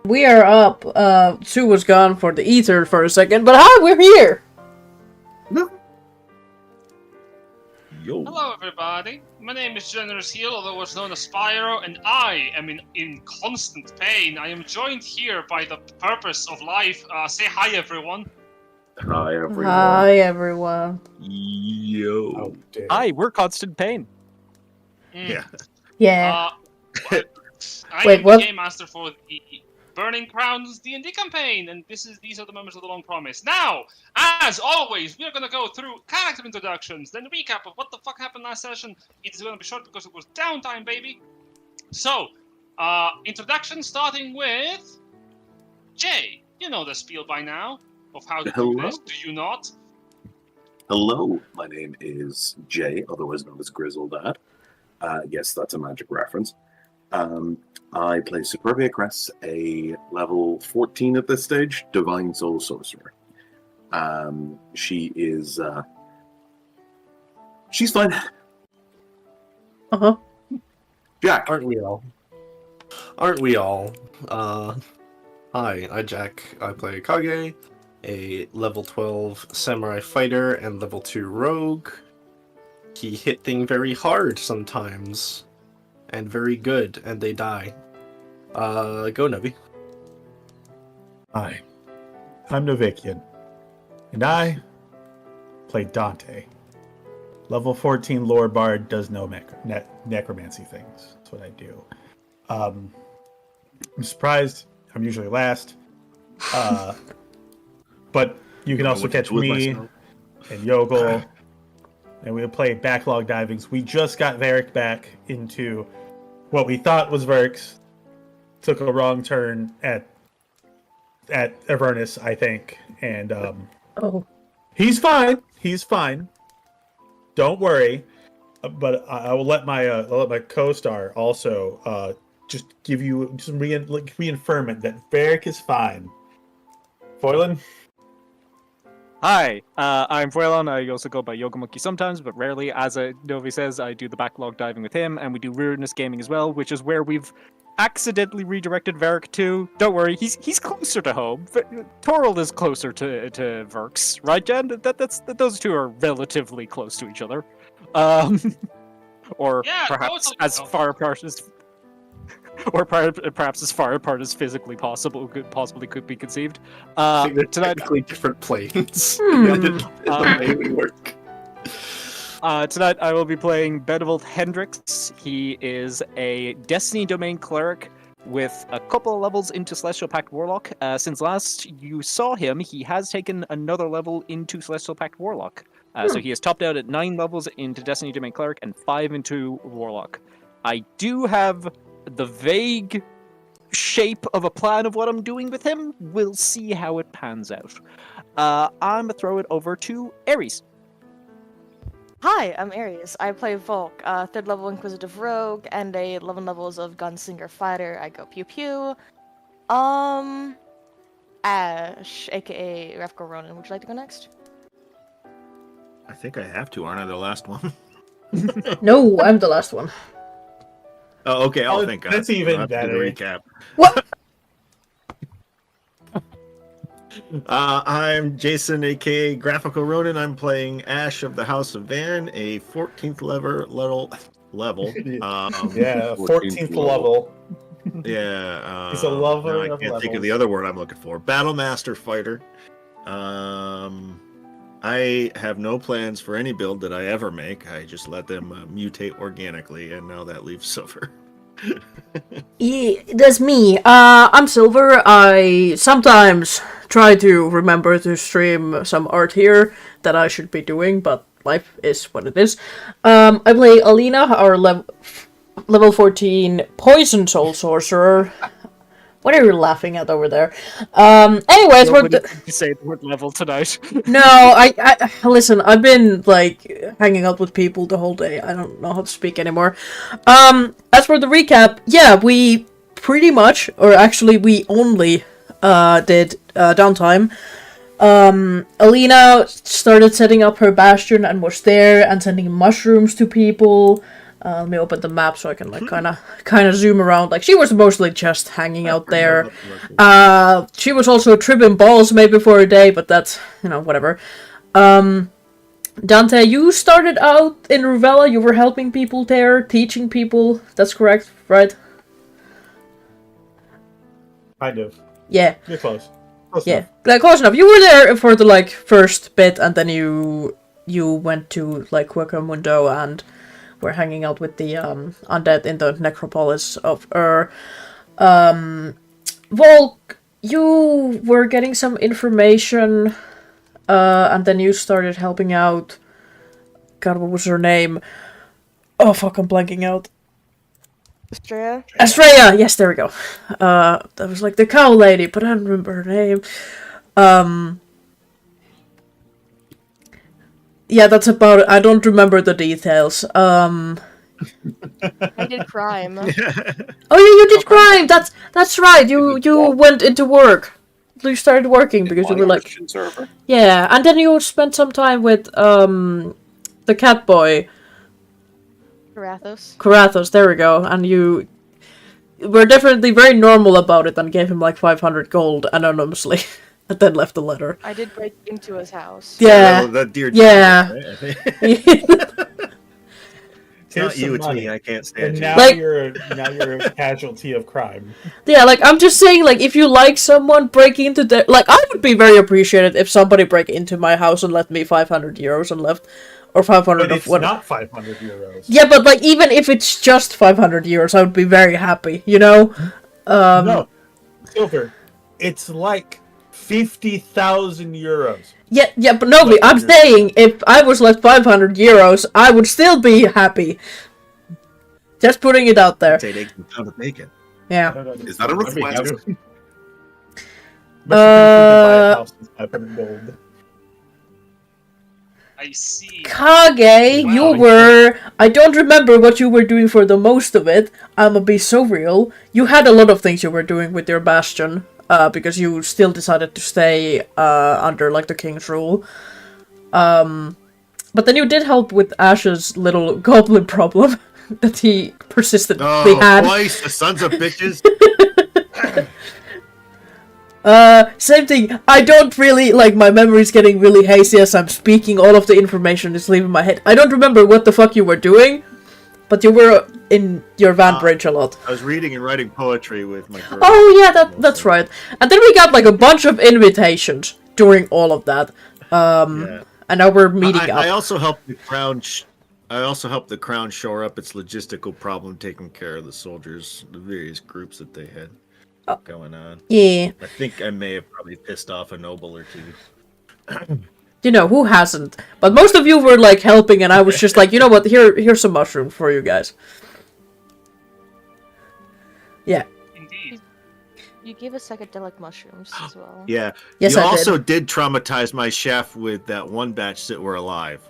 We are up. Sue was gone for the ether for a second, but hi, we're here! Yo. Hello, everybody. My name is Generous Heel, otherwise known as Spyro, and I am in constant pain. I am joined here by the purpose of life. Say hi, everyone. Hi, everyone. Hi, everyone. Yo. Oh, dear. Hi, we're Constant Pain. Yeah. Yeah. I Wait, am what? the game master for the Burning Crowns D&D campaign, and these are the members of the Long Promise. Now, as always, we are going to go through character introductions, then recap of what the fuck happened last session. It's going to be short because it was downtime, baby. So, introduction starting with Jay. You know the spiel by now of how to do Hello? this, do you not? Hello, my name is Jay, otherwise known as Grizzledad. Yes, that's a magic reference. I play Superbia Cress, a level 14 at this stage, Divine Soul Sorcerer. She is, she's fine. Uh-huh. Jack. Aren't we all? Aren't we all? Hi, I'm Jack. I play Kage, a level 12 samurai fighter and level 2 rogue. He hit things very hard sometimes, and very good, and they die. Go Nubby. Hi, I'm Novikian, and I play Dante. Level 14 lore bard does no necromancy things. That's what I do. I'm surprised. I'm usually last. But you can also catch me and Yogel, and we'll play backlog divings. We just got Varric back into what we thought was Verx. Took a wrong turn at Avernus, I think, and Oh. he's fine. He's fine. Don't worry. But I will let my co-star also just give you some reaffirmment that Varric is fine. Foylan? Hi, I'm Fuelon. I also go by Yoga Monkey sometimes, but rarely. As Novi says, I do the backlog diving with him, and we do Weirdness Gaming as well, which is where we've accidentally redirected Varric to. Don't worry, he's closer to home. Torald is closer to Verx, right, Jen? Those two are relatively close to each other. Or Yeah, perhaps totally. as far apart as, or perhaps as far apart as physically possible could be conceived. I think they're Tonight, technically different planes. Hmm. in the way we work. tonight I will be playing Benevolt Hendrix. He is a Destiny Domain cleric with a couple of levels into Celestial Pact Warlock. Since last you saw him, he has taken another level into Celestial Pact Warlock. So he has topped out at 9 levels into Destiny Domain Cleric and 5 into Warlock. I do have the vague shape of a plan of what I'm doing with him. We'll see how it pans out. I'm gonna throw it over to Ares. Hi, I'm Ares. I play Volk, 3rd level Inquisitive Rogue, and 11 levels of Gunslinger Fighter. I go Pew Pew. Ash, aka Refko Ronin. Would you like to go next? I think I have to, aren't I the last one? No, I'm the last one. Oh, okay. Oh, Thank God. that's even I'll have to do better. the recap. What? I'm Jason, aka Graphical Ronin. I'm playing Ash of the House of Van, a 14th level. Yeah, 14th level. Yeah. He's a lover now I of can't think of levels. the other word I'm looking for. Battlemaster fighter. I have no plans for any build that I ever make. I just let them mutate organically, and now that leaves Silver. Yeah, that's me. I'm Silver. I sometimes try to remember to stream some art here that I should be doing, but life is what it is. I play Alina, our level 14 Poison Soul Sorcerer. What are you laughing at over there? Anyways, we're Say the word level tonight. no, I listen. I've been like hanging out with people the whole day. I don't know how to speak anymore. As for the recap, yeah, we pretty much, or actually, we only did downtime. Alina started setting up her bastion and was there and sending mushrooms to people. Let me open the map so I can like kind of zoom around. Like she was mostly just hanging out there. She was also tripping balls maybe for a day, but that's whatever. Dante, you started out in Ruvella. You were helping people there, teaching people. That's correct, right? Kind of. Yeah. You're close. Close Yeah, enough. like close enough. You were there for the like first bit, and then you went to like Quacamundo and were hanging out with the undead in the necropolis of Volk, you were getting some information, and then you started helping out. God, what was her name? Oh fuck, I'm blanking out. Estrella? Estrella! Yes, there we go. That was like the cow lady, but I don't remember her name. Yeah, that's about it. I don't remember the details. I did crime. Oh yeah, you did crime! That's right, you went into work. You started working because you were like... Christian server. Yeah, and then you spent some time with, the cat boy. Karathos, there we go. And you were definitely very normal about it and gave him like 500 gold anonymously. And then left a letter. I did break into his house. Yeah. That dear Yeah. Jesus, right? It's not you, it's me. I can't stand And you. now Like- you're a casualty of crime. Yeah, like, I'm just saying, like, if you like someone breaking into their... Like, I would be very appreciated if somebody break into my house and left me 500 euros and left... Or 500 But of it's what... not 500 euros. Yeah, but, like, even if it's just 500 euros, I would be very happy, you know? No, Silver. It's like 50,000 euros. Yeah, but no, I'm saying, if I was left 500 euros, I would still be happy. Just putting it out there. Say they can pound of bacon. Yeah. Is that a I'd be request? happy. Must buy a house with 500 gold. I see. Kage, Wow. you were... I don't remember what you were doing for the most of it. I'ma be so real. You had a lot of things you were doing with your bastion. Because you still decided to stay under, like, the king's rule. But then you did help with Ash's little goblin problem that he persistently had. Twice, the sons of bitches. Same thing. I don't really, like, my memory's getting really hazy as I'm speaking. All of the information is leaving my head. I don't remember what the fuck you were doing, but you were in your van bridge a lot. I was reading and writing poetry with my girl. Oh yeah, that's right. And then we got, like, a bunch of invitations during all of that. Yeah. And now we're meeting I up. also helped the crown. I also helped the crown shore up its logistical problem, taking care of the soldiers, the various groups that they had going on. Yeah. I think I may have probably pissed off a noble or two. You know, who hasn't? But most of you were, like, helping, and I was just like, you know what, here's some mushrooms for you guys. Yeah. Indeed. You gave us psychedelic mushrooms as well. Yeah. Yes, you I did. also did traumatize my chef with that one batch that were alive.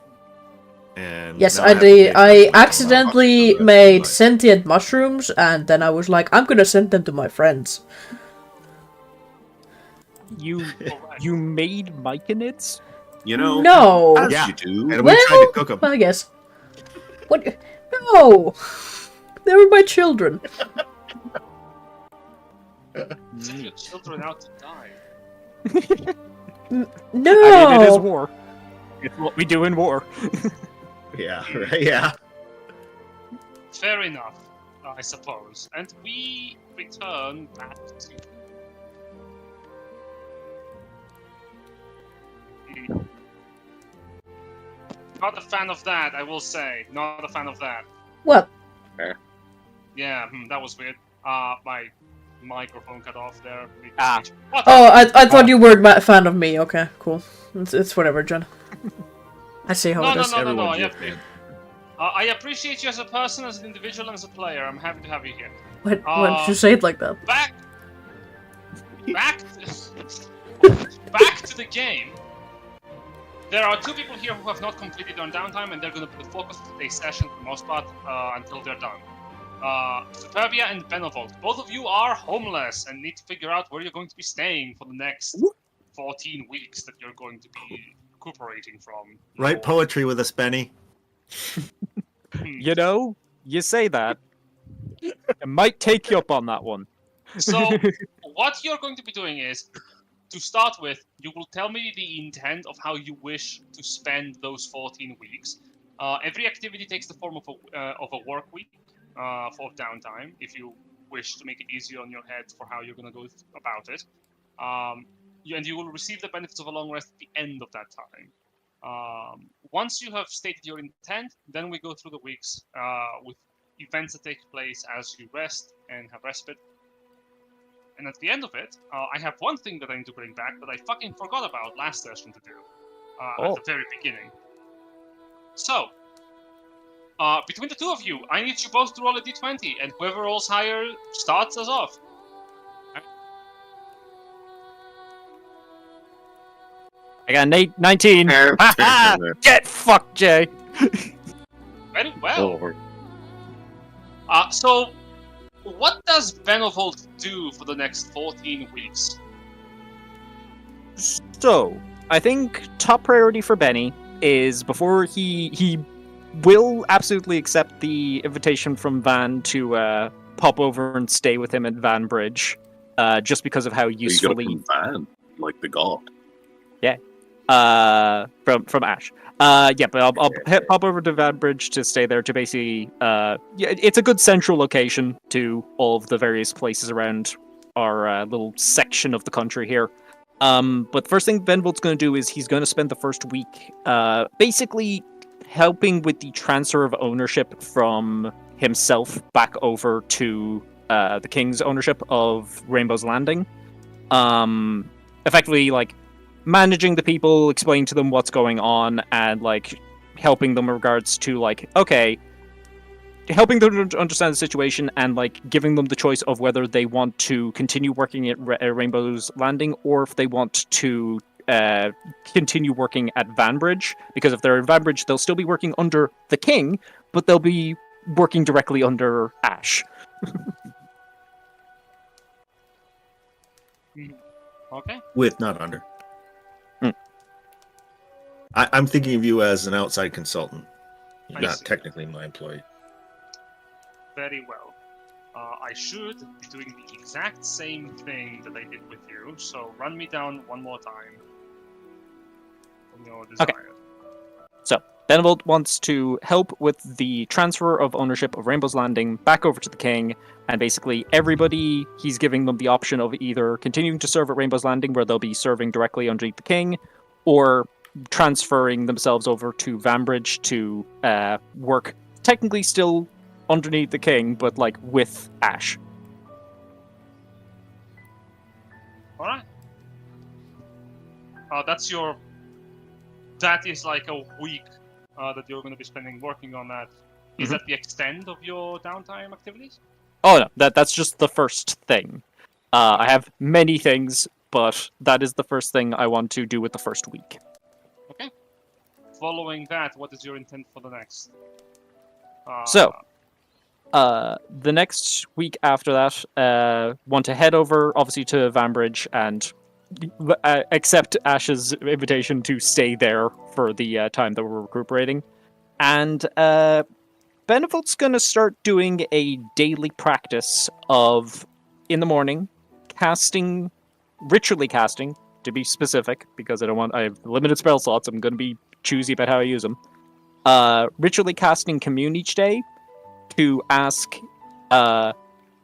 And Yes, now I have to did. pay for I it. accidentally made sentient mushrooms, and then I was like, I'm gonna send them to my friends. You made myconids? You know, No! as Yeah. you do. And we tried to cook them. I guess. What? No! They were my children. Send your children out to die. No! I mean, it is war. It's what we do in war. Yeah, right, yeah. Fair enough, I suppose. And we return back to... Not a fan of that, I will say. Not a fan of that. What? Yeah, that was weird. My microphone cut off there. What Oh, I thought you were a fan of me. Okay, cool. It's whatever, Jen. I see how it is. No. Everyone's your fan. I appreciate you as a person, as an individual, and as a player. I'm happy to have you here. Why did you say it like that? Back to the game. There are two people here who have not completed their downtime, and they're going to be the focus of today's session for the most part until they're done. Superbia and Benevolt, both of you are homeless and need to figure out where you're going to be staying for the next 14 weeks that you're going to be recuperating from. Write poetry with us, Benny. You know, You say that. I might take you up on that one. So, what you're going to be doing is, to start with, you will tell me the intent of how you wish to spend those 14 weeks. Every activity takes the form of a work week for downtime, if you wish to make it easier on your head for how you're going to go about it. And you will receive the benefits of a long rest at the end of that time. Once you have stated your intent, then we go through the weeks with events that take place as you rest and have respite. And at the end of it, I have one thing that I need to bring back that I fucking forgot about last session to do at the very beginning. So, between the two of you, I need you both to roll a d20, and whoever rolls higher starts us off. I got 19. Get fucked, Jay. Very well. Oh, So, what does Benevolt do for the next 14 weeks? So, I think top priority for Benny is before he will absolutely accept the invitation from Van to pop over and stay with him at Van Bridge, just because of how usefully. You got it from Van, like the god. From Ash. Yeah, but I'll pop over to Van Bridge to stay there to basically. Yeah, it's a good central location to all of the various places around our little section of the country here. But the first thing Benvolt's going to do is he's going to spend the first week basically helping with the transfer of ownership from himself back over to the King's ownership of Rainbow's Landing. Effectively, like, managing the people, explaining to them what's going on, and, like, helping them in regards to, like, okay, helping them to understand the situation and, like, giving them the choice of whether they want to continue working at Rainbow's Landing or if they want to continue working at Vanbridge. Because if they're in Vanbridge, they'll still be working under the King, but they'll be working directly under Ash. Okay. with, not under. I'm thinking of you as an outside consultant. You're I not see. technically my employee. Very well. I should be doing the exact same thing that I did with you, so run me down one more time. From your desire. Okay. So, Benevolt wants to help with the transfer of ownership of Rainbow's Landing back over to the King, and basically everybody, he's giving them the option of either continuing to serve at Rainbow's Landing, where they'll be serving directly underneath the King, or transferring themselves over to Vanbridge to work technically still underneath the King, but like with Ash. Alright. That is like a week that you're going to be spending working on that. Is that the extent of your downtime activities? Oh no, that's just the first thing. I have many things, but that is the first thing I want to do with the first week. Okay. Following that, what is your intent for the next? The next week after that, want to head over, obviously, to Vanbridge and accept Ash's invitation to stay there for the time that we're recuperating. And Benevolt's going to start doing a daily practice of, in the morning, ritually casting, to be specific, because I have limited spell slots, I'm going to be choosy about how I use them. Ritually casting Commune each day to ask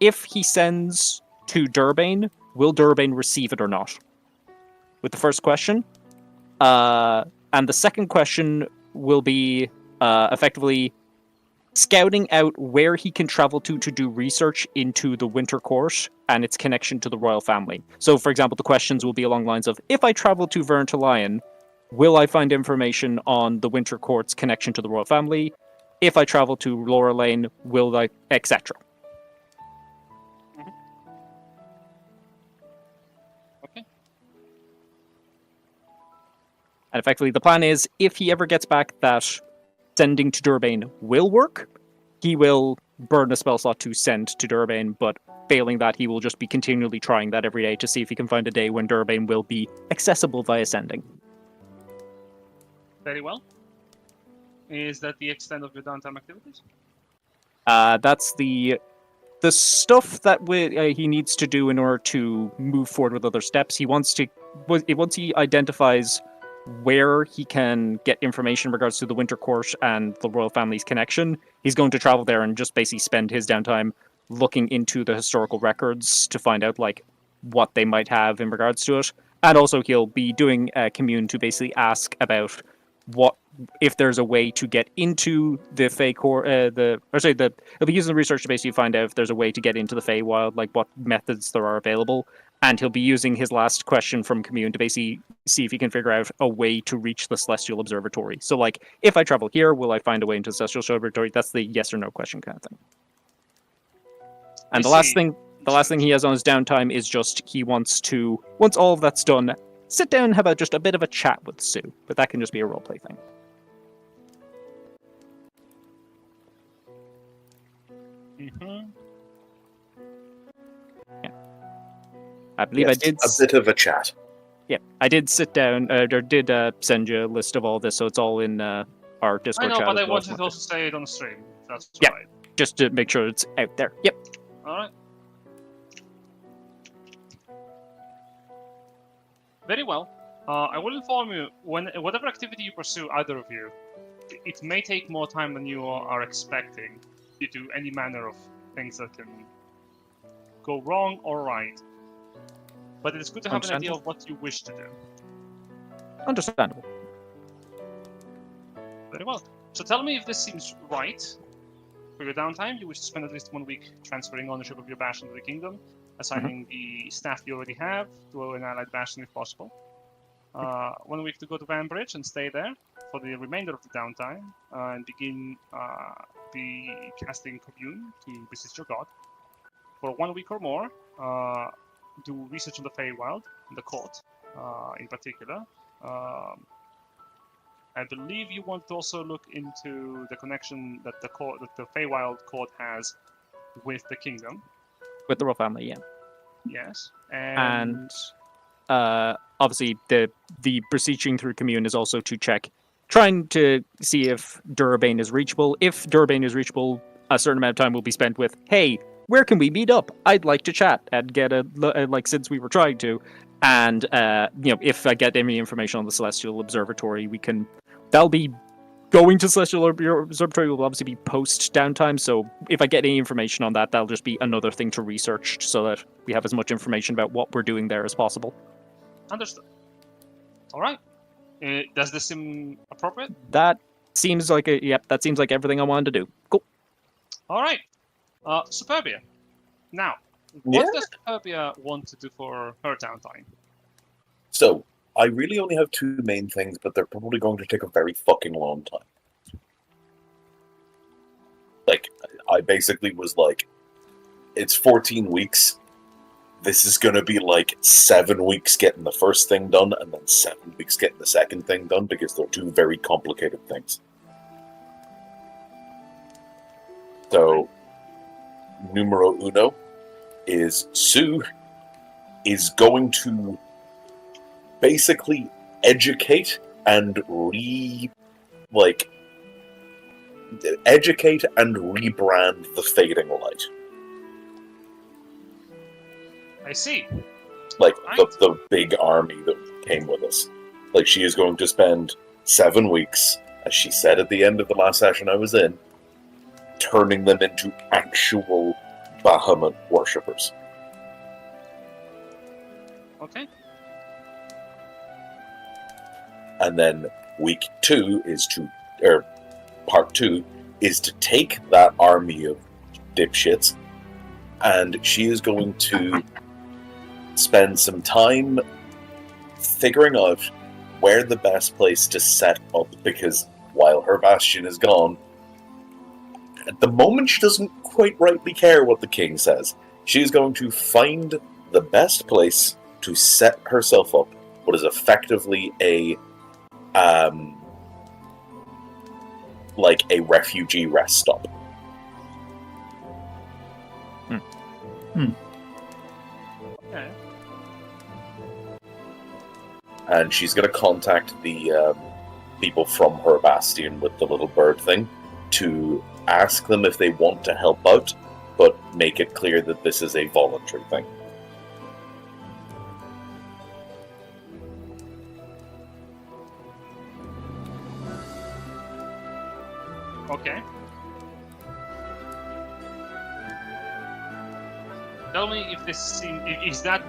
if he sends to Durbane, will Durbane receive it or not? With the first question. And the second question will be effectively scouting out where he can travel to do research into the Winter Court and its connection to the royal family. So, for example, the questions will be along the lines of, if I travel to Verntallion, will I find information on the Winter Court's connection to the royal family? If I travel to Laura Lane, will I, etc. Okay. And effectively, the plan is, if he ever gets back that sending to Durbane will work, he will burn a spell slot to send to Durbane, but failing that, he will just be continually trying that every day to see if he can find a day when Durbane will be accessible via sending. Very well. Is that the extent of your downtime activities? That's the stuff that he needs to do in order to move forward with other steps. Once he identifies where he can get information in regards to the Winter Court and the royal family's connection, he's going to travel there and just basically spend his downtime looking into the historical records to find out like what they might have in regards to it. And also he'll be doing a commune to basically ask about if there's a way to get into the Fey Court. He'll be using the research to basically find out if there's a way to get into the Feywild, like what methods there are available. And he'll be using his last question from commune to basically see if he can figure out a way to reach the Celestial Observatory. So, like, if I travel here, will I find a way into the Celestial Observatory? That's the yes or no question kind of thing. And the last thing he has on his downtime is just he wants to, once all of that's done, sit down and have just a bit of a chat with Sue. But that can just be a roleplay thing. Mm-hmm. I believe Yes, I did. a bit of a chat. Yeah, I did sit down, or did send you a list of all this, so it's all in our Discord I know, chat. but I as well. wanted to also say it on the stream. That's Yeah. right. Just to make sure it's out there. Yep. Alright. Very well. I will inform you, whatever activity you pursue, either of you, it may take more time than you are expecting due to any manner of things that can go wrong or right. But it is good to have an idea of what you wish to do. Understandable. Very well. So tell me if this seems right. For your downtime, you wish to spend at least 1 week transferring ownership of your bastion to the kingdom, assigning the staff you already have to an allied bastion if possible. 1 week to go to Vanbridge and stay there for the remainder of the downtime, and begin the casting commune to beseech your god. For 1 week or more, do research on the Feywild, the court in particular. I believe you want to also look into the connection that the Feywild court has with the kingdom. With the royal family, yeah. Yes, And obviously the beseeching through commune is also to trying to see if Durabane is reachable. If Durabane is reachable, a certain amount of time will be spent with, hey, where can we meet up? I'd like to chat and get since we were trying to. And, if I get any information on the Celestial Observatory, that'll be going to Celestial Observatory will obviously be post downtime. So if I get any information on that, that'll just be another thing to research so that we have as much information about what we're doing there as possible. Understood. All right. Does this seem appropriate? That seems like that seems like everything I wanted to do. Cool. All right. Superbia. Now, what Yeah? does Superbia want to do for her downtime? So, I really only have two main things, but they're probably going to take a very fucking long time. Like, I basically was like, it's 14 weeks. This is going to be like 7 weeks getting the first thing done, and then 7 weeks getting the second thing done, because they're two very complicated things. So, numero uno is Sue is going to basically educate and educate and rebrand the Fading Light. I see. Like Right. the big army that came with us. Like, she is going to spend 7 weeks, as she said at the end of the last session I was in, turning them into actual Bahamut worshippers. Okay. And then part two is to take that army of dipshits, and she is going to spend some time figuring out where the best place to set up, because while her bastion is gone, at the moment she doesn't quite rightly care what the king says. She's going to find the best place to set herself up, what is effectively a refugee rest stop. Okay. And she's going to contact the people from her bastion with the little bird thing to ask them if they want to help out, but make it clear that this is a voluntary thing. Okay. Tell me if is that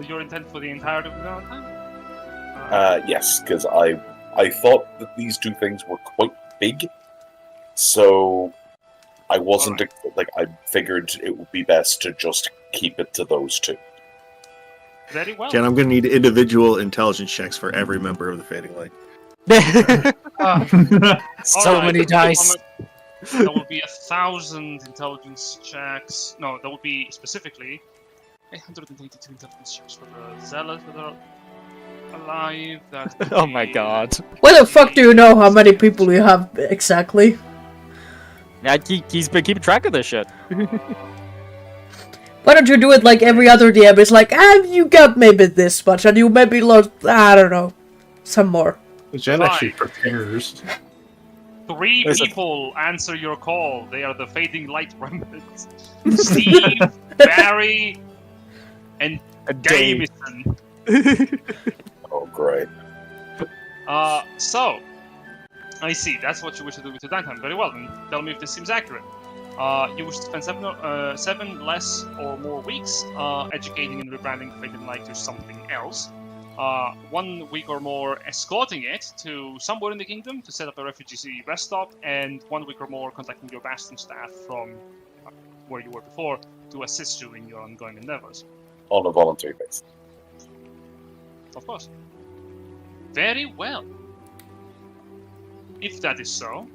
your intent for the entirety of the time? Yes, because I thought that these two things were quite big, so I wasn't I figured it would be best to just keep it to those two. Very well. Jen, I'm going to need individual intelligence checks for every member of the Fading Light. So Alright, many dice. There will be 1,000 intelligence checks. No, there will be specifically 882 intelligence checks for the zealots that are alive. That would Oh my be- god. Where the fuck do you know how many people you have exactly? Yeah, he's been keeping track of this shit. Why don't you do it like every other DM? It's like, you got maybe this much, and you maybe lost, I don't know, some more. Jen Fine. actually prepares. 3 There's a- people answer your call. They are the Fading Light remnants. Steve, Barry, and A day. Jameson. Oh, great. So, I see. That's what you wish to do with your downtime. Very well, then tell me if this seems accurate. You wish to spend 7 less or more weeks educating and rebranding Fading Light to something else. 1 week or more escorting it to somewhere in the kingdom to set up a refugee rest stop, and 1 week or more contacting your Bastion staff from where you were before to assist you in your ongoing endeavors. On a voluntary basis. Of course. Very well. If that is so,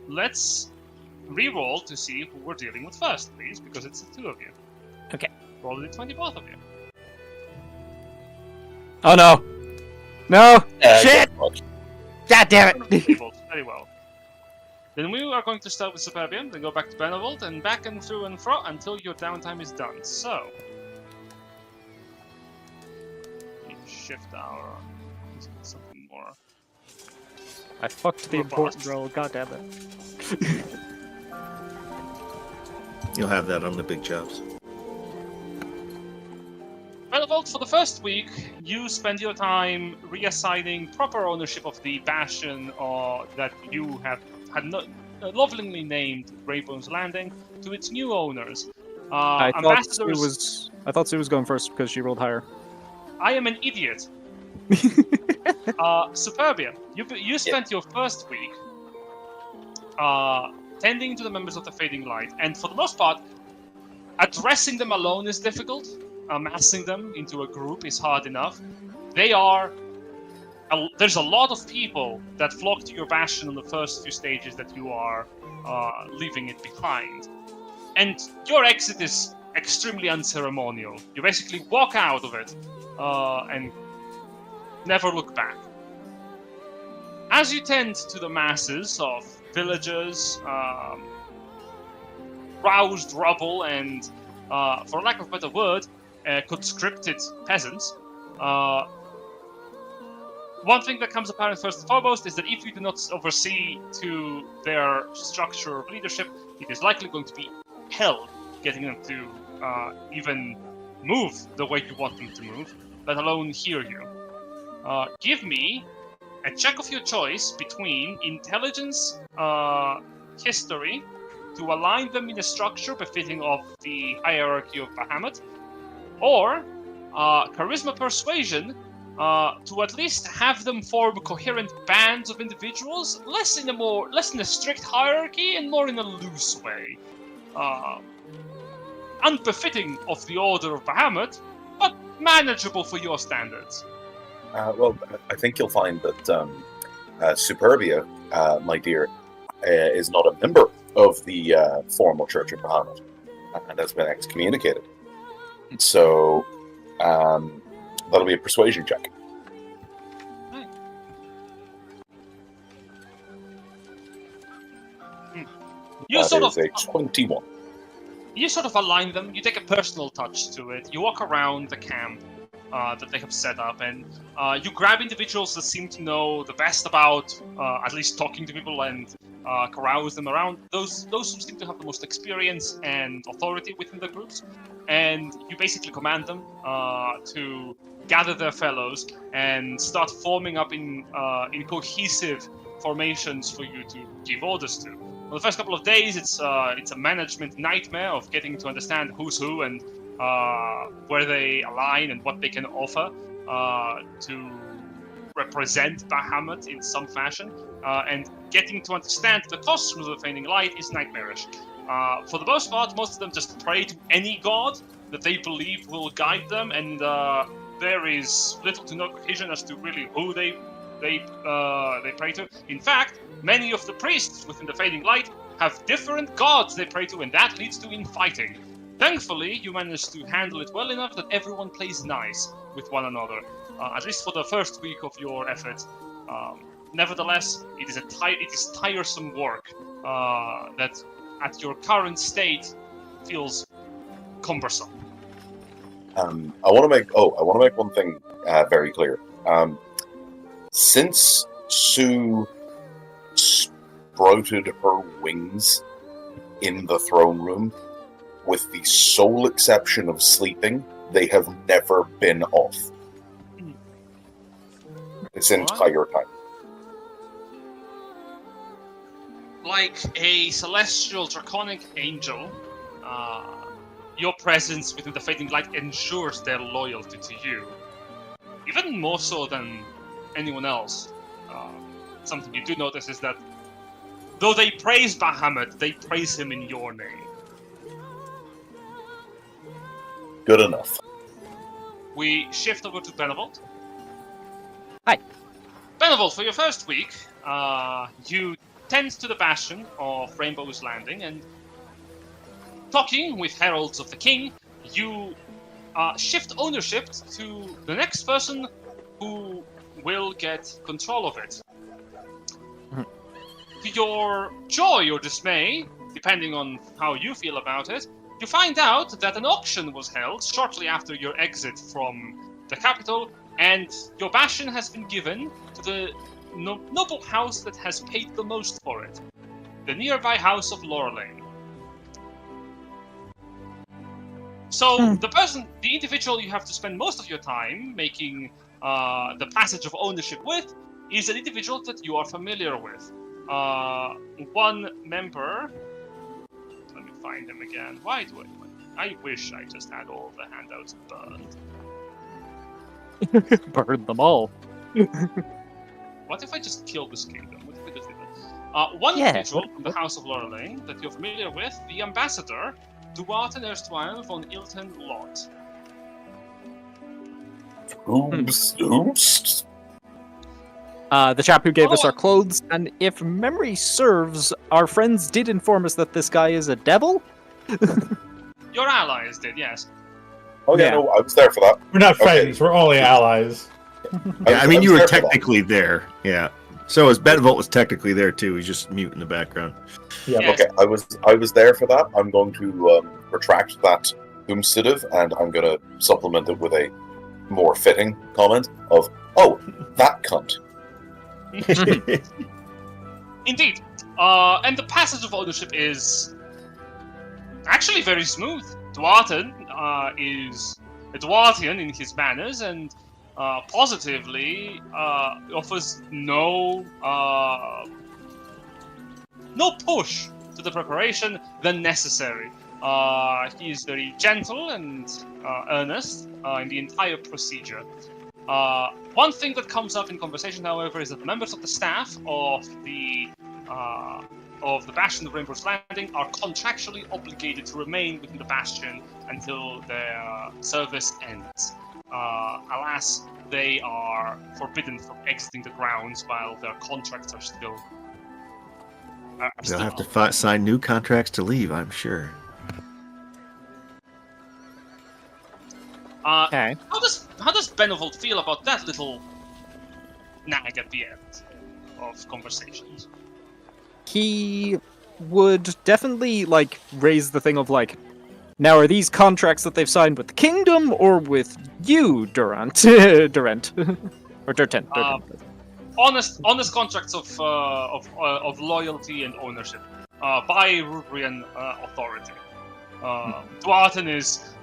let's re-roll to see who we're dealing with first, please, because it's the 2 of you. Okay. Roll the 20, both of you. Oh no! No! Shit! good luck. God damn it! Very well. Then we are going to start with Superbium, then go back to Benevolt, and back and through and fro until your downtime is done. So, shift our something more. I fucked the important Robust. roll, god damn it. You'll have that on the big jobs. Benevolt, for the first week, you spend your time reassigning proper ownership of the bastion that you have had lovingly named Greybones Landing to its new owners. I thought Ambassadors. Sue was going first because she rolled higher. I am an idiot. Superbia, you spent your first week tending to the members of the Fading Light, and for the most part, addressing them alone is difficult. Amassing them into a group is hard enough. There's a lot of people that flock to your bastion on the first few stages that you are leaving it behind. And your exit is extremely unceremonial. You basically walk out of it and never look back. As you tend to the masses of villagers, roused rubble, and, for lack of a better word, conscripted peasants, one thing that comes apparent first and foremost is that if you do not oversee to their structure of leadership, it is likely going to be hell getting them to even move the way you want them to move, let alone hear you. Give me a check of your choice between intelligence, history, to align them in a structure befitting of the hierarchy of Bahamut, or charisma persuasion, to at least have them form coherent bands of individuals, less in a strict hierarchy and more in a loose way. Unbefitting of the order of Bahamut, but manageable for your standards. Well, I think you'll find that Superbia, my dear, is not a member of the formal Church of Bahamut and has been excommunicated. So that'll be a persuasion check. You That is a 21. You sort of align them, you take a personal touch to it, you walk around the camp, that they have set up, and you grab individuals that seem to know the best about at least talking to people and carouse them around. Those who seem to have the most experience and authority within the groups, and you basically command them to gather their fellows and start forming up in cohesive formations for you to give orders to. For the first couple of days, it's a management nightmare of getting to understand who's who and where they align and what they can offer to represent Bahamut in some fashion, and getting to understand the costumes of the Fading Light is nightmarish. For the most part, most of them just pray to any god that they believe will guide them, and there is little to no cohesion as to really who they pray to. In fact, many of the priests within the Fading Light have different gods they pray to, and that leads to infighting. Thankfully, you managed to handle it well enough that everyone plays nice with one another, at least for the first week of your effort. Nevertheless, it is tiresome work that, at your current state, feels cumbersome. I want to make one thing very clear. Since Sue sprouted her wings in the throne room, with the sole exception of sleeping, they have never been off. This entire time. Like a celestial draconic angel, your presence within the Fading Light ensures their loyalty to you. Even more so than anyone else. Something you do notice is that though they praise Bahamut, they praise him in your name. Good enough. We shift over to Benevolt. Hi. Benevolt, for your first week, you tend to the bastion of Rainbow's Landing, and talking with heralds of the king, you shift ownership to the next person who will get control of it. To your joy or dismay, depending on how you feel about it, you find out that an auction was held shortly after your exit from the capital, and your bastion has been given to the noble house that has paid the most for it, the nearby house of Lorelane. So the individual you have to spend most of your time making the passage of ownership with is an individual that you are familiar with. One member. Let me find them again. Why do I wish I just had all the handouts burned. Burn them all. What if I just kill this kingdom? What if I just do that? One Yeah, individual from the House of Lorelane that you're familiar with, the ambassador, Duarten Erstwhile von Ilten Lot. Oops. The chap who gave us our clothes, and if memory serves, our friends did inform us that this guy is a devil? Your allies did, yes. Oh yeah, Yeah. no, I was there for that. We're not Okay. friends. We're only allies. Yeah, I mean, was you were there for that. technically there. Yeah. So as Benvolt was technically there too. He's just mute in the background. Yeah. Yes. Okay, I was there for that. I'm going to retract that umsitive, and I'm going to supplement it with a more fitting comment of, "Oh, that cunt." Indeed. And the passage of ownership is actually very smooth. Duarten is a Duartian in his manners, and positively offers no push to the preparation than necessary. He is very gentle and earnest in the entire procedure. One thing that comes up in conversation, however, is that the members of the staff of the Bastion of Rainbow's Landing are contractually obligated to remain within the Bastion until their service ends. Alas, they are forbidden from exiting the grounds while their contracts are still. They'll have to sign new contracts to leave, I'm sure. Okay. How does Benevolt feel about that little nag at the end of conversations? He would definitely, like, raise the thing of, like, Now, are these contracts that they've signed with the kingdom or with you, Durant? Durant. Or Durtent. Honest contracts of loyalty and ownership by Rubrian authority. Duarten is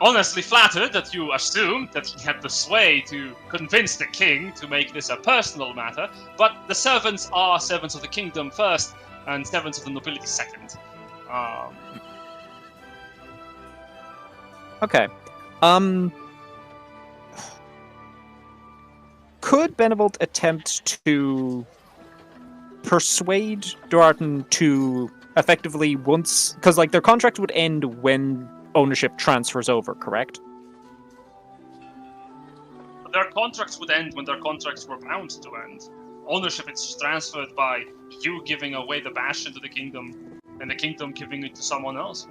honestly flattered that you assumed that he had the sway to convince the king to make this a personal matter, but the servants are servants of the kingdom first, and servants of the nobility second. Okay. Could Benevolt attempt to persuade Duarten to effectively once... Because, like, their contract would end when ownership transfers over, correct? Their contracts would end when their contracts were bound to end. Ownership is transferred by you giving away the bastion to the kingdom, and the kingdom giving it to someone else.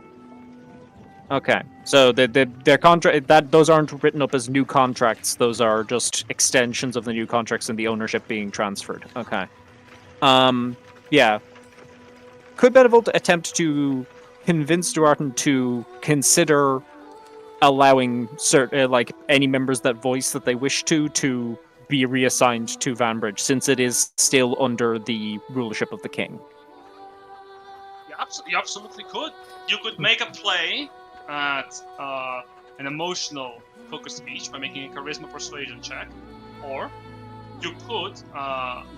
Okay, so their contract those aren't written up as new contracts. Those are just extensions of the new contracts and the ownership being transferred. Okay. Yeah. Could Benevolt attempt to convince Duarten to consider allowing like any members that voice that they wish to be reassigned to Vanbridge, since it is still under the rulership of the king? You absolutely could. You could make a play at an emotional focused speech by making a charisma persuasion check, or you could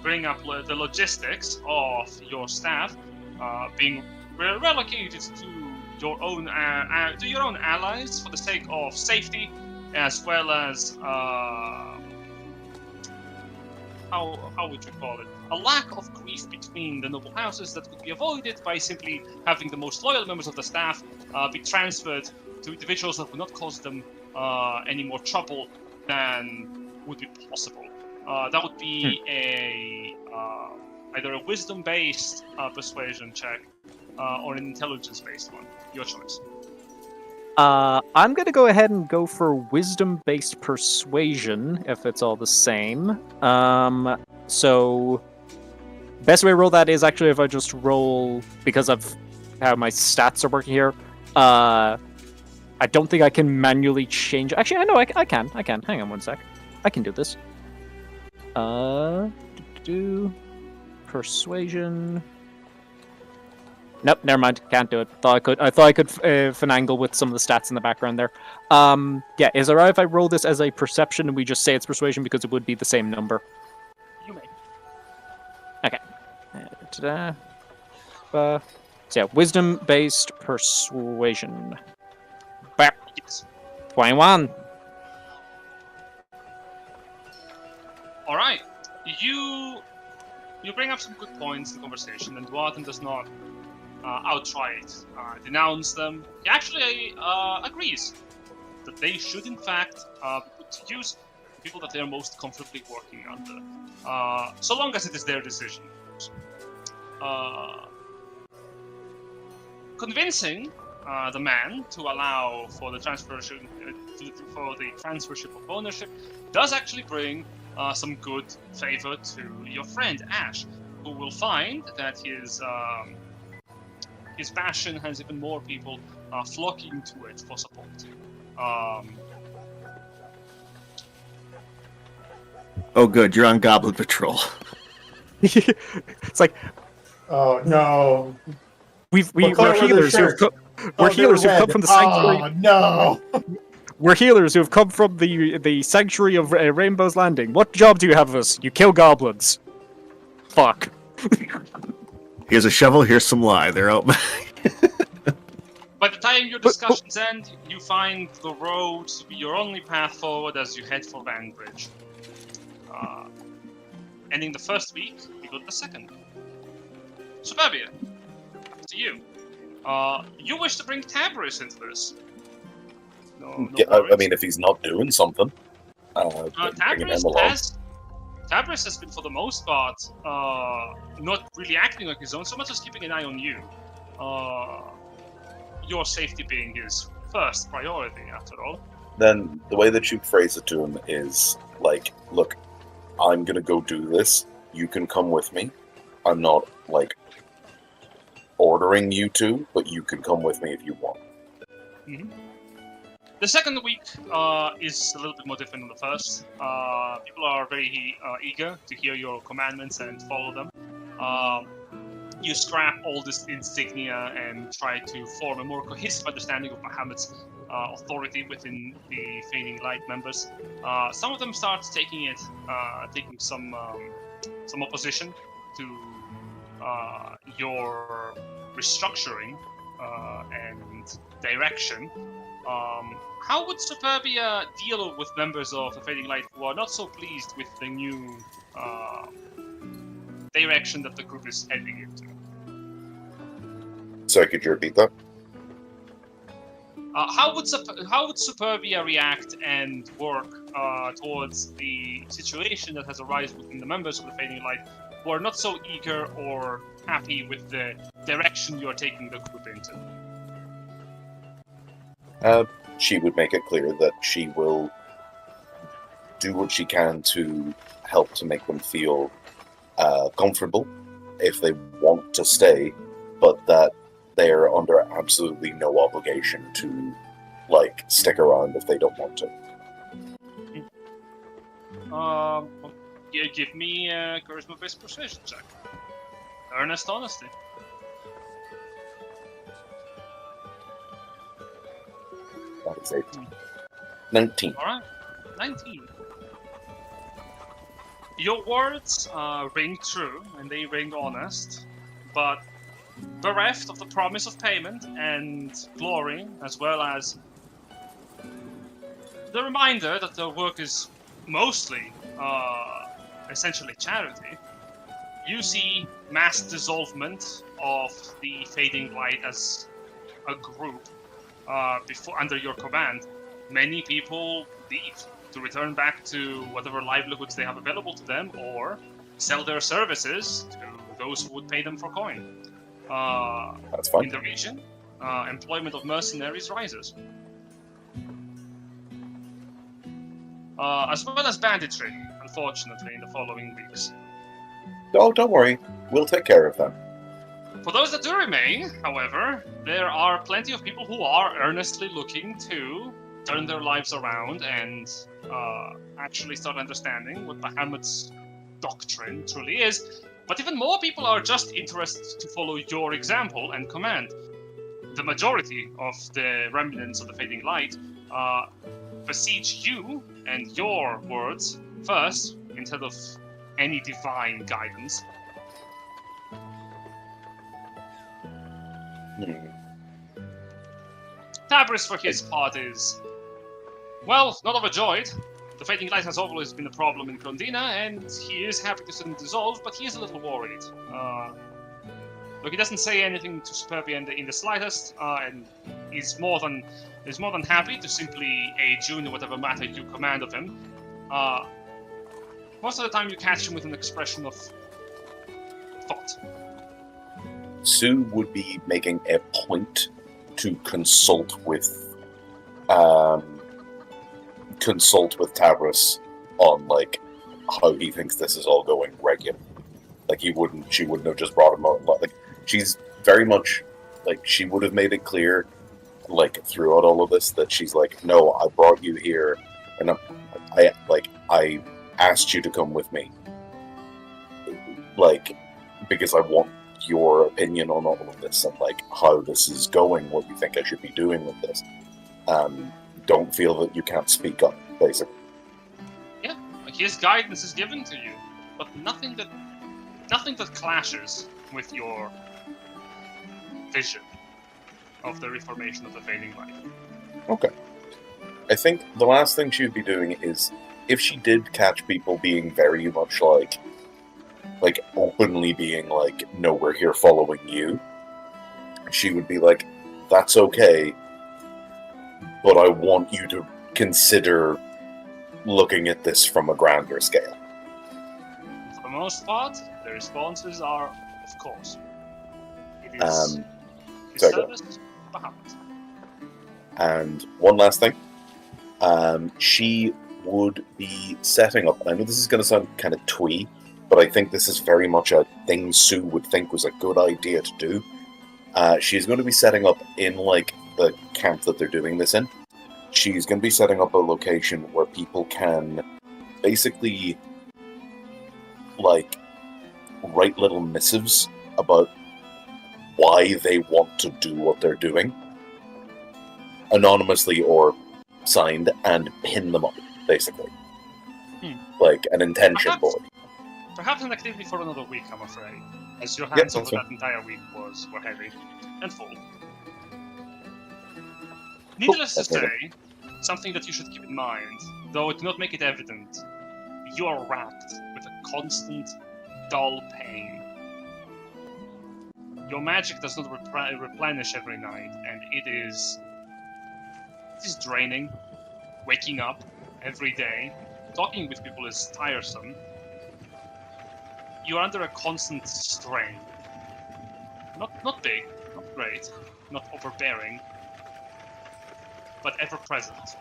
bring up the logistics of your staff being relocated to your own allies for the sake of safety, as well as how would you call it? A lack of grief between the noble houses that could be avoided by simply having the most loyal members of the staff be transferred to individuals that would not cause them any more trouble than would be possible. That would be either a wisdom-based persuasion check or an intelligence-based one. Your choice. I'm going to go ahead and go for wisdom-based persuasion, if it's all the same. So, best way to roll that is actually if I just roll, because of how my stats are working here, I don't think I can manually change... Actually, I know I can. Hang on one sec. I can do this. Persuasion... Nope, never mind. Can't do it. I thought I could finagle with some of the stats in the background there. Yeah, is it alright if I roll this as a perception and we just say it's persuasion because it would be the same number? You may. Okay. So yeah, wisdom-based persuasion. Bap. Yes. 21. All right. You bring up some good points in the conversation, and Duarten does not outright denounce them. He actually agrees that they should, in fact, be put to use people that they are most comfortably working under, so long as it is their decision. Convincing the man to allow for the transfership of ownership does actually bring some good favor to your friend Ash, who will find that his bastion has even more people flocking to it for support. Oh, good. You're on Goblin Patrol. It's like, Oh no! we're healers who've come from the sanctuary. Oh no! We're healers who have come from the sanctuary of Rainbow's Landing. What job do you have of us? You kill goblins. Fuck. Here's a shovel, here's some lye. They're out. By the time your discussions end, you find the road to be your only path forward as you head for Vanbridge. Ending the first week, we go to the second. Suburbia, to you. You wish to bring Tabris into this? No Yeah, I worries. mean, if he's not doing something, bringing him along. Tabris has been, for the most part, not really acting like his own, so much as keeping an eye on you. Your safety being his first priority, after all. Then the way that you phrase it to him is like, look, I'm gonna go do this. You can come with me. I'm not like ordering you to, but you can come with me if you want. The second week is a little bit more different than the first. People are very eager to hear your commandments and follow them. You scrap all this insignia and try to form a more cohesive understanding of Bahamut's authority within the Fading Light members. Some of them start taking some opposition to your restructuring and direction. How would Superbia deal with members of the Fading Light who are not so pleased with the new direction that the group is heading into? Sorry, could you repeat that? How would Superbia react and work towards the situation that has arisen within the members of the Fading Light who are not so eager or happy with the direction you are taking the group into? She would make it clear that she will do what she can to help to make them feel comfortable if they want to stay, but that they're under absolutely no obligation to, like, stick around if they don't want to. Yeah, give me a charisma-based persuasion check. Earnest honesty. That is 18. 19. Alright, 19. Your words ring true, and they ring honest, but bereft of the promise of payment and glory, as well as the reminder that the work is mostly, essentially charity, you see mass dissolvement of the Fading Light as a group under your command. Many people leave to return back to whatever livelihoods they have available to them, or sell their services to those who would pay them for coin. That's fine. In the region, employment of mercenaries rises. As well as banditry, unfortunately, in the following weeks. Oh, don't worry. We'll take care of them. For those that do remain, however, there are plenty of people who are earnestly looking to turn their lives around and actually start understanding what Bahamut's doctrine truly is. But even more people are just interested to follow your example and command. The majority of the remnants of the Fading Light beseech you and your words first, instead of any divine guidance. Tabris, for his part, is, well, not overjoyed. The Fading Light has always been a problem in Condina, and he is happy to see them dissolve, but he is a little worried. Look, he doesn't say anything to Superbia in the slightest, and he's more than happy to simply aid you in whatever matter you command of him. Most of the time you catch him with an expression of thought. Sue would be making a point to consult with Tabris on, like, how he thinks this is all going regularly. Like, she wouldn't have just brought him out. Like, she's very much, like, she would have made it clear, like, throughout all of this, that she's like, no, I brought you here, and I asked you to come with me, like, because I want your opinion on all of this and, like, how this is going, what you think I should be doing with this. Don't feel that you can't speak up, basically. Yeah, like his guidance is given to you, but nothing that clashes with your vision of the reformation of the Fading Light. Okay. I think the last thing she would be doing is, if she did catch people being very much like openly being like, no, we're here following you, she would be like, that's okay, but I want you to consider looking at this from a grander scale. For the most part, the responses are, of course. It is his service to Bahamut. And one last thing. She would be setting up, I know this is going to sound kind of twee, but I think this is very much a thing Sue would think was a good idea to do. She's going to be setting up in like the camp that they're doing this in. She's going to be setting up a location where people can basically like write little missives about why they want to do what they're doing, anonymously or signed, and pin them up, basically. Like an intention board. Perhaps an activity for another week, I'm afraid, as your hands over that's fine. that entire week were heavy and full. Needless to that's okay. say, something that you should keep in mind, though it do not make it evident, you are racked with a constant, dull pain. Your magic does not replenish every night, and it is draining. Waking up every day, talking with people is tiresome. You are under a constant strain. Not big, not great, not overbearing, but ever present.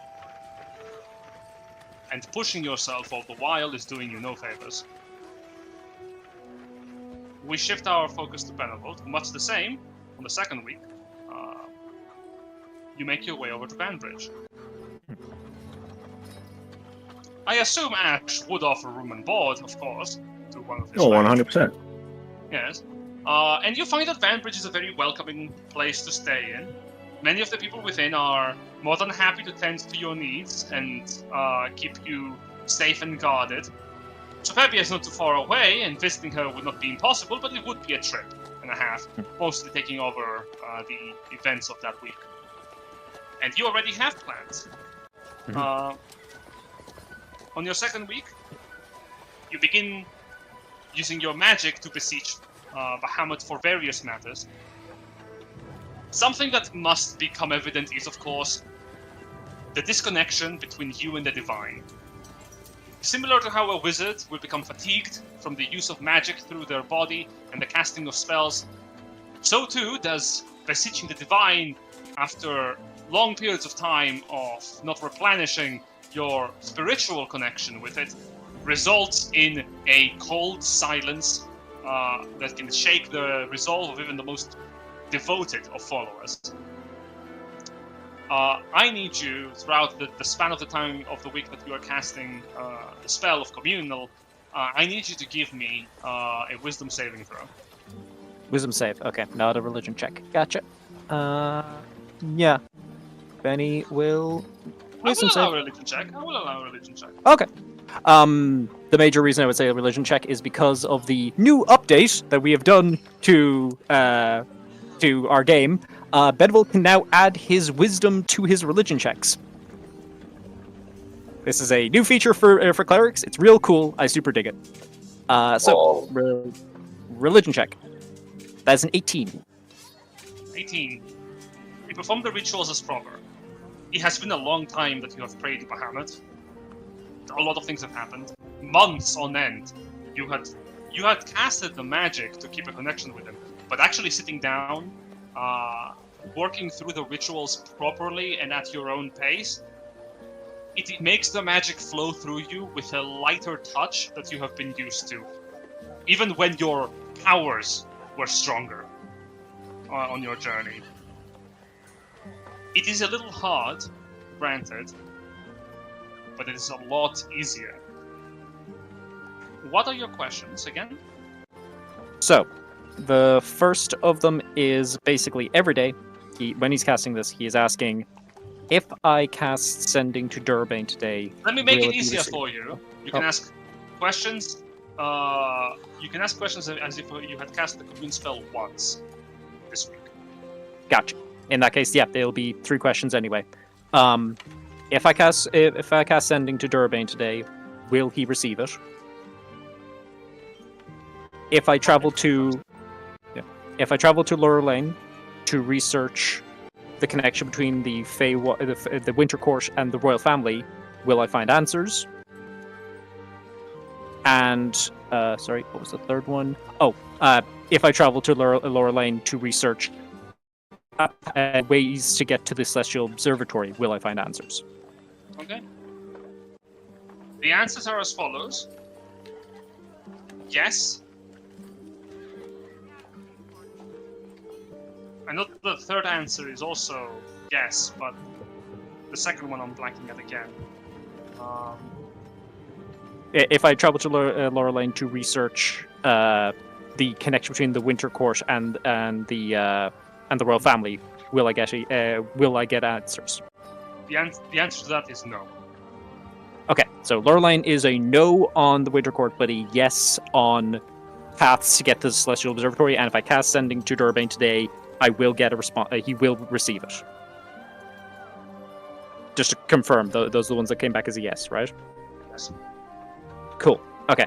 And pushing yourself all the while is doing you no favors. We shift our focus to Benevolt, much the same. On the second week, you make your way over to Banbridge. I assume Ash would offer room and board, of course, to one of his friends. 100%. Yes. And you find that Banbridge is a very welcoming place to stay in. Many of the people within are more than happy to tend to your needs and keep you safe and guarded. Superbia is not too far away, and visiting her would not be impossible, but it would be a trip and a half, mostly taking over the events of that week. And you already have plans. On your second week, you begin using your magic to beseech Bahamut for various matters. Something that must become evident is, of course, the disconnection between you and the divine. Similar to how a wizard will become fatigued from the use of magic through their body and the casting of spells, so too does beseeching the divine after long periods of time of not replenishing your spiritual connection with it results in a cold silence that can shake the resolve of even the most devoted of followers. I need you, throughout the span of the time of the week that you are casting the spell of Communal, I need you to give me a wisdom saving throw. Wisdom save. Okay, not a religion check. Gotcha. Yeah. Benny will. I will allow a religion check. Okay. The major reason I would say a religion check is because of the new update that we have done to our game. Bedwell can now add his wisdom to his religion checks. This is a new feature for clerics. It's real cool. I super dig it. Religion check. That's an 18. 18. You perform the rituals as proper. It has been a long time that you have prayed to Bahamut. A lot of things have happened. Months on end. You had casted the magic to keep a connection with him, but actually sitting down, working through the rituals properly and at your own pace, it makes the magic flow through you with a lighter touch that you have been used to, even when your powers were stronger on your journey. It is a little hard, granted, but it is a lot easier. What are your questions again? So, the first of them is basically every day, when he's casting this, he is asking, if I cast Sending to Durbane today... Let me make will it easier received? for you. You can ask questions. You can ask questions as if you had cast the commune spell once this week. Gotcha. In that case, yeah, there'll be 3 questions anyway. If I cast Sending to Durbane today, will he receive it? If I travel to Laurel Lane to research the connection between the the Winter Court and the royal family, will I find answers? And sorry, what was the third one? Oh, if I travel to Laurel Lane to research ways to get to the Celestial Observatory, will I find answers? Okay. The answers are as follows. Yes. I know the third answer is also yes, but the second one I'm blanking at again. If I travel to Lorelane to research the connection between the Winter Court and the royal family, will I get answers? The answer to that is no. Okay, so Lorelane is a no on the Winter Court, but a yes on paths to get to the Celestial Observatory. And if I cast Sending to Durbane today, I will get a response. He will receive it. Just to confirm, those are the ones that came back as a yes, right? Yes. Cool. Okay.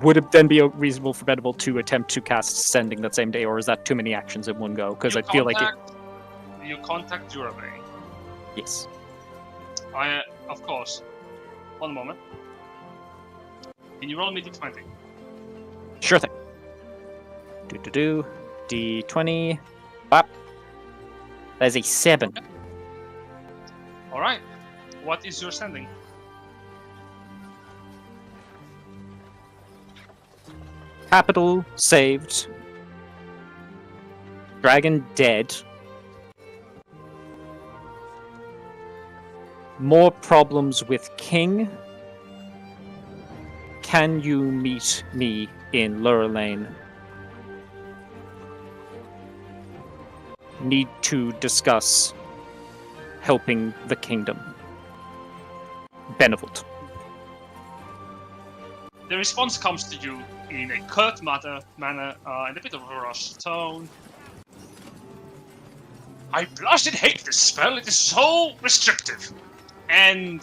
Would it then be reasonable for Beneville to attempt to cast Sending that same day, or is that too many actions in one go? Because I feel like it. You contact Durbane. Yes. Of course. One moment. Can you roll me d20? Sure thing. D20. Bop. That is a 7. Okay. Alright. What is your sending? Capital saved. Dragon dead. More problems with King. Can you meet me in Lorelane? Need to discuss helping the kingdom. Benevolt. The response comes to you in a curt manner, and a bit of a rushed tone. I blush and hate this spell. It is so restrictive. And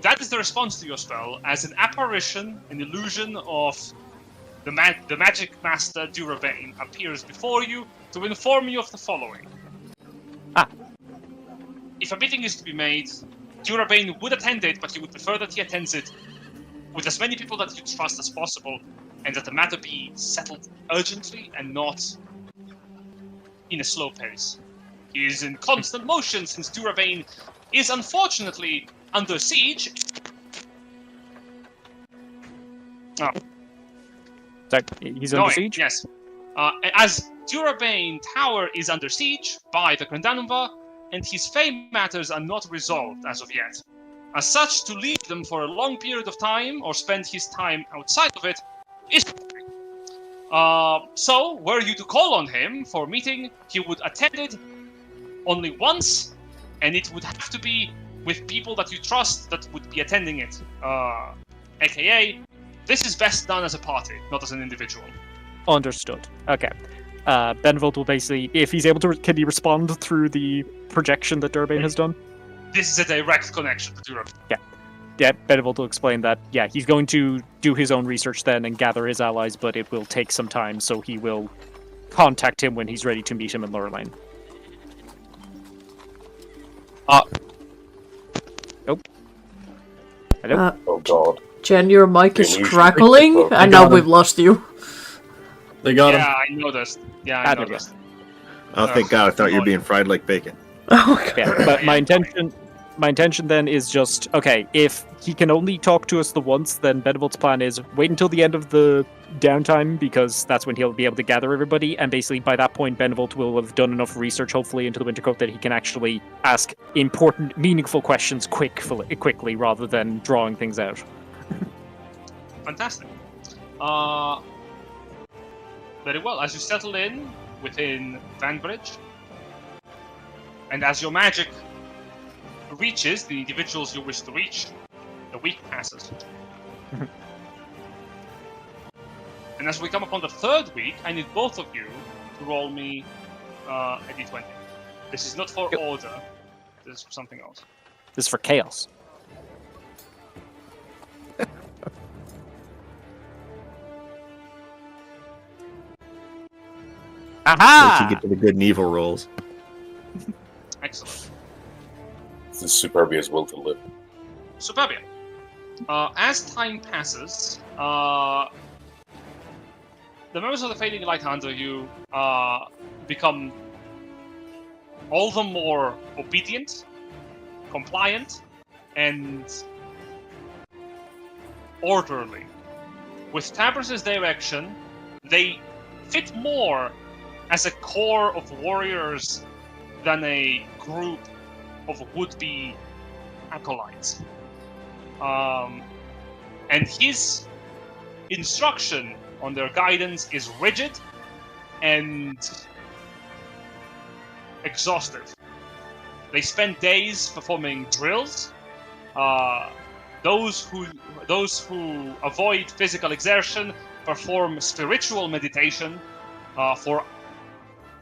that is the response to your spell, as an apparition, an illusion of the magic master Durbane appears before you to inform you of the following. If a meeting is to be made, Durbane would attend it, but he would prefer that he attends it with as many people that you trust as possible, and that the matter be settled urgently and not in a slow pace. He is in constant motion since Durbane is unfortunately under siege. Oh. So he's under siege? Yes. As Durbane Tower is under siege by the Grandanumva, and his fame matters are not resolved as of yet. As such, to leave them for a long period of time, or spend his time outside of it, is... So, were you to call on him for a meeting, he would attend it only once, and it would have to be with people that you trust that would be attending it. AKA, this is best done as a party, not as an individual. Understood. Okay. Benvolt will basically, if he's able to, can he respond through the projection that Durbane has done? This is a direct connection to Durbane. Yeah, Benvolt will explain that, yeah, he's going to do his own research then and gather his allies, but it will take some time, so he will contact him when he's ready to meet him in Lorelane. Oh. Hello? Oh god. Jen, your mic is Illusion. crackling, Oh, and got now him. we've lost you. They got him. Yeah, I noticed. Yeah, I there you noticed. Oh, thank God! I thought you were being fried like bacon. Oh my god. Yeah, but my intention then is just, okay, if he can only talk to us the once, then Benvolt's plan is wait until the end of the downtime, because that's when he'll be able to gather everybody, and basically by that point Benvolt will have done enough research, hopefully, into the Wintercourt that he can actually ask important, meaningful questions quickly, rather than drawing things out. Fantastic. Very well. As you settle in within Vanbridge, and as your magic reaches the individuals you wish to reach, the week passes. And as we come upon the third week, I need both of you to roll me a d20. This is not for order. This is for something else. This is for chaos. Once you get to the good and evil rolls. Excellent. This is Superbia's will to live. Superbia. As time passes, the members of the Fading Light under you become all the more obedient, compliant, and orderly. With Tabris's direction, they fit more as a core of warriors than a group of would-be acolytes. And his instruction on their guidance is rigid and exhaustive. They spend days performing drills. Those who avoid physical exertion perform spiritual meditation for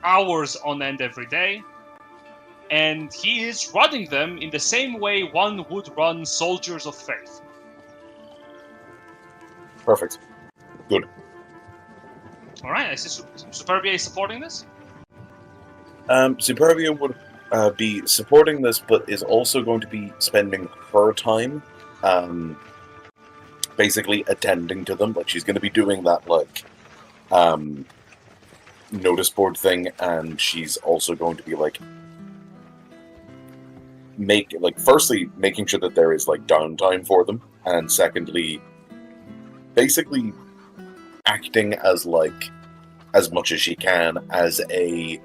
hours on end every day. And he is running them in the same way one would run soldiers of faith. Perfect. Good. Alright, I see Superbia is supporting this? Superbia would be supporting this, but is also going to be spending her time basically attending to them. Like, she's going to be doing that, like, notice board thing, and she's also going to be, like, firstly, making sure that there is, like, downtime for them, and secondly, basically acting as, like, as much as she can as a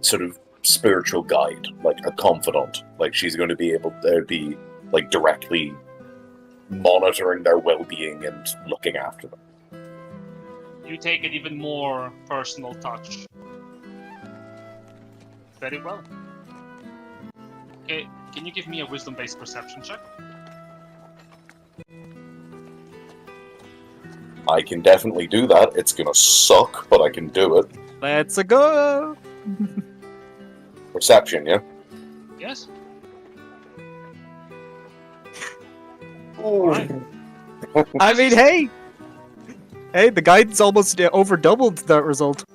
sort of spiritual guide, like a confidant. Like, she's going to be able to be, like, directly monitoring their well-being and looking after them. You take an even more personal touch. Very well. Okay, can you give me a wisdom-based perception check? I can definitely do that. It's gonna suck, but I can do it. Let's go! Perception, yeah? Yes? Ooh. I mean, hey! Hey, the guidance almost over doubled that result.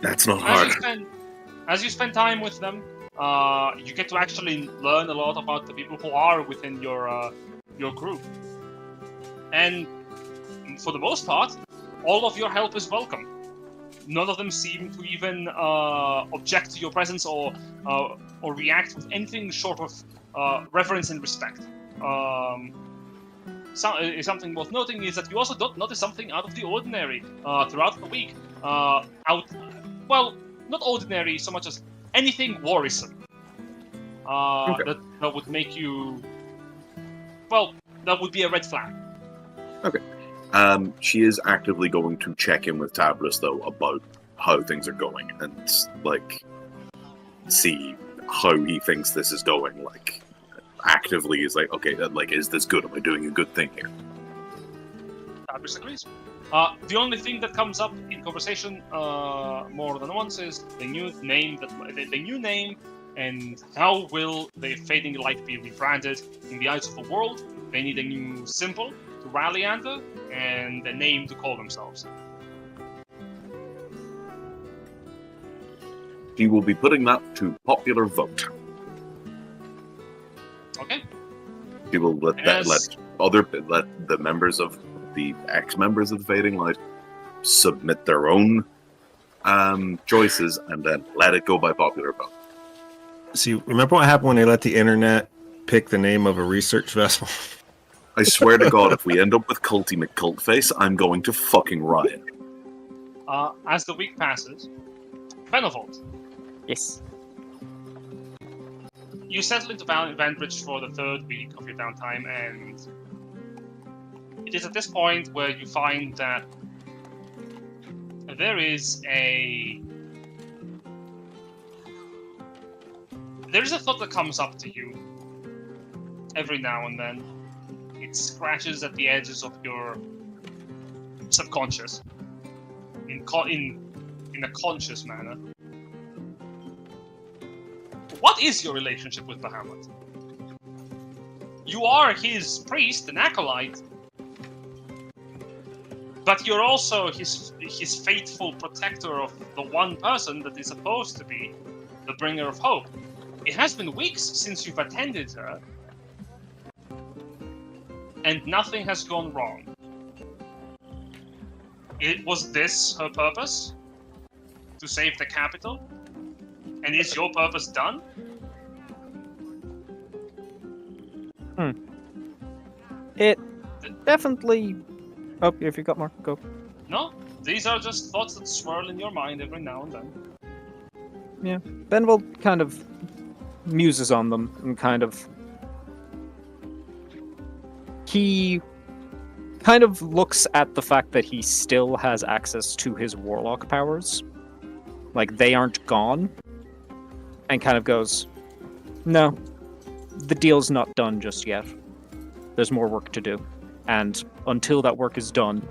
That's not hard. As you spend time with them, you get to actually learn a lot about the people who are within your group. And for the most part, all of your help is welcome. None of them seem to even object to your presence or react with anything short of reverence and respect. Something worth noting is that you also don't notice something out of the ordinary throughout the week. Well, not ordinary so much as anything worrisome. Okay. That would make you... Well, that would be a red flag. Okay. She is actively going to check in with Tabris, though, about how things are going and, like, see how he thinks this is going. Like, actively is like, okay, like, is this good? Am I doing a good thing here? Tabris agrees. The only thing that comes up in conversation more than once is the new name and how will the Fading Light be rebranded in the eyes of the world. They need a new symbol to rally under and a name to call themselves. He will be putting that to popular vote. Okay. He will let the members of the ex-members of the Fading Light submit their own choices and then let it go by popular vote. See, remember what happened when they let the internet pick the name of a research vessel? I swear to God, if we end up with Culty McCultface, I'm going to fucking riot. As the week passes, Benevolt, Yes. you settle into Vanbridge for the third week of your downtime, and it is at this point where you find that there is a thought that comes up to you every now and then. It scratches at the edges of your subconscious in a conscious manner. What is your relationship with Bahamut? You are his priest and acolyte, but you're also his faithful protector of the one person that is supposed to be the bringer of hope. It has been weeks since you've attended her, and nothing has gone wrong. Was this her purpose? To save the capital? And is your purpose done? It definitely... Oh, if you got more, go. No? These are just thoughts that swirl in your mind every now and then. Benvold kind of muses on them and he kind of looks at the fact that he still has access to his warlock powers. Like, they aren't gone. And kind of goes, no, the deal's not done just yet. There's more work to do. And until that work is done,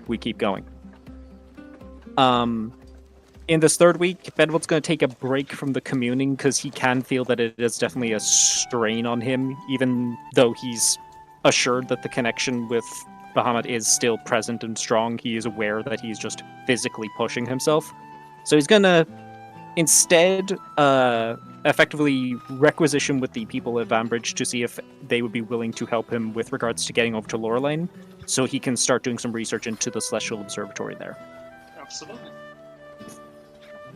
we keep going. In this third week, Benvold's going to take a break from the communing because he can feel that it is definitely a strain on him, even though he's assured that the connection with Bahamut is still present and strong. He is aware that he's just physically pushing himself. So he's going to instead effectively requisition with the people at Vanbridge to see if they would be willing to help him with regards to getting over to Lorelane, so he can start doing some research into the Celestial Observatory there. Absolutely.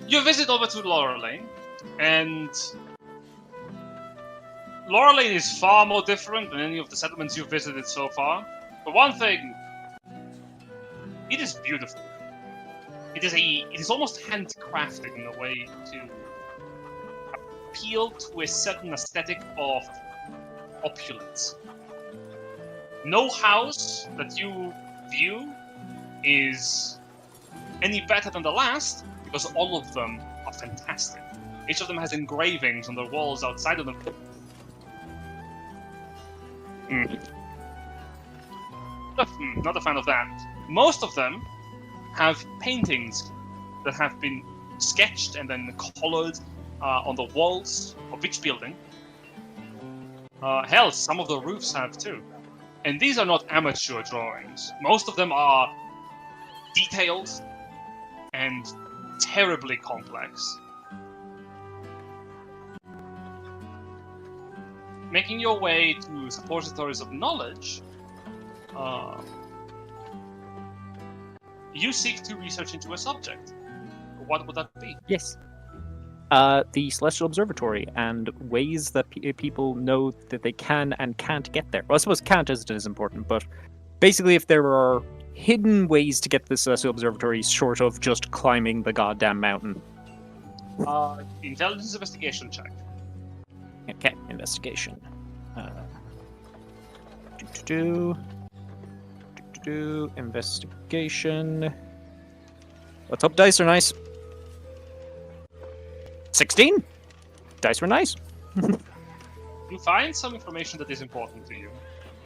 You visit over to Lorelane, and Lorelane is far more different than any of the settlements you've visited so far. For one thing, it is beautiful. It is almost handcrafted in a way to appeal to a certain aesthetic of opulence. No house that you view is any better than the last, because all of them are fantastic. Each of them has engravings on the walls outside of them. Not a fan of that. Most of them have paintings that have been sketched and then colored on the walls of each building. Hell, some of the roofs have too. And these are not amateur drawings. Most of them are detailed and terribly complex. Making your way to suppositories of knowledge, you seek to research into a subject. What would that be? Yes. The Celestial Observatory and ways that people know that they can and can't get there. Well, I suppose can't isn't as important, but basically if there are hidden ways to get to the Celestial Observatory short of just climbing the goddamn mountain. Intelligence investigation check. Okay, investigation. Investigation. Let's hope dice are nice. 16? Dice were nice. You find some information that is important to you.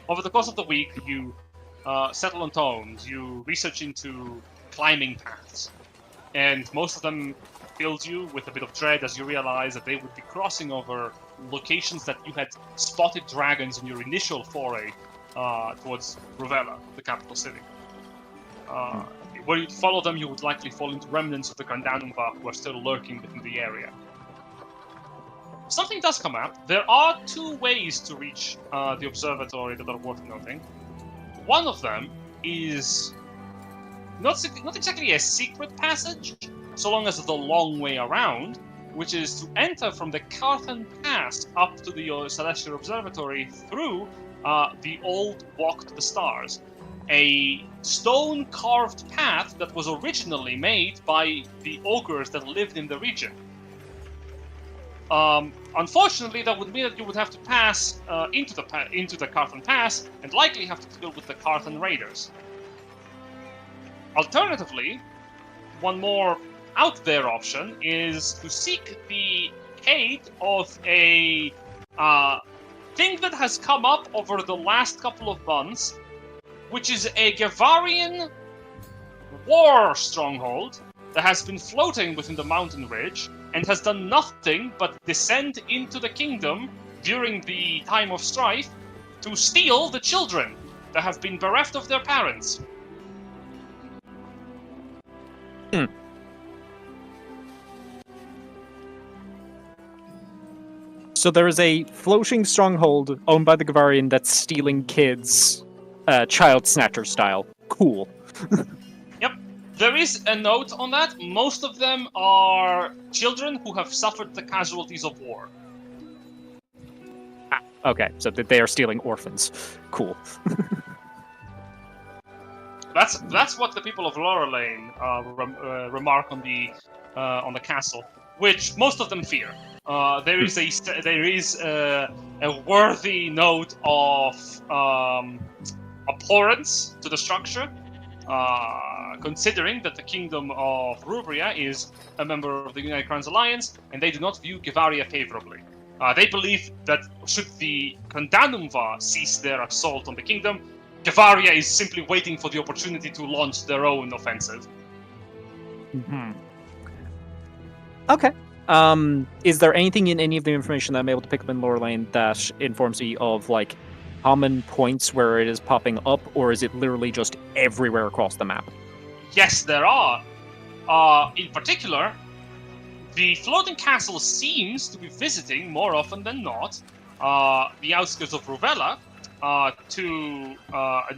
Over the course of the week, you settle on tomes, you research into climbing paths, and most of them fills you with a bit of dread as you realize that they would be crossing over locations that you had spotted dragons in your initial foray towards Rovella, the capital city. Were you to follow them, you would likely fall into remnants of the Grandanumva who are still lurking within the area. Something does come up. There are two ways to reach the observatory that are worth noting. One of them is not exactly a secret passage, so long as the long way around, which is to enter from the Carthan Pass up to the Celestial Observatory through the old Walk to the Stars, a stone-carved path that was originally made by the ogres that lived in the region. Unfortunately, that would mean that you would have to pass into the Carthan Pass and likely have to deal with the Carthan Raiders. Alternatively, one more out there option is to seek the aid of a thing that has come up over the last couple of months, which is a Gavarian war stronghold that has been floating within the mountain ridge and has done nothing but descend into the kingdom during the time of strife to steal the children that have been bereft of their parents. So there is a floating stronghold owned by the Gavarian that's stealing kids, child snatcher style. Cool. Yep. There is a note on that. Most of them are children who have suffered the casualties of war. Okay, so they are stealing orphans. Cool. That's what the people of Lorelane remark on the castle, which most of them fear. There is a worthy note of abhorrence to the structure, considering that the Kingdom of Rubria is a member of the United Crowns Alliance, and they do not view Gevaria favorably. They believe that should the Condanumva cease their assault on the kingdom, Gevaria is simply waiting for the opportunity to launch their own offensive. Mm-hmm. Okay. Is there anything in any of the information that I'm able to pick up in Lorelane that informs me of, like, common points where it is popping up, or is it literally just everywhere across the map? Yes, there are. In particular, the floating castle seems to be visiting more often than not the outskirts of Ruvella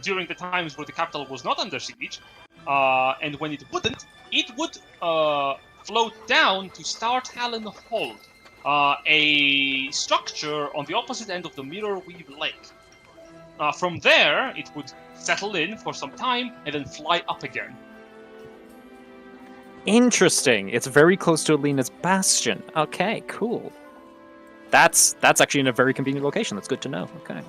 during the times where the capital was not under siege, and when it wouldn't, it would float down to Startalon Hold, a structure on the opposite end of the Mirrorweave Lake. From there, it would settle in for some time and then fly up again. Interesting. It's very close to Alina's Bastion. Okay, cool. That's actually in a very convenient location. That's good to know. Okay.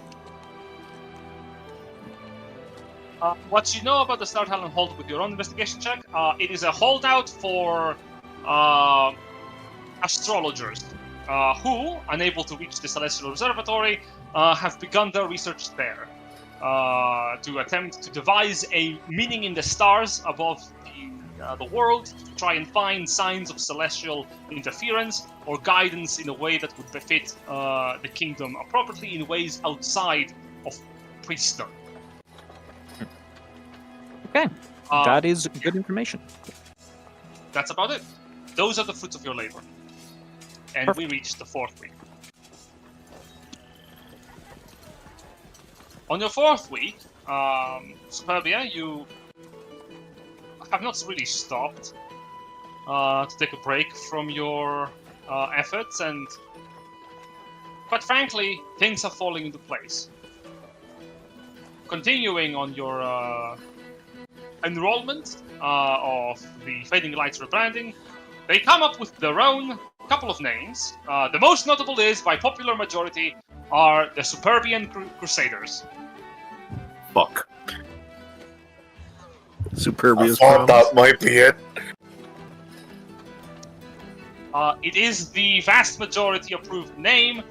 What you know about the Startalon Hold with your own investigation check, it is a holdout for astrologers who, unable to reach the Celestial Observatory, have begun their research there to attempt to devise a meaning in the stars above the world, to try and find signs of celestial interference or guidance in a way that would befit the kingdom appropriately in ways outside of priestdom. Okay, that is good information. That's about it. Those are the fruits of your labor. And Perfect. we reached the 4th week. On your 4th week, Superbia, you have not really stopped to take a break from your efforts, and quite frankly, things are falling into place. Continuing on your enrollment of the Fading Lights rebranding, they come up with their own couple of names. The most notable is, by popular majority, are the Superbian Crusaders. Fuck. I Superbia's thought promise. that might be it. It is the vast majority approved name,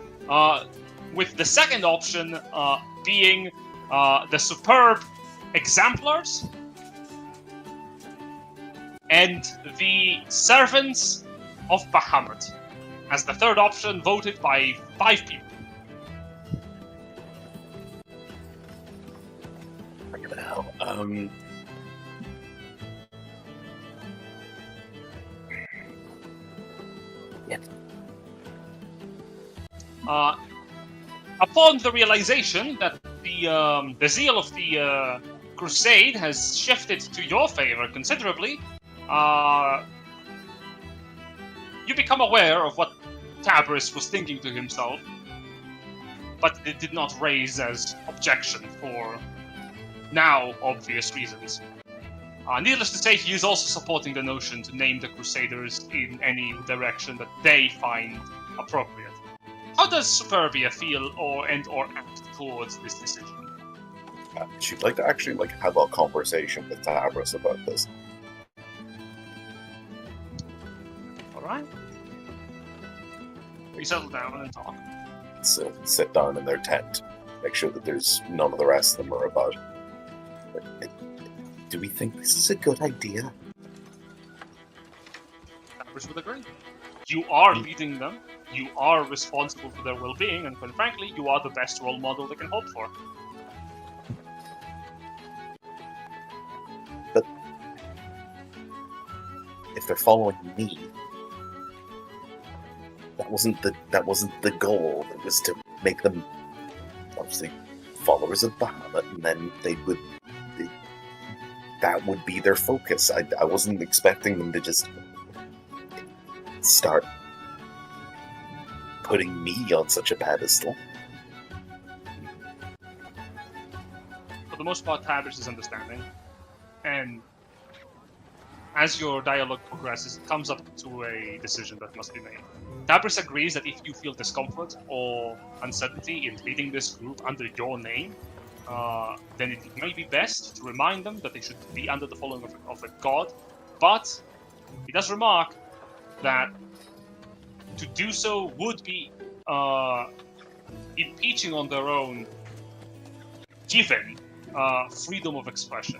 with the second option being the Superb Exemplars and the Servants of Bahamut, as the third option, voted by 5 people. Fucking hell. Upon the realization that the zeal of the crusade has shifted to your favor considerably, you become aware of what Tabris was thinking to himself, but it did not raise as objection for now obvious reasons. Needless to say, he is also supporting the notion to name the Crusaders in any direction that they find appropriate. How does Superbia feel or act towards this decision? She'd like to actually have a conversation with Tabris about this. Alright. We settle down and talk. Sit down in their tent, make sure that there's none of the rest of them are about. Do we think this is a good idea? Tabris would agree. You are leading them, you are responsible for their well-being, and quite frankly, you are the best role model they can hope for. But if they're following me, that wasn't the goal. It was to make them obviously followers of Bahamut, and then that would be their focus. I wasn't expecting them to just start putting me on such a pedestal. For the most part, Tabris is understanding. And as your dialogue progresses, it comes up to a decision that must be made. Tabris agrees that if you feel discomfort or uncertainty in leading this group under your name, then it may be best to remind them that they should be under the following of a god. But he does remark that to do so would be impeaching on their own given freedom of expression.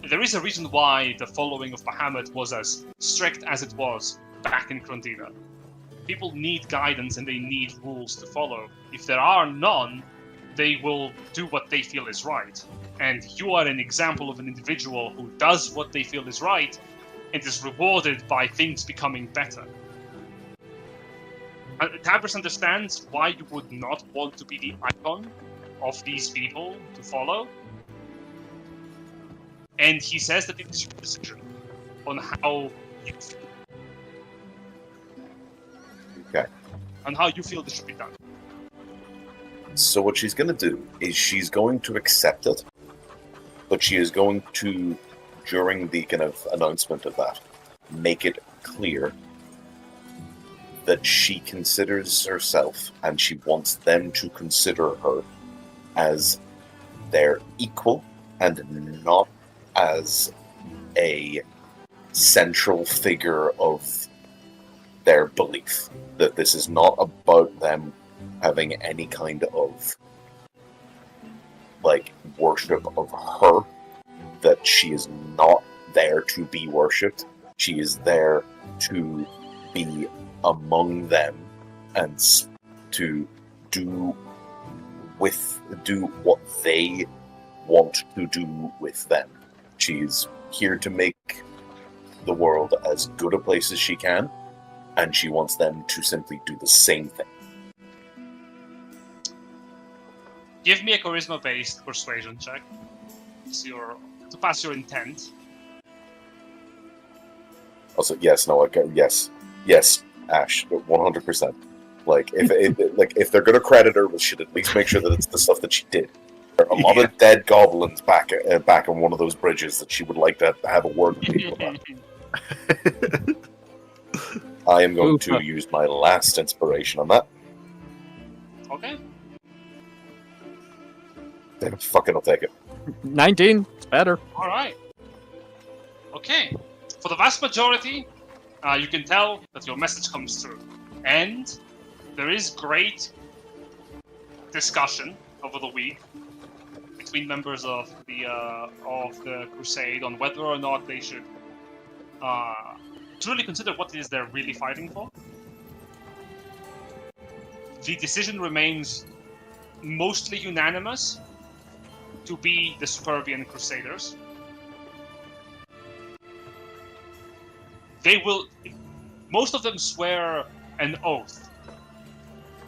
There is a reason why the following of Bahamut was as strict as it was back in Krondina. People need guidance and they need rules to follow. If there are none, they will do what they feel is right. And you are an example of an individual who does what they feel is right and is rewarded by things becoming better. Tabris understands why you would not want to be the icon of these people to follow. And he says that it is your decision on how you feel. Okay. On how you feel this should be done. So what she's going to do is she's going to accept it, but she is going to, during the kind of announcement of that, make it clear that she considers herself and she wants them to consider her as their equal and not as a central figure of their belief. That this is not about them having any kind of like worship of her, that she is not there to be worshipped. She is there to be among them and to do what they want to do with them. She's here to make the world as good a place as she can, and she wants them to simply do the same thing. Give me a charisma-based persuasion check to pass your intent. Also, yes, Ash, 100%. Like, if they're gonna credit her, we should at least make sure that it's the stuff that she did. There are a lot of dead goblins back on one of those bridges that she would like to have a word with people about. I am going to use my last inspiration on that. Okay. Then fucking I'll take it. 19, it's better. Alright. Okay. For the vast majority, you can tell that your message comes through. And there is great discussion over the week between members of the Crusade on whether or not they should truly consider what it is they're really fighting for. The decision remains mostly unanimous to be the Superbian Crusaders. Most of them swear an oath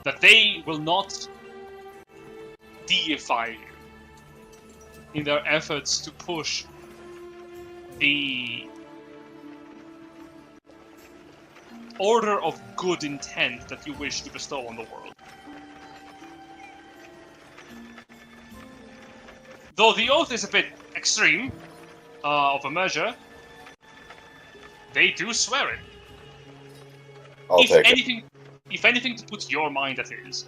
that they will not deify you in their efforts to push the order of good intent that you wish to bestow on the world. Though the oath is a bit extreme of a measure, they do swear it. I'll take it. If anything to put your mind at ease.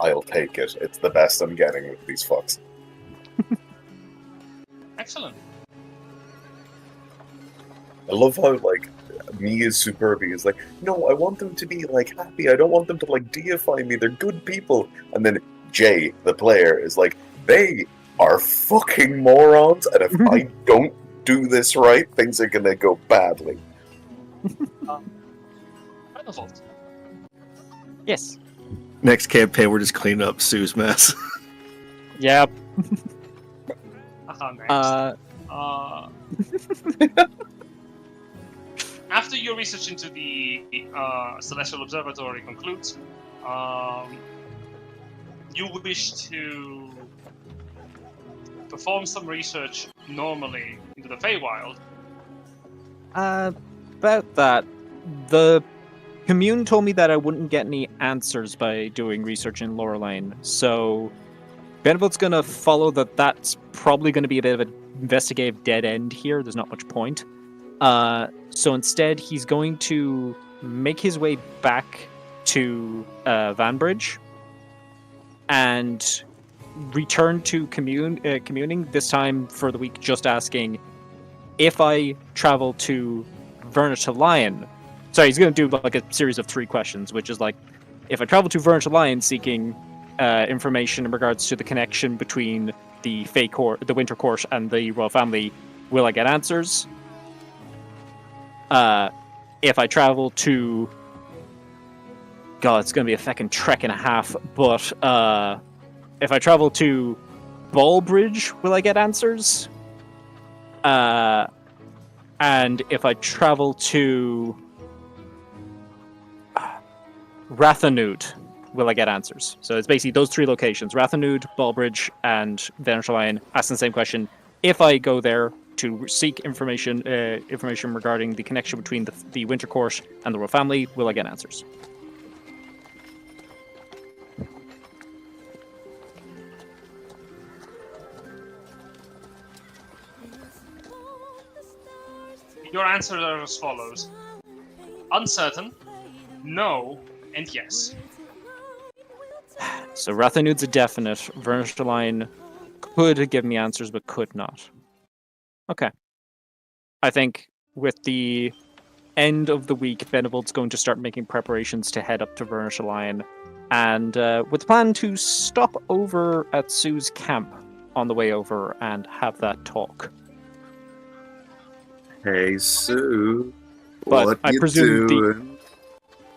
I'll take it. It's the best I'm getting with these fucks. Excellent. I love how, like, me as Superbi is like, no, I want them to be, like, happy. I don't want them to, like, deify me. They're good people. And then Jay, the player, is like, they are fucking morons, and if I don't do this right, things are gonna go badly. Yes. Next campaign, we're just cleaning up Sue's mess. Yep. Next. After your research into the Celestial Observatory concludes, you wish to perform some research normally into the Feywild. About that, the commune told me that I wouldn't get any answers by doing research in Lorelane, so Benevolt's gonna follow that. That's probably gonna be a bit of an investigative dead end here. There's not much point. So instead, he's going to make his way back to Vanbridge and return to communing, this time for the week, just asking if I travel to Vernish Lion. Sorry, he's going to do like a series of 3 questions, which is like, if I travel to Vernish Lion seeking information in regards to the connection between the the Winter Court and the Royal Family, will I get answers? If I travel to... God, it's going to be a fucking trek and a half, but if I travel to Ballbridge, will I get answers? And if I travel to Rathanud, will I get answers? So it's basically those 3 locations, Rathanud, Ballbridge, and Vernish Lion, asking the same question. If I go there to seek information regarding the connection between the Winter Court and the Royal Family, will I get answers? Your answers are as follows. Uncertain, no, and yes. So Rathanud's a definite. Vernish Lion could give me answers, but could not. Okay. I think with the end of the week, Benevolt's going to start making preparations to head up to Vernish Lion, and with the plan to stop over at Sue's camp on the way over and have that talk. Hey, Sue. But what I you presume doing?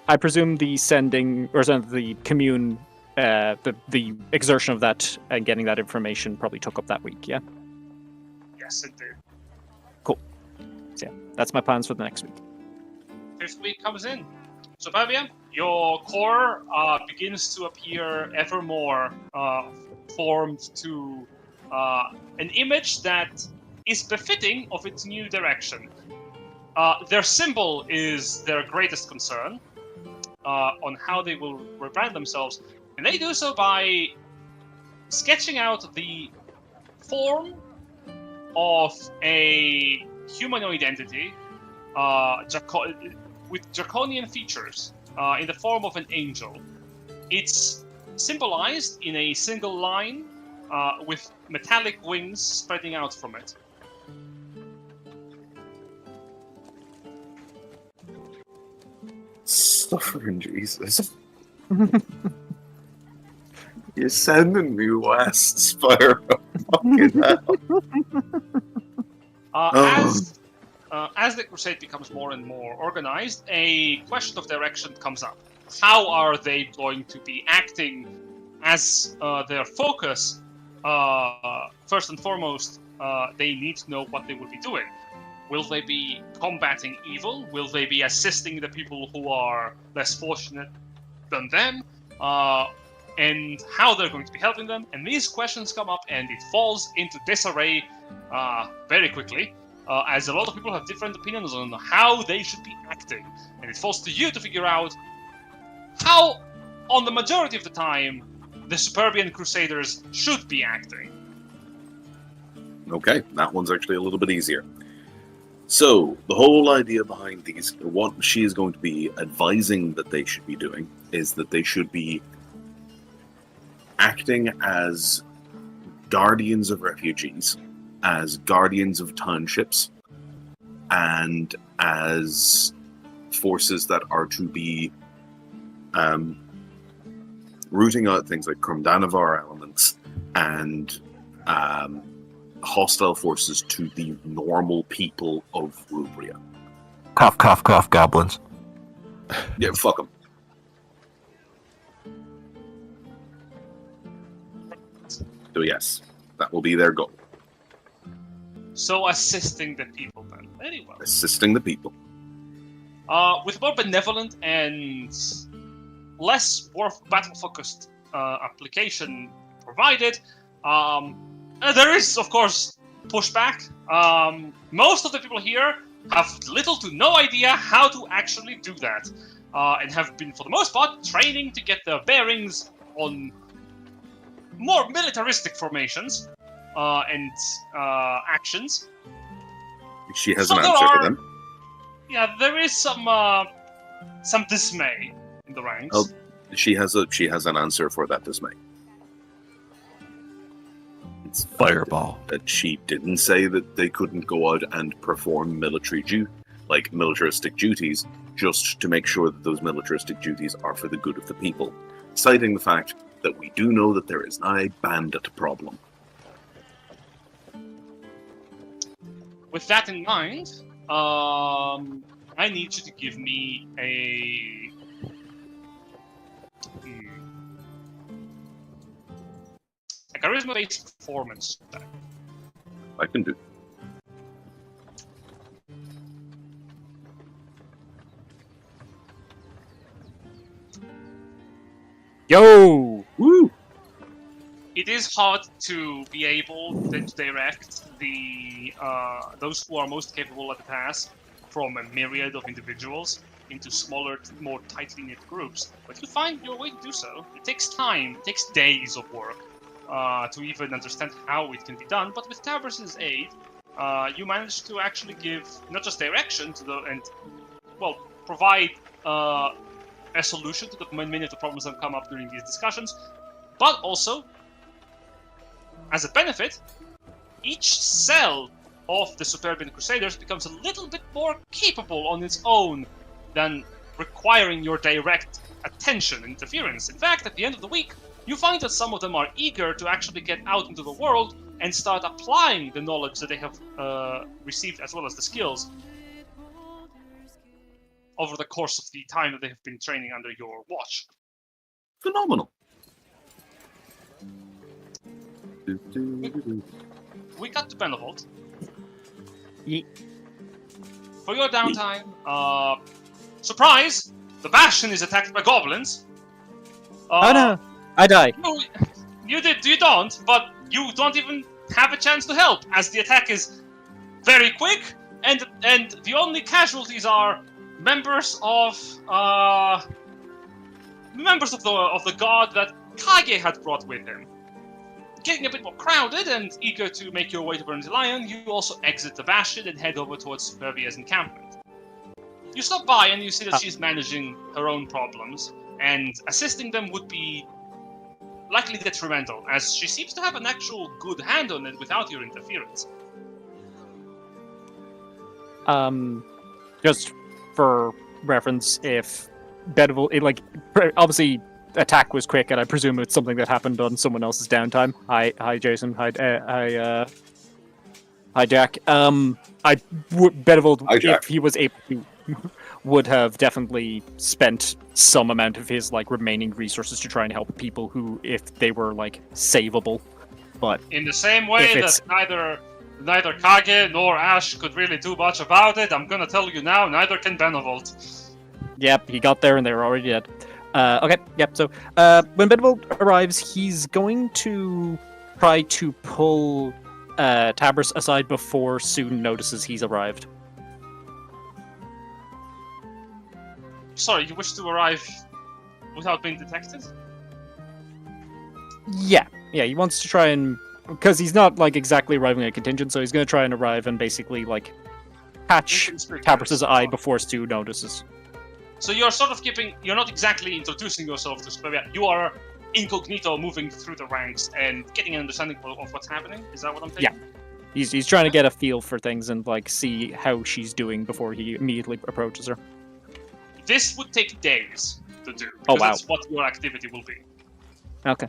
I presume the sending or the commune, the exertion of that and getting that information probably took up that week. Yeah. Yes, it did. Cool. So yeah, that's my plans for the next week. 5th week comes in. Suburbia, your core begins to appear ever more formed to an image that is befitting of its new direction. Their symbol is their greatest concern on how they will rebrand themselves, and they do so by sketching out the form of a humanoid entity with draconian features in the form of an angel. It's symbolized in a single line with metallic wings spreading out from it. Suffering Jesus. You're sending me west, Spyro. Fucking hell. As the crusade becomes more and more organized, a question of direction comes up. How are they going to be acting as their focus? First and foremost, they need to know what they will be doing. Will they be combating evil? Will they be assisting the people who are less fortunate than them? And how they're going to be helping them? And these questions come up, and it falls into disarray very quickly, as a lot of people have different opinions on how they should be acting. And it falls to you to figure out how, on the majority of the time, the Superbian Crusaders should be acting. Okay, that one's actually a little bit easier. So, the whole idea behind these, what she is going to be advising that they should be doing, is that they should be acting as guardians of refugees, as guardians of townships, and as forces that are to be rooting out things like Krumdanavar elements and hostile forces to the normal people of Rubria. Cough, cough, cough, goblins. Yeah, fuck them. So yes, that will be their goal. So assisting the people then. Very well. Assisting the people. With more benevolent and less battle-focused application provided, there is, of course, pushback. Most of the people here have little to no idea how to actually do that, and have been, for the most part, training to get their bearings on more militaristic formations and actions. She has So an there answer for are- them. Yeah, there is some dismay in the ranks. Oh. She has an answer for that dismay. It's Fireball. that she didn't say that they couldn't go out and perform militaristic duties, just to make sure that those militaristic duties are for the good of the people, citing the fact that we do know that there is now a bandit problem. With that in mind, I need you to give me a charisma-based performance check. I can do. Yo! Woo! It is hard to be able to direct the those who are most capable at the task from a myriad of individuals into smaller, more tightly knit groups. But you find your way to do so. It takes time. It takes days of work to even understand how it can be done. But with Tabris's aid, you manage to actually give not just direction to provide a solution to many of the problems that come up during these discussions, but also, as a benefit, each cell of the Superbian Crusaders becomes a little bit more capable on its own than requiring your direct attention and interference. In fact, at the end of the week, you find that some of them are eager to actually get out into the world and start applying the knowledge that they have received, as well as the skills, over the course of the time that they have been training under your watch. Phenomenal. We got to Benevolt. Ye- For your downtime, surprise! The Bastion is attacked by goblins. Oh no! I die. No, you don't, but you don't even have a chance to help, as the attack is very quick, and the only casualties are members of the god that Kage had brought with him. Getting a bit more crowded and eager to make your way to Burning Lion, you also exit the Bastion and head over towards Superbia's encampment. You stop by and you see that she's managing her own problems, and assisting them would be likely detrimental, as she seems to have an actual good hand on it without your interference. Just for reference, if Benevolt, obviously attack was quick, and I presume it's something that happened on someone else's downtime. Hi, Jason. Hi, Jack. Benevolt, Hi, Jack. if he was able to, would have definitely spent some amount of his remaining resources to try and help people who, if they were savable. But In the same way If that it's- neither Kage nor Ash could really do much about it, I'm gonna tell you now, neither can Benevolt. yep, he got there and they were already dead. Okay, yep. So when Benevolt arrives, he's going to try to pull Tabris aside before Soon notices he's arrived. Sorry, you wish to arrive without being detected? Yeah, he wants to try and, because he's not exactly arriving at contingent, so he's going to try and arrive and basically catch Tabris's eye before Stu notices. So you're sort of you're not exactly introducing yourself to Superbia. You are incognito moving through the ranks and getting an understanding of what's happening. Is that what I'm thinking? Yeah. He's trying to get a feel for things and see how she's doing before he immediately approaches her. This would take days to do. Oh, Because wow. that's what your activity will be. Okay.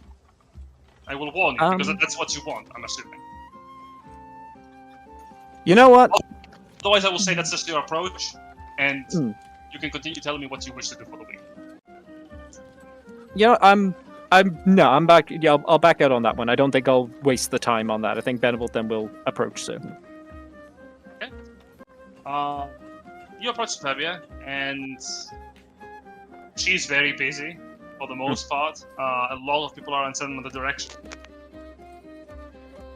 I will warn you, because Um, that's what you want, I'm assuming. You know what? Otherwise, I will say that's just your approach, and Mm. you can continue telling me what you wish to do for the week. You know, I'm back. Yeah, I'll back out on that one. I don't think I'll waste the time on that. I think Benevolt then will approach soon. You approach Superbia, and she's very busy for the most part. A lot of people are uncertain on the direction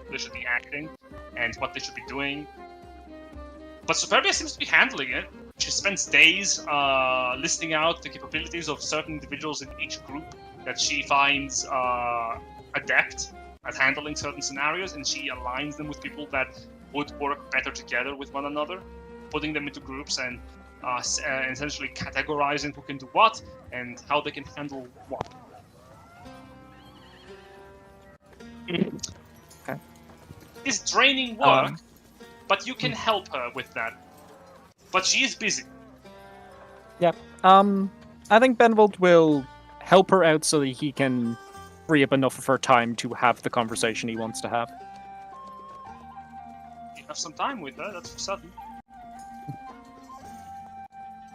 they should be acting and what they should be doing. But Superbia seems to be handling it. She spends days listing out the capabilities of certain individuals in each group that she finds adept at handling certain scenarios, and she aligns them with people that would work better together with one another, putting them into groups and essentially categorizing who can do what and how they can handle what. Okay. It's draining work, but you can help her with that. But she is busy. I think Benvold will help her out so that he can free up enough of her time to have the conversation he wants to have. You have some time with her, that's for certain.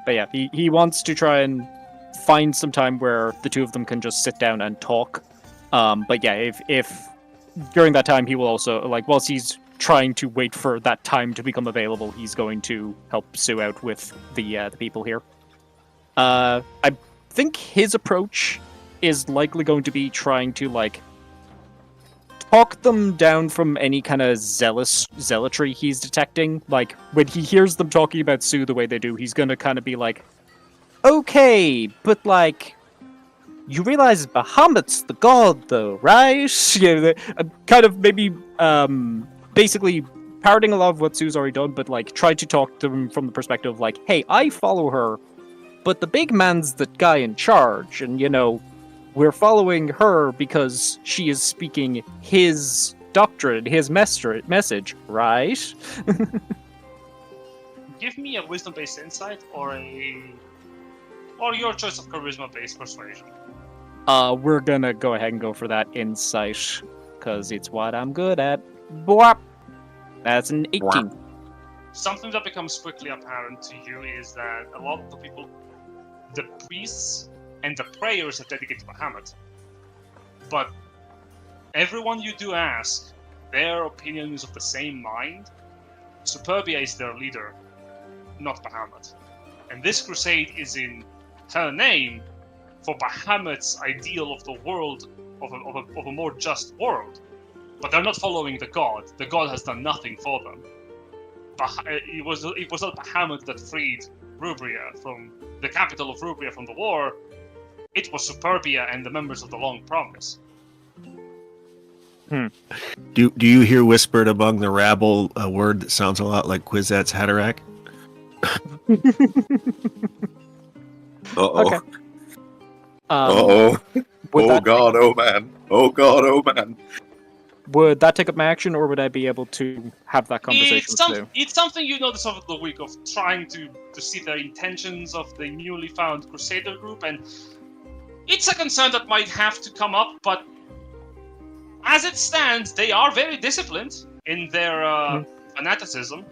But yeah, he wants to try and find some time where the two of them can just sit down and talk. But yeah, if during that time he will also, like, whilst he's trying to wait for that time to become available, he's going to help Sue out with the people here. I think his approach is likely going to be trying to, like, talk them down from any kind of zealotry he's detecting. Like, when he hears them talking about Sue the way they do, he's gonna kind of be like, okay, but, like, you realize Bahamut's the god, though, right? Yeah, kind of maybe, basically parroting a lot of what Sue's already done, but, like, try to talk to them from the perspective of, like, hey, I follow her, but the big man's the guy in charge, and, you know, we're following her because she is speaking his doctrine, his message, right? Give me a wisdom-based insight or your choice of charisma-based persuasion. We're gonna go ahead and go for that insight, because it's what I'm good at. Bwap! That's an 18. Something that becomes quickly apparent to you is that a lot of the people, the priests and the prayers are dedicated to Bahamut. But everyone you do ask, their opinion is of the same mind. Superbia is their leader, not Bahamut. And this crusade is in her name for Bahamut's ideal of the world, of a more just world. But they're not following the god. The god has done nothing for them. It was not Bahamut that freed Rubria from the capital of Rubria from the war. It was Superbia and the members of the Long Promise. Do you hear whispered among the rabble a word that sounds a lot like Kwisatz Haderach? Uh-oh. Okay. Uh-oh. Would Oh that god, oh man. Oh god, oh man. Would that take up my action, or would I be able to have that conversation with Sue? It's something you notice over the week of trying to see the intentions of the newly found Crusader group, and it's a concern that might have to come up, but as it stands, they are very disciplined in their fanaticism.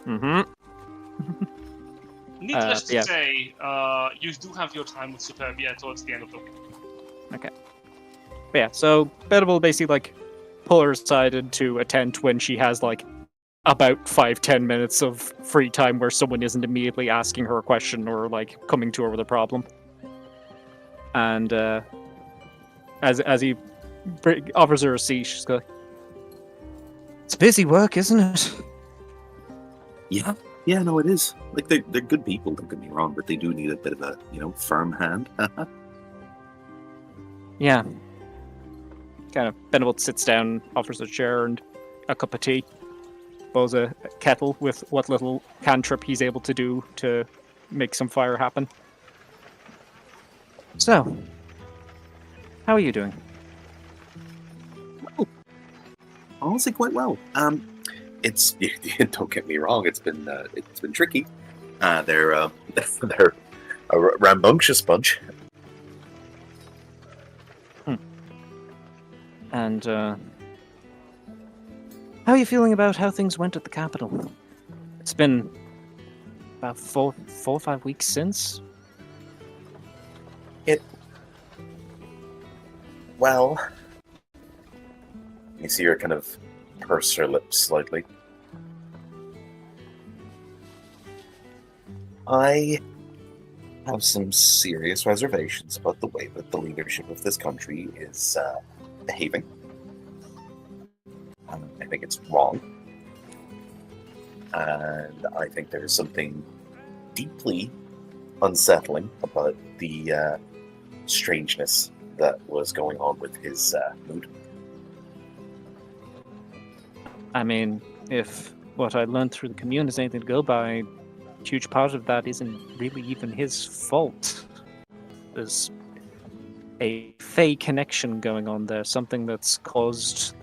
Mm-hmm. Needless to yeah. say, you do have your time with Superbia towards the end of the week. Okay. But yeah, so Beta will basically, like, pull her aside into a tent when she has, like, about 5-10 minutes of free time where someone isn't immediately asking her a question or, like, coming to her with a problem. And, as he offers her a seat, she's going, it's busy work, isn't it? Yeah. Yeah, no, it is. Like, they're good people, don't get me wrong, but they do need a bit of a, firm hand. Yeah. Kind of, Benevelt sits down, offers a chair and a cup of tea, bows a kettle with what little cantrip he's able to do to make some fire happen. So, how are you doing? Well, honestly, quite well. It's don't get me wrong, it's been tricky. They're a rambunctious bunch. And, how are you feeling about how things went at the Capitol? It's been about 4 or 5 weeks since. Well, you see her kind of purse her lips slightly. I have some serious reservations about the way that the leadership of this country is behaving. I think it's wrong. And I think there is something deeply unsettling about the strangeness that was going on with his mood. I mean, if what I learned through the commune is anything to go by, a huge part of that isn't really even his fault. There's a Fey connection going on there, something that's caused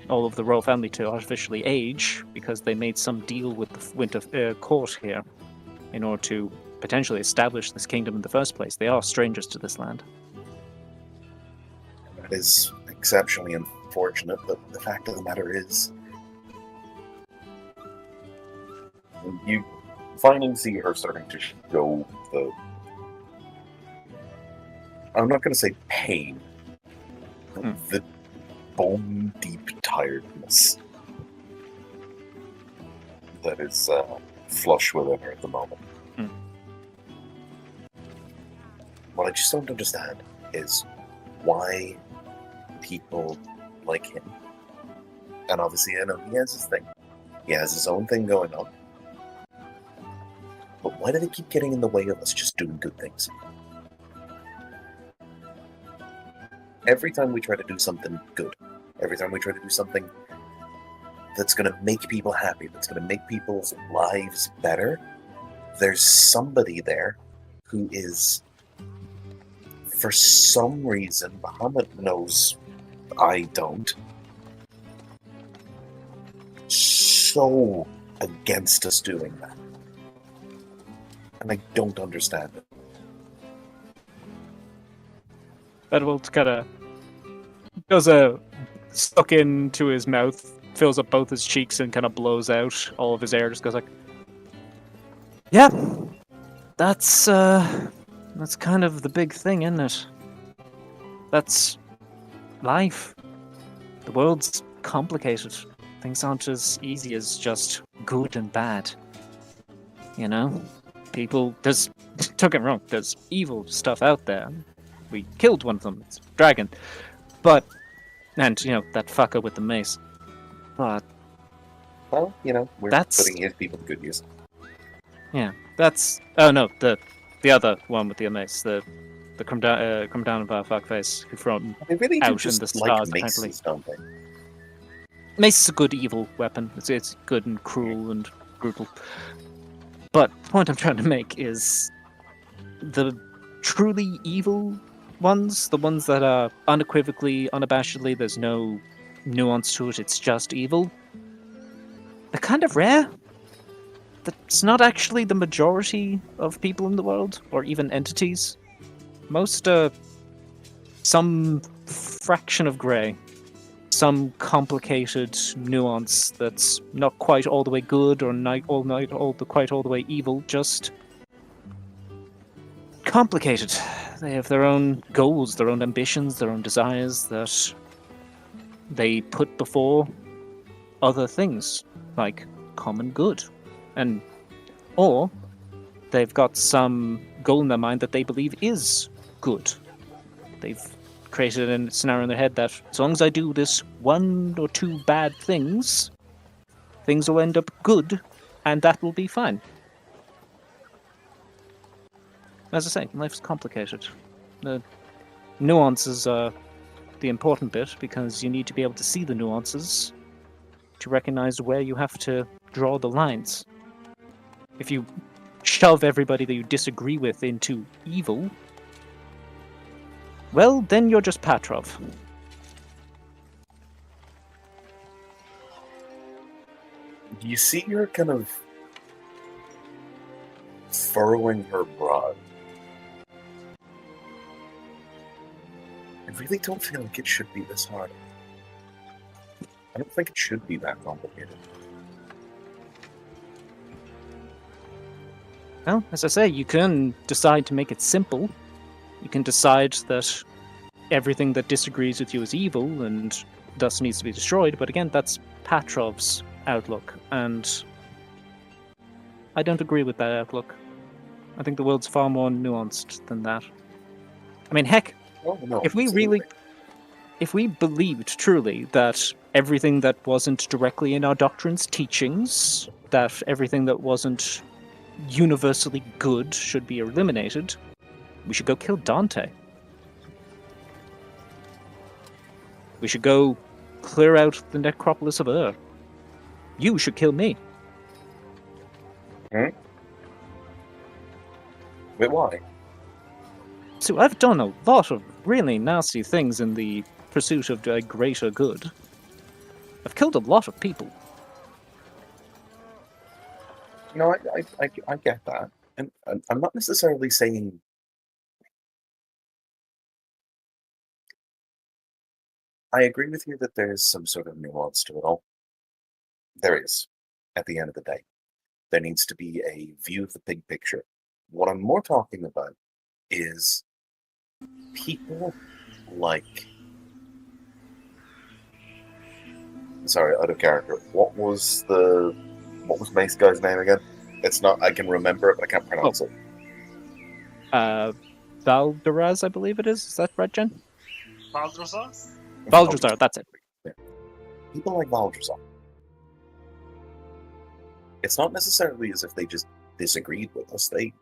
all of the royal family to artificially age because they made some deal with the Winter Court here in order to potentially establish this kingdom in the first place. They are strangers to this land. That is exceptionally unfortunate, but the fact of the matter is, you finally see her starting to show the, I'm not going to say pain, the bone deep tiredness that is flush within her at the moment. What I just don't understand is why people like him. And obviously I know he has his thing. He has his own thing going on. But why do they keep getting in the way of us just doing good things? Every time we try to do something good, every time we try to do something that's going to make people happy, that's going to make people's lives better, there's somebody there who is, for some reason, Bahamut knows I don't, so against us doing that. And I don't understand it. Bedwalt kind of goes a stuck into his mouth, fills up both his cheeks, and kind of blows out all of his air. Just goes like, "Yeah, that's kind of the big thing, isn't it? That's life. The world's complicated. Things aren't as easy as just good and bad. You know, don't get me wrong. There's evil stuff out there. We killed one of them. It's a dragon. And, you know, that fucker with the mace. But... Well, you know, we're putting his people to good use. Yeah, that's... Oh, no, the other one with the mace. The come down of our fuckface who from they really out just in the stars. Like maces, don't they? Mace is a good evil weapon. It's good and cruel and brutal. But the point I'm trying to make is the truly evil ones, the ones that are unequivocally, unabashedly, there's no nuance to it, it's just evil, they're kind of rare. That's not actually the majority of people in the world, or even entities. Most are some fraction of grey, some complicated nuance that's not quite all the way good or quite all the way evil, just complicated. They have their own goals, their own ambitions, their own desires that they put before other things, like common good. Or they've got some goal in their mind that they believe is good. They've created a scenario in their head that as long as I do this one or two bad things, things will end up good, and that will be fine. As I say, life's complicated. The nuances are the important bit, because you need to be able to see the nuances to recognize where you have to draw the lines. If you shove everybody that you disagree with into evil, well, then you're just Patrov. You see her kind of furrowing her brow. I really don't feel like it should be this hard. I don't think it should be that complicated. Well, as I say, you can decide to make it simple. You can decide that everything that disagrees with you is evil and thus needs to be destroyed, but again, that's Patrov's outlook, and I don't agree with that outlook. I think the world's far more nuanced than that. I mean, heck, if we believed truly that everything that wasn't directly in our doctrine's teachings, that everything that wasn't universally good should be eliminated, we should go kill Dante. We should go clear out the necropolis of Ur. You should kill me. Wait, why? So I've done a lot of really nasty things in the pursuit of a greater good. I've killed a lot of people. No, I get that. And I'm not necessarily saying... I agree with you that there's some sort of nuance to it all. There is, at the end of the day. There needs to be a view of the big picture. What I'm more talking about is people like... Sorry, out of character. What was Mace guy's name again? It's not... I can remember it, but I can't pronounce it. Valderaz, I believe it is. Is that right, Jen? Balthazar? Valdrazar, that's it. Yeah. People like Valdrazar. It's not necessarily as if they just disagreed with us. They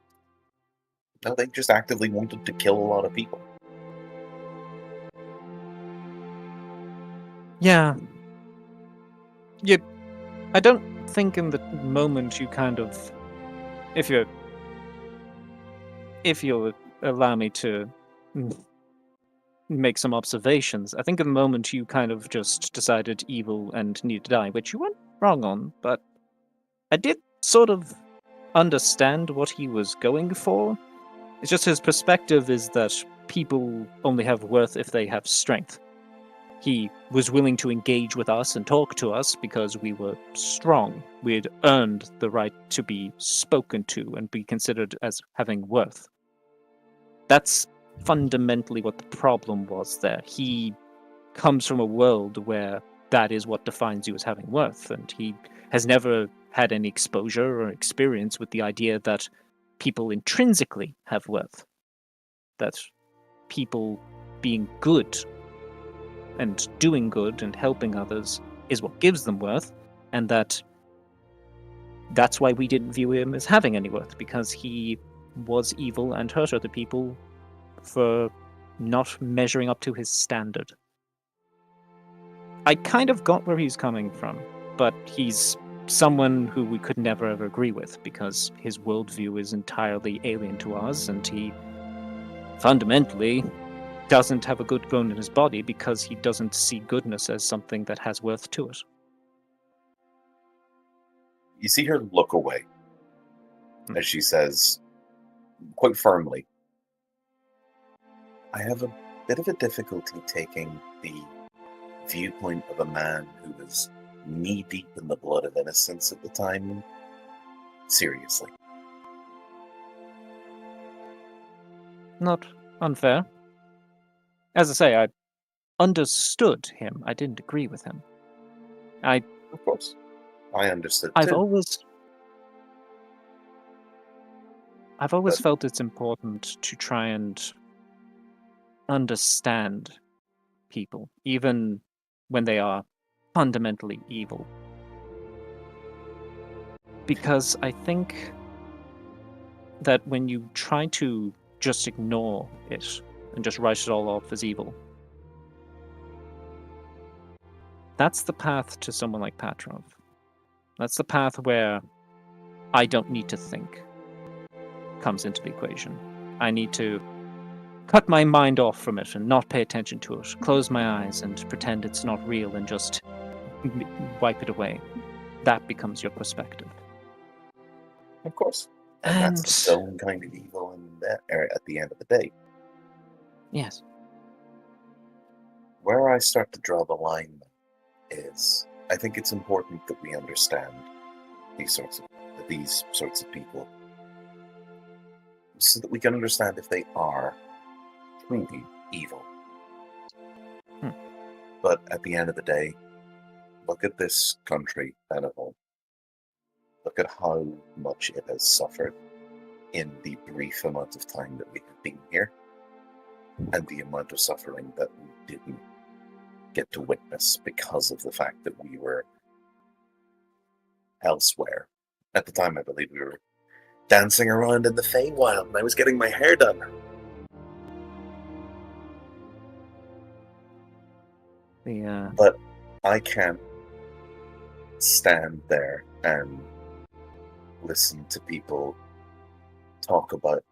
just actively wanted to kill a lot of people. Yeah. I don't think in the moment you kind of... If you'll allow me to make some observations, I think in the moment you kind of just decided evil and need to die, which you weren't wrong on, but I did sort of understand what he was going for. It's just his perspective is that people only have worth if they have strength. He was willing to engage with us and talk to us because we were strong. We had earned the right to be spoken to and be considered as having worth. That's fundamentally what the problem was there. He comes from a world where that is what defines you as having worth, and he has never had any exposure or experience with the idea that people intrinsically have worth. That people being good and doing good and helping others is what gives them worth, and that's why we didn't view him as having any worth, because he was evil and hurt other people for not measuring up to his standard. I kind of got where he's coming from, but he's someone who we could never ever agree with because his worldview is entirely alien to ours, and he fundamentally doesn't have a good bone in his body because he doesn't see goodness as something that has worth to it. You see her look away as she says, quite firmly, I have a bit of a difficulty taking the viewpoint of a man who was knee-deep in the blood of innocence at the time seriously. Not unfair. As I say, I understood him. I didn't agree with him. Of course. I understood I've too. always felt it's important to try and understand people, even when they are fundamentally evil. Because I think that when you try to just ignore it and just write it all off as evil, that's the path to someone like Patrov. That's the path where I don't need to think comes into the equation. I need to cut my mind off from it and not pay attention to it, close my eyes and pretend it's not real and just wipe it away. That becomes your perspective. Of course. And that's its own kind of evil in that area at the end of the day. Yes. Where I start to draw the line is, I think it's important that we understand these sorts of people, so that we can understand if they are truly evil. But at the end of the day, look at this country, Beneval. Look at how much it has suffered in the brief amount of time that we have been here, and the amount of suffering that we didn't get to witness because of the fact that we were elsewhere. At the time, I believe we were dancing around in the Feywild, and I was getting my hair done. But I can't stand there and listen to people talk about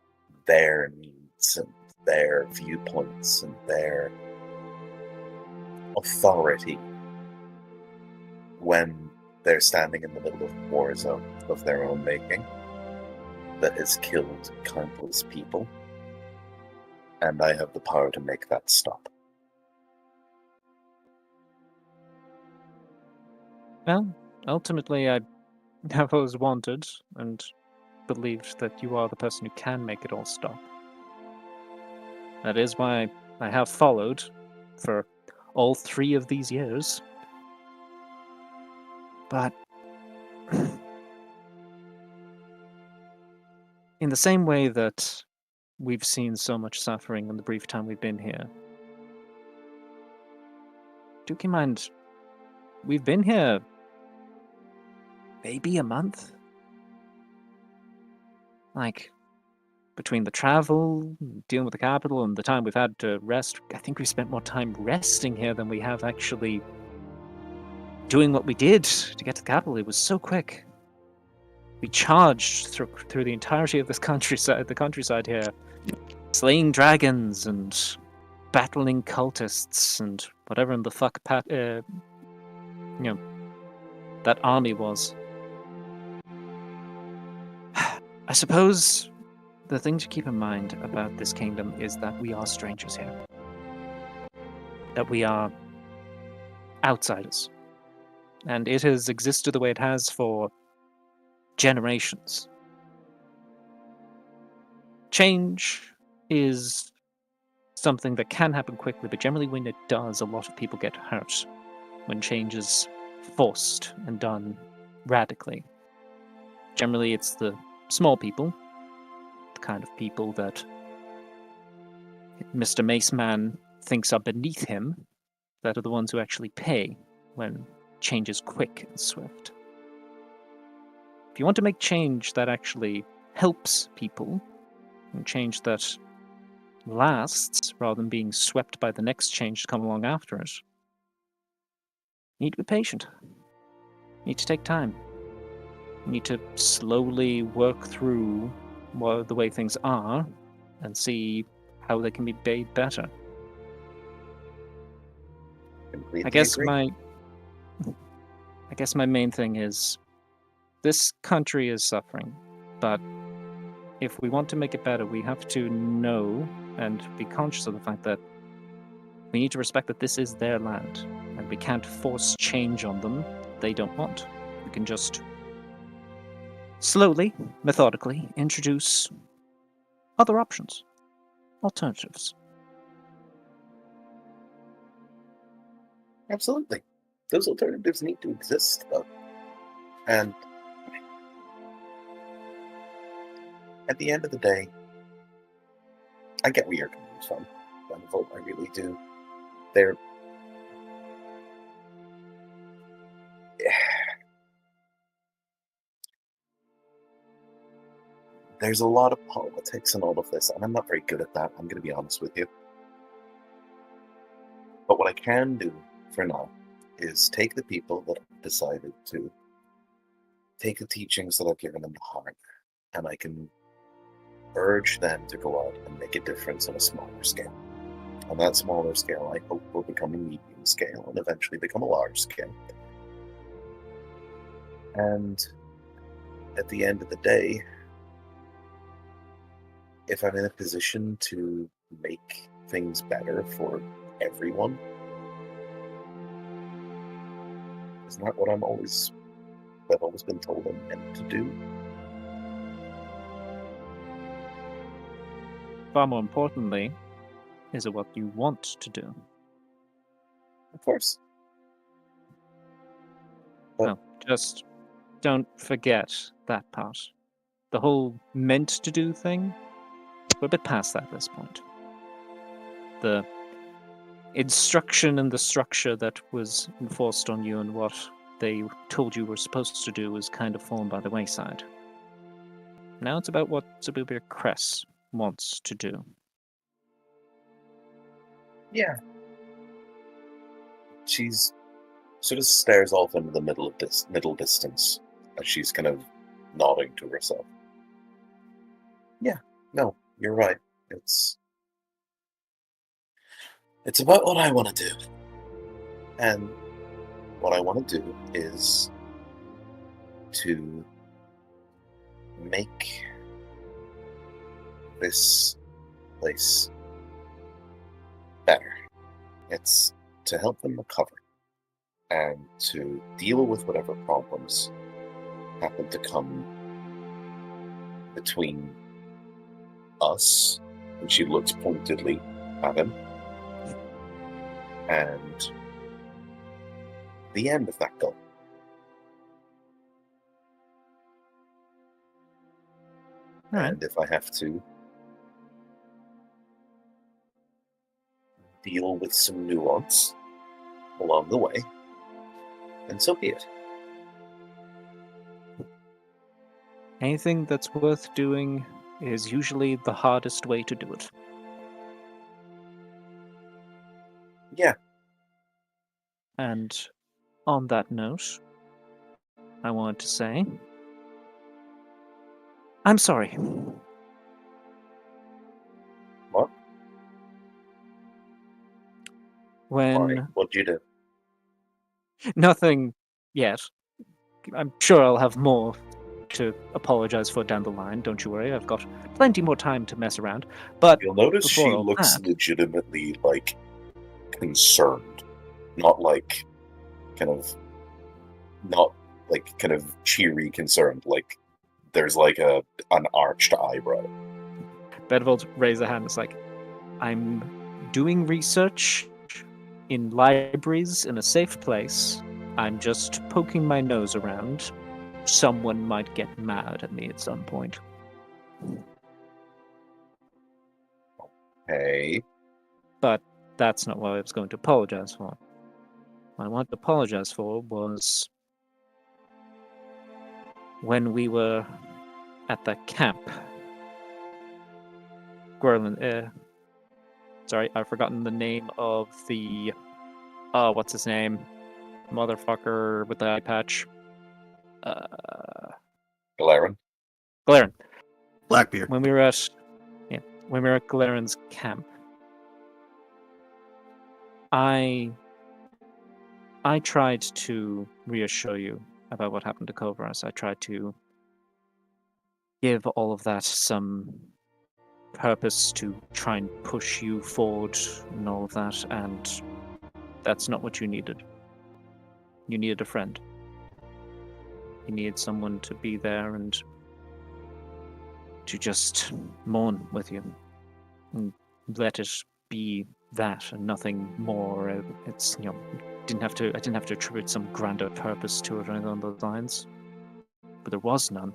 their needs and their viewpoints and their authority when they're standing in the middle of a war zone of their own making that has killed countless people, and I have the power to make that stop. Well, ultimately, I have always wanted and believed that you are the person who can make it all stop. That is why I have followed for all 3 of these years. But in the same way that we've seen so much suffering in the brief time we've been here, do keep in mind, we've been here maybe a month? Like, between the travel, dealing with the capital, and the time we've had to rest, I think we spent more time resting here than we have actually doing what we did to get to the capital. It was so quick. We charged through the entirety of this countryside here, slaying dragons and battling cultists and whatever in the fuck that army was. I suppose the thing to keep in mind about this kingdom is that we are strangers here. That we are outsiders. And it has existed the way it has for generations. Change is something that can happen quickly, but generally when it does, a lot of people get hurt when change is forced and done radically. Generally, it's the small people, the kind of people that Mr. Maceman thinks are beneath him, that are the ones who actually pay when change is quick and swift. If you want to make change that actually helps people, and change that lasts rather than being swept by the next change to come along after it, you need to be patient. You need to take time. You need to slowly work through the way things are and see how they can be made better. Completely I guess agree. my main thing is this country is suffering, but if we want to make it better, we have to know and be conscious of the fact that we need to respect that this is their land, and we can't force change on them they don't want. We can just slowly, methodically introduce other options, alternatives. Absolutely. Those alternatives need to exist, though. And at the end of the day, I get where you're coming from, Benevolt, I really do. There's a lot of politics in all of this, and I'm not very good at that, I'm going to be honest with you. But what I can do for now is take the people that have decided to take the teachings that I've given them to heart, and I can urge them to go out and make a difference on a smaller scale. On that smaller scale, I hope will become a medium scale and eventually become a large scale. And at the end of the day, if I'm in a position to make things better for everyone, isn't that what I've always been told I'm meant to do? Far more importantly, is it what you want to do? Of course. No, just don't forget that part. The whole meant to do thing, we're a bit past that at this point. The instruction and the structure that was enforced on you and what they told you were supposed to do was kind of fallen by the wayside. Now it's about what Suburbia Cress wants to do. Yeah. She's sort of stares off into the middle distance as she's kind of nodding to herself. Yeah, no, you're right. It's about what I want to do. And what I want to do is to make this place better. It's to help them recover and to deal with whatever problems happen to come between us, and she looks pointedly at him, and the end of that goal. Alright. And if I have to deal with some nuance along the way, then so be it. Anything that's worth doing is usually the hardest way to do it. Yeah. And on that note, I wanted to say, I'm sorry. What? When Why? What'd you do? nothing yet. I'm sure I'll have more to apologize for down the line. Don't you worry. I've got plenty more time to mess around. But You'll notice she before all looks that- legitimately, like, concerned. Not like, kind of, not like, kind of cheery concerned. Like, there's like an arched eyebrow. Bedvold raised a hand. It's like, I'm doing research in libraries in a safe place. I'm just poking my nose around. Someone might get mad at me at some point. Hey. But that's not what I was going to apologize for. What I wanted to apologize for was when we were at the camp. Gwyrlin, sorry, I've forgotten the name of the... Oh, what's his name? Motherfucker with the eye patch. Galarin. Galarin. Blackbeard. When we were at Galarin's camp, I tried to reassure you about what happened to Kovras. I tried to give all of that some purpose to try and push you forward and all of that, and that's not what you needed. You needed a friend. You needed someone to be there and to just mourn with you and let it be that and nothing more. It's, you know, I didn't have to attribute some grander purpose to it or anything along those lines, but there was none.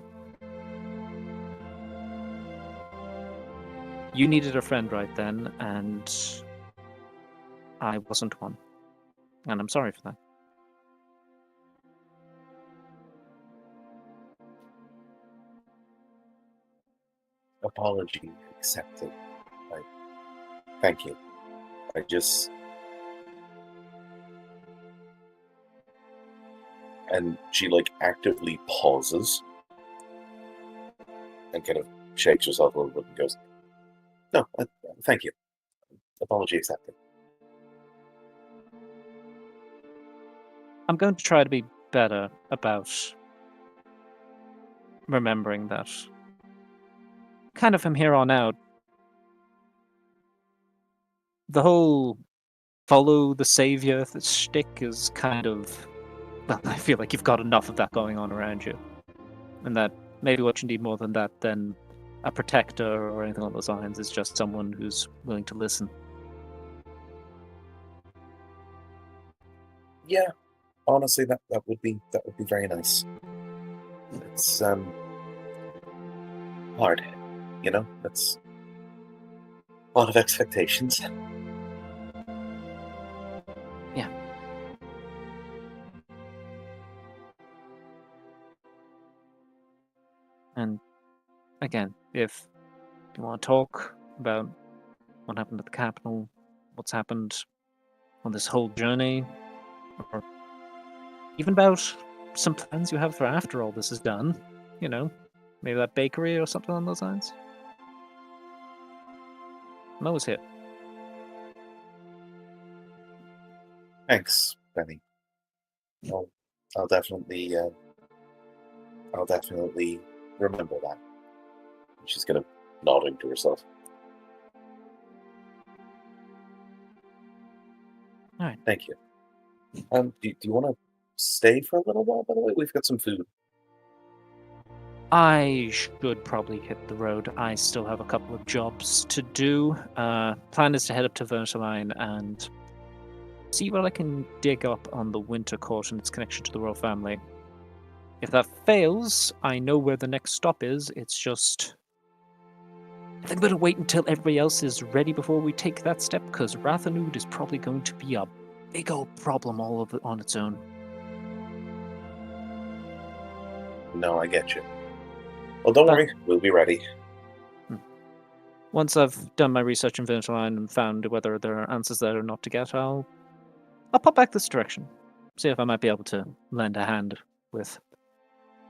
You needed a friend right then, and I wasn't one, and I'm sorry for that. Apology accepted. Thank you. I just... And she, like, actively pauses and kind of shakes herself a little bit and goes, no, thank you. Apology accepted. I'm going to try to be better about remembering that. Kind of from here on out, the whole follow the savior shtick is kind of... Well, I feel like you've got enough of that going on around you. And that maybe what you need more than that than a protector or anything along those lines is just someone who's willing to listen. Yeah, honestly, that would be very nice. It's hard, you know. That's a lot of expectations. Yeah. And again, if you want to talk about what happened at the capital, what's happened on this whole journey, or even about some plans you have for after all this is done. You know, maybe that bakery or something along those lines. I'm always here. Thanks, Benny. I'll definitely remember that. She's gonna nodding to herself. All right. Thank you. Do you want to stay for a little while? By the way, we've got some food. I should probably hit the road. I still have a couple of jobs to do. Plan is to head up to Versailles and see what I can dig up on the Winter Court and its connection to the royal family. If that fails, I know where the next stop is. It's just... I think we better wait until everybody else is ready before we take that step, because Rathanud is probably going to be a big old problem all of it on its own. No, I get you. Well, don't worry. We'll be ready. Once I've done my research in Versailles and found whether there are answers there or not to get, I'll pop back this direction. See if I might be able to lend a hand with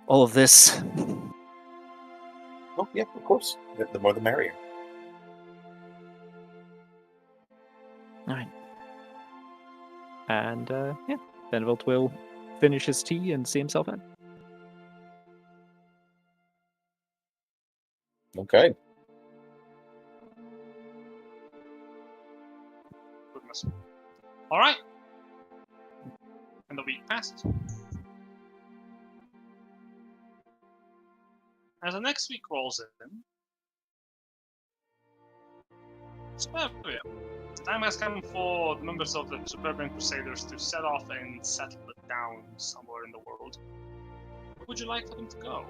all of this. Oh, yeah, of course. The more the merrier. Alright. And, yeah, Benevolt will finish his tea and see himself in. Okay. Goodness. Alright. And the week passes. As the next week rolls in, Superbia. The time has come for the members of the Superbian Crusaders to set off and settle it down somewhere in the world. Where would you like for them to go?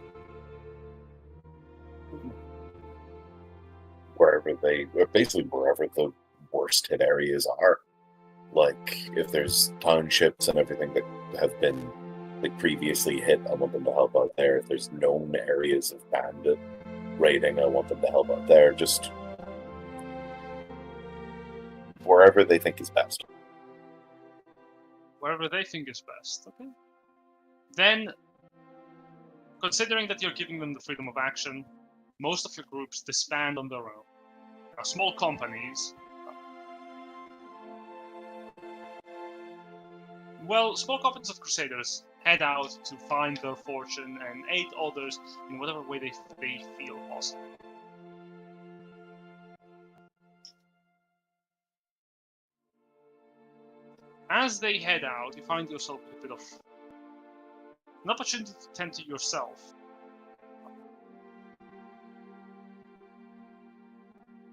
Basically wherever the worst hit areas are. Like, if there's townships and everything that have been previously hit, I want them to help out there. If there's known areas of bandit raiding, I want them to help out there. Just wherever they think is best. Wherever they think is best, okay? Then, considering that you're giving them the freedom of action, most of your groups disband on their own. Now, small companies. Well, small companies of Crusaders head out to find their fortune and aid others in whatever way they feel possible. As they head out, you find yourself with a bit of an opportunity to tend to yourself.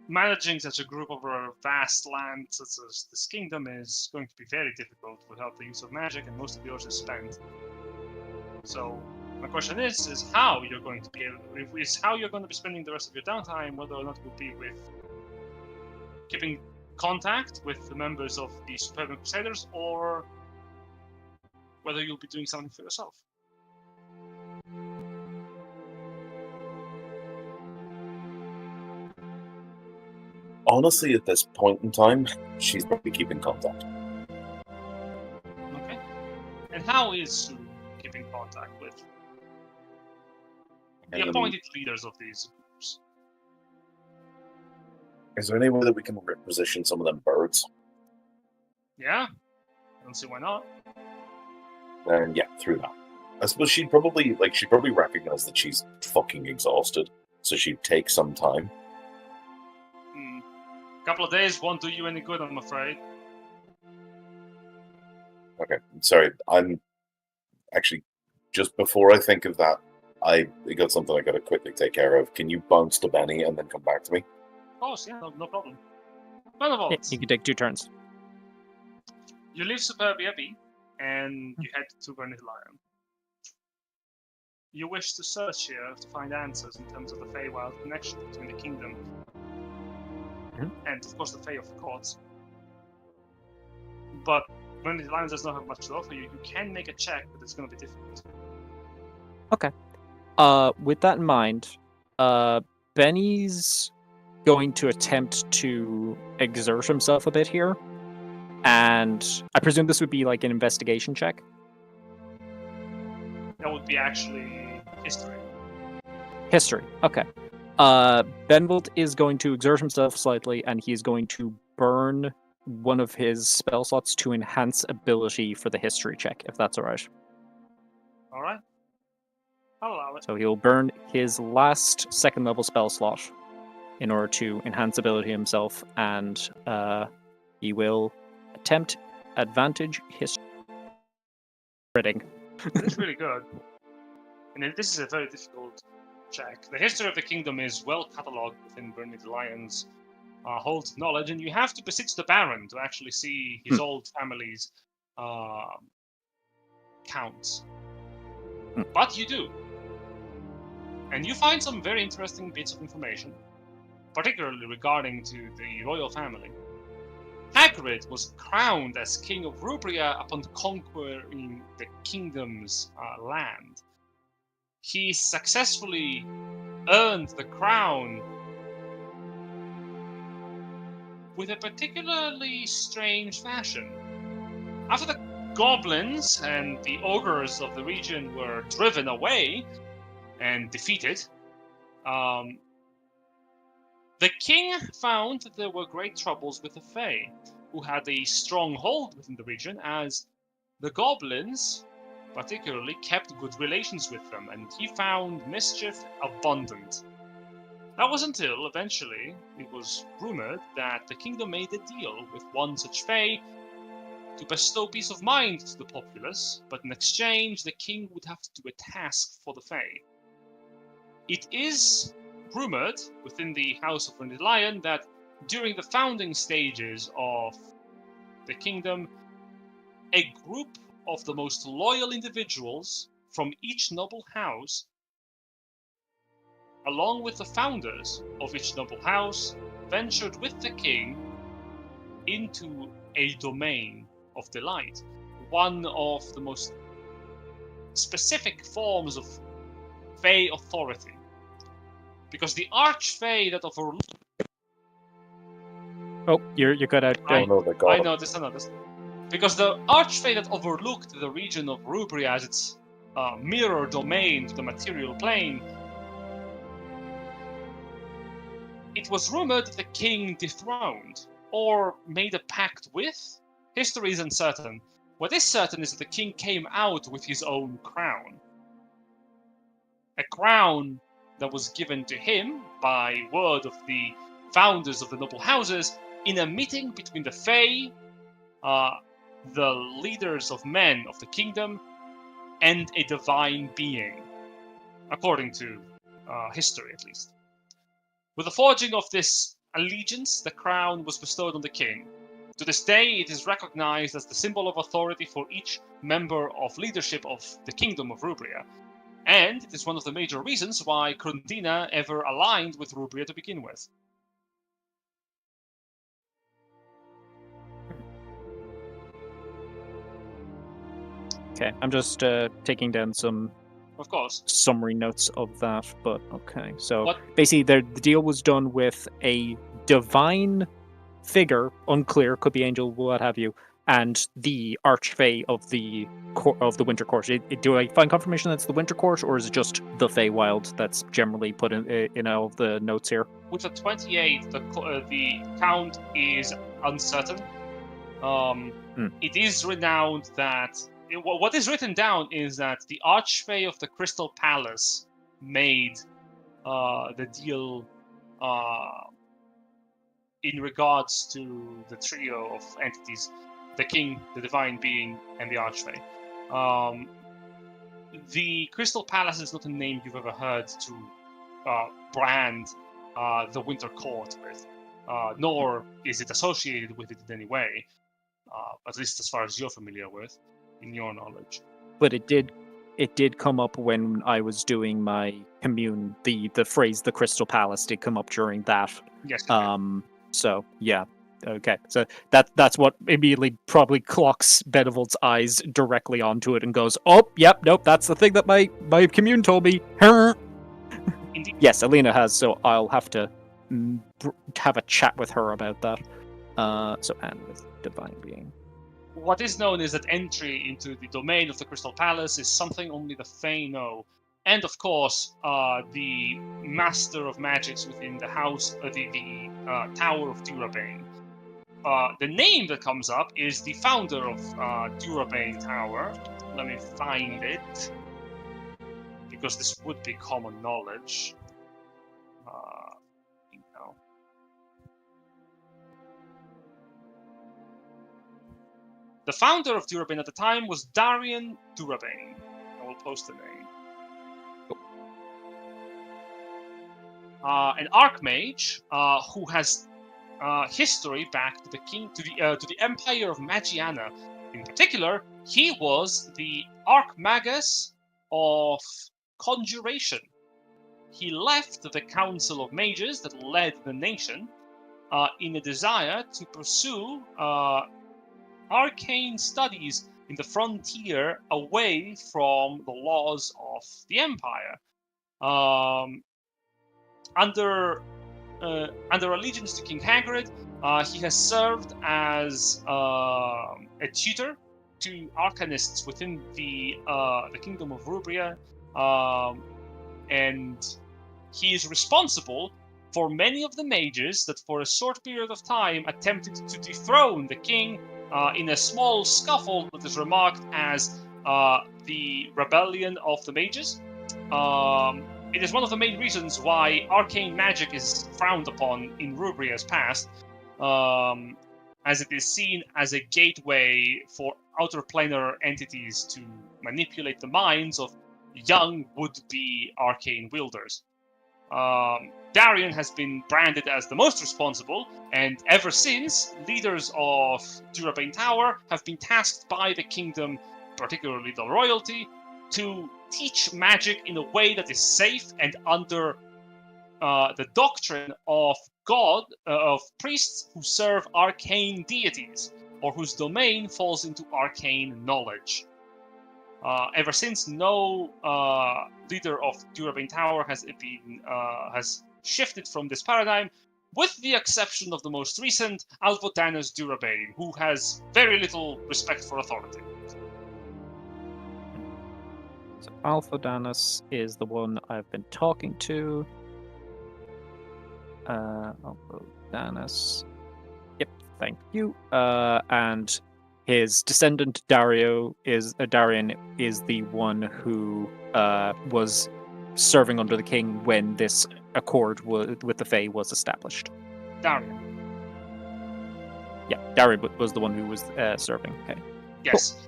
Managing such a group over a vast land such as this kingdom is going to be very difficult without the use of magic, and most of yours is spent. So, my question is how you're going to be how you're going to be spending the rest of your downtime, whether or not it will be with keeping contact with the members of the Superbian Crusaders, or whether you'll be doing something for yourself. Honestly, at this point in time, she's probably keeping contact. Okay. And how is Sue keeping contact with the appointed leaders of these groups? Is there any way that we can reposition some of them birds? Yeah? I don't see why not. And yeah, through that. I suppose she'd probably recognize that she's fucking exhausted, so she'd take some time. Couple of days won't do you any good, I'm afraid. Okay, sorry. I'm actually, just before I think of that, I got something I gotta quickly take care of. Can you bounce to Benny and then come back to me? Of course, yeah, no problem. Benevolt, Yeah, you can take 2 turns. you leave Superbia Abbey and you head to Vermilion. You wish to search here to find answers in terms of the Feywild connection between the kingdom and, of course, the Fey of the Courts. But when the Lions does not have much to offer you, you can make a check, but it's going to be difficult. Okay. With that in mind, Benny's going to attempt to exert himself a bit here. And I presume this would be like an investigation check. That would be actually history. History. Okay. Benvolt is going to exert himself slightly, and he's going to burn one of his spell slots to enhance ability for the history check, if that's alright. Alright. I'll allow it. So he'll burn his last second level spell slot in order to enhance ability himself, and he will attempt advantage history. It's really good. And this is a very difficult check. The history of the kingdom is well catalogued within Burning the Lion's holds of knowledge, and you have to beseech the Baron to actually see his old family's counts. But you do. And you find some very interesting bits of information, particularly regarding to the royal family. Hagrid was crowned as King of Rubria upon conquering the kingdom's land. He successfully earned the crown with a particularly strange fashion. After the goblins and the ogres of the region were driven away and defeated, the king found that there were great troubles with the Fae, who had a strong hold within the region, as the goblins particularly kept good relations with them, and he found mischief abundant. That was until, eventually, it was rumored that the kingdom made a deal with one such Fae to bestow peace of mind to the populace, but in exchange the king would have to do a task for the Fae. It is rumored within the House of Burning the Lion that during the founding stages of the kingdom, a group of the most loyal individuals from each noble house, along with the founders of each noble house, ventured with the king into a domain of delight, one of the most specific forms of Fae authority. Because the Archfey that overlooked... Oh, you're good out. I know this. Because the Archfey that overlooked the region of Rubria as its mirror domain to the material plane, it was rumored that the king dethroned, or made a pact with. History is uncertain. What is certain is that the king came out with his own crown. A crown that was given to him by word of the founders of the noble houses in a meeting between the Fae, the leaders of men of the kingdom, and a divine being, according to history at least. With the forging of this allegiance, the crown was bestowed on the king. To this day, it is recognized as the symbol of authority for each member of leadership of the kingdom of Rubria. And it is one of the major reasons why Krundina ever aligned with Rubria to begin with. Okay, I'm just taking down some Of course. summary notes of that, but okay. So What? basically the deal was done with a divine figure, unclear, could be angel, what have you, and the Archfey of the Winter Court. Do I find confirmation that's the Winter Court, or is it just the Feywild that's generally put in all of the notes here? With a 28, the count is uncertain. It is renowned that... What is written down is that the Archfey of the Crystal Palace made the deal in regards to the trio of entities, the King, the Divine Being, and the Archfey. The Crystal Palace is not a name you've ever heard to brand the Winter Court with, nor is it associated with it in any way, at least as far as you're familiar with, in your knowledge. But it did come up when I was doing my commune. The phrase "the Crystal Palace" did come up during that. Yes. So yeah. Okay. So that's what immediately probably clocks Benevol's eyes directly onto it and goes, "Oh, yep, nope, that's the thing that my commune told me." Indeed. Yes, Alina has. So I'll have to have a chat with her about that. So and with divine being. What is known is that entry into the domain of the Crystal Palace is something only the Fae know. And of course, the Master of Magics within the house, the Tower of Durabane. The name that comes up is the founder of Durabane Tower. Let me find it, because this would be common knowledge. The founder of Durabane at the time was Darian Durabane. I will post the name. An Archmage who has history back to the Empire of Magiana. In particular, he was the Archmagus of Conjuration. He left the Council of Mages that led the nation in a desire to pursue arcane studies in the frontier away from the laws of the Empire. Under allegiance to King Hagrid, he has served as a tutor to arcanists within the Kingdom of Rubria, and he is responsible for many of the mages that for a short period of time attempted to dethrone the king in a small scuffle that is remarked as the Rebellion of the Mages. It is one of the main reasons why arcane magic is frowned upon in Rubria's past, as it is seen as a gateway for outer planar entities to manipulate the minds of young would-be arcane wielders. Darian has been branded as the most responsible, and ever since, leaders of Durabane Tower have been tasked by the kingdom, particularly the royalty, to teach magic in a way that is safe and under the doctrine of of priests who serve arcane deities, or whose domain falls into arcane knowledge. Ever since, no leader of Durabane Tower has shifted from this paradigm, with the exception of the most recent, Alvodanus Durabane, who has very little respect for authority. So Alvodanus is the one I've been talking to. Alvodanus. Yep, thank you. And his descendant Darian is the one who was serving under the king when this accord with the Fae was established. Darian. Yeah, Darian was the one who was serving. Okay. Yes. Cool.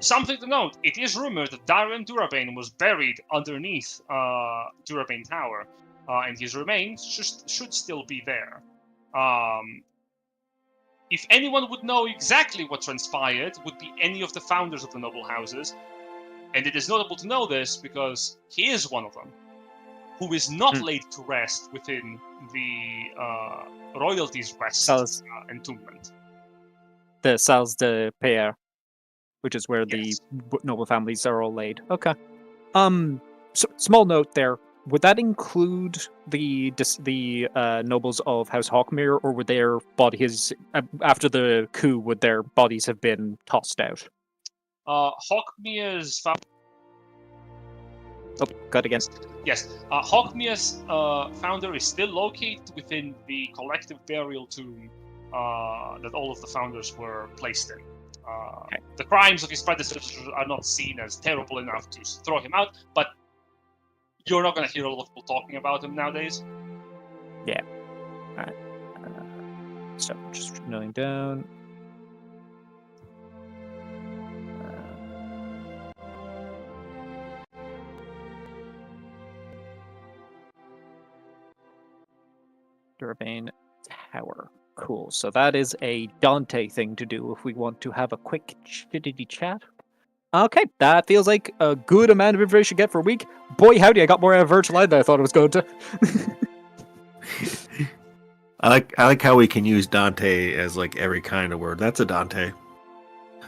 Something to note, it is rumored that Darian Durabane was buried underneath Durabane Tower, and his remains should still be there. If anyone would know exactly what transpired, would be any of the founders of the noble houses, and it is notable to know this because he is one of them, who is not laid to rest within the royalty's rest entombment. The Salles de Pierre, which is where the noble families are all laid. Okay. So, small note there. Would that include the nobles of House Hawkmere, or would their bodies, after the coup, would their bodies have been tossed out? Hawkmere's Oh, cut again. Yes, Hawkmere's founder is still located within the collective burial tomb that all of the founders were placed in. Okay. The crimes of his predecessors are not seen as terrible enough to throw him out, but you're not going to hear a lot of people talking about him nowadays. Yeah. Alright. So, just drilling down. Durabane Tower. Cool. So that is a Dante thing to do if we want to have a quick chittity chat. Okay, that feels like a good amount of information to get for a week. Boy, howdy, I got more out of Virtual Ed than I thought I was going to. I like how we can use Dante as like every kind of word. That's a Dante.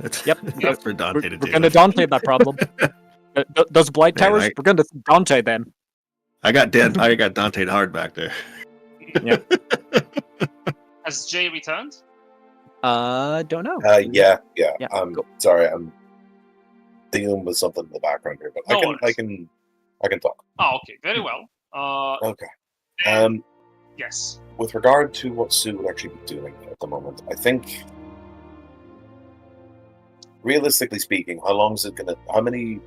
That's for Dante to do. We're going to Dante that problem. Those Blight Towers, we're going to Dante then. I got Dante hard back there. Yeah. Has Jay returned? Don't know. Yeah. Yeah, I'm sorry. I'm dealing with something in the background here, but No I worries. can talk. Oh, okay, very well. Okay. Then, yes. With regard to what Sue would actually be doing at the moment, I think, realistically speaking, how many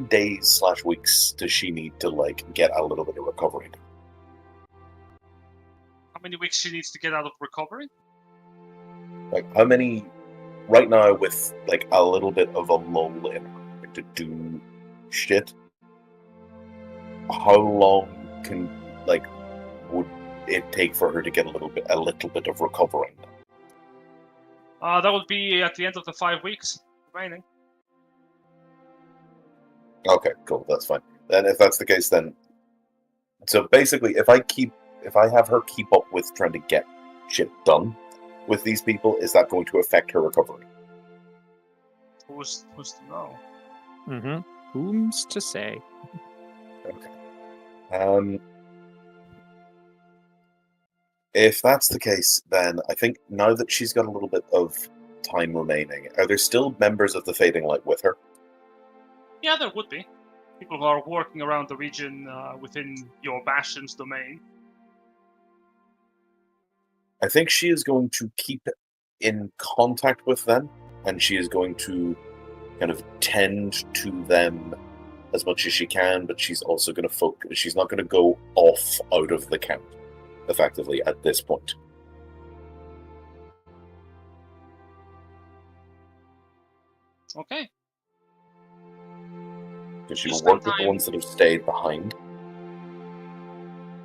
days / weeks does she need to like get a little bit of recovery? How many weeks she needs to get out of recovery? Like how many right now with like a little bit of a lull in her to do shit? How long would it take for her to get a little bit of recovering? That would be at the end of the 5 weeks remaining. Okay, cool, that's fine. Then if that's the case, then so basically if I have her keep up with trying to get shit done with these people, is that going to affect her recovery? Who's to know? Mm-hmm. Whom's to say? Okay. If that's the case, then I think now that she's got a little bit of time remaining, are there still members of the Fading Light with her? Yeah, there would be. People who are working around the region within your Bastion's domain. I think she is going to keep in contact with them, and she is going to kind of tend to them as much as she can, but she's also going to focus. She's not going to go off out of the camp, effectively, at this point. Okay. Because she You will spend work with the time- ones that have stayed behind,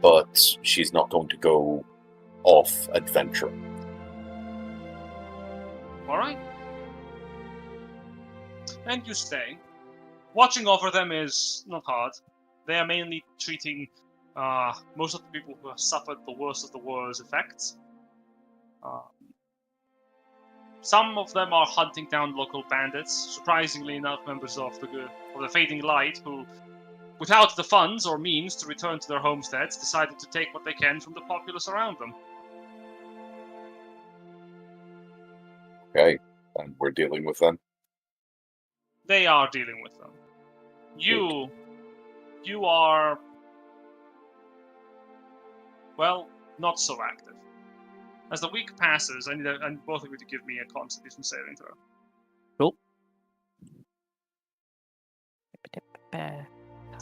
but she's not going to go off adventuring. Alright. And you stay. Watching over them is not hard. They are mainly treating most of the people who have suffered the worst of the war's effects. Some of them are hunting down local bandits. Surprisingly enough, members of the Fading Light who, without the funds or means to return to their homesteads, decided to take what they can from the populace around them. Okay, and we're dealing with them. They are dealing with them. You are, well, not so active. As the week passes, I need both of you to give me a Constitution saving throw. Cool.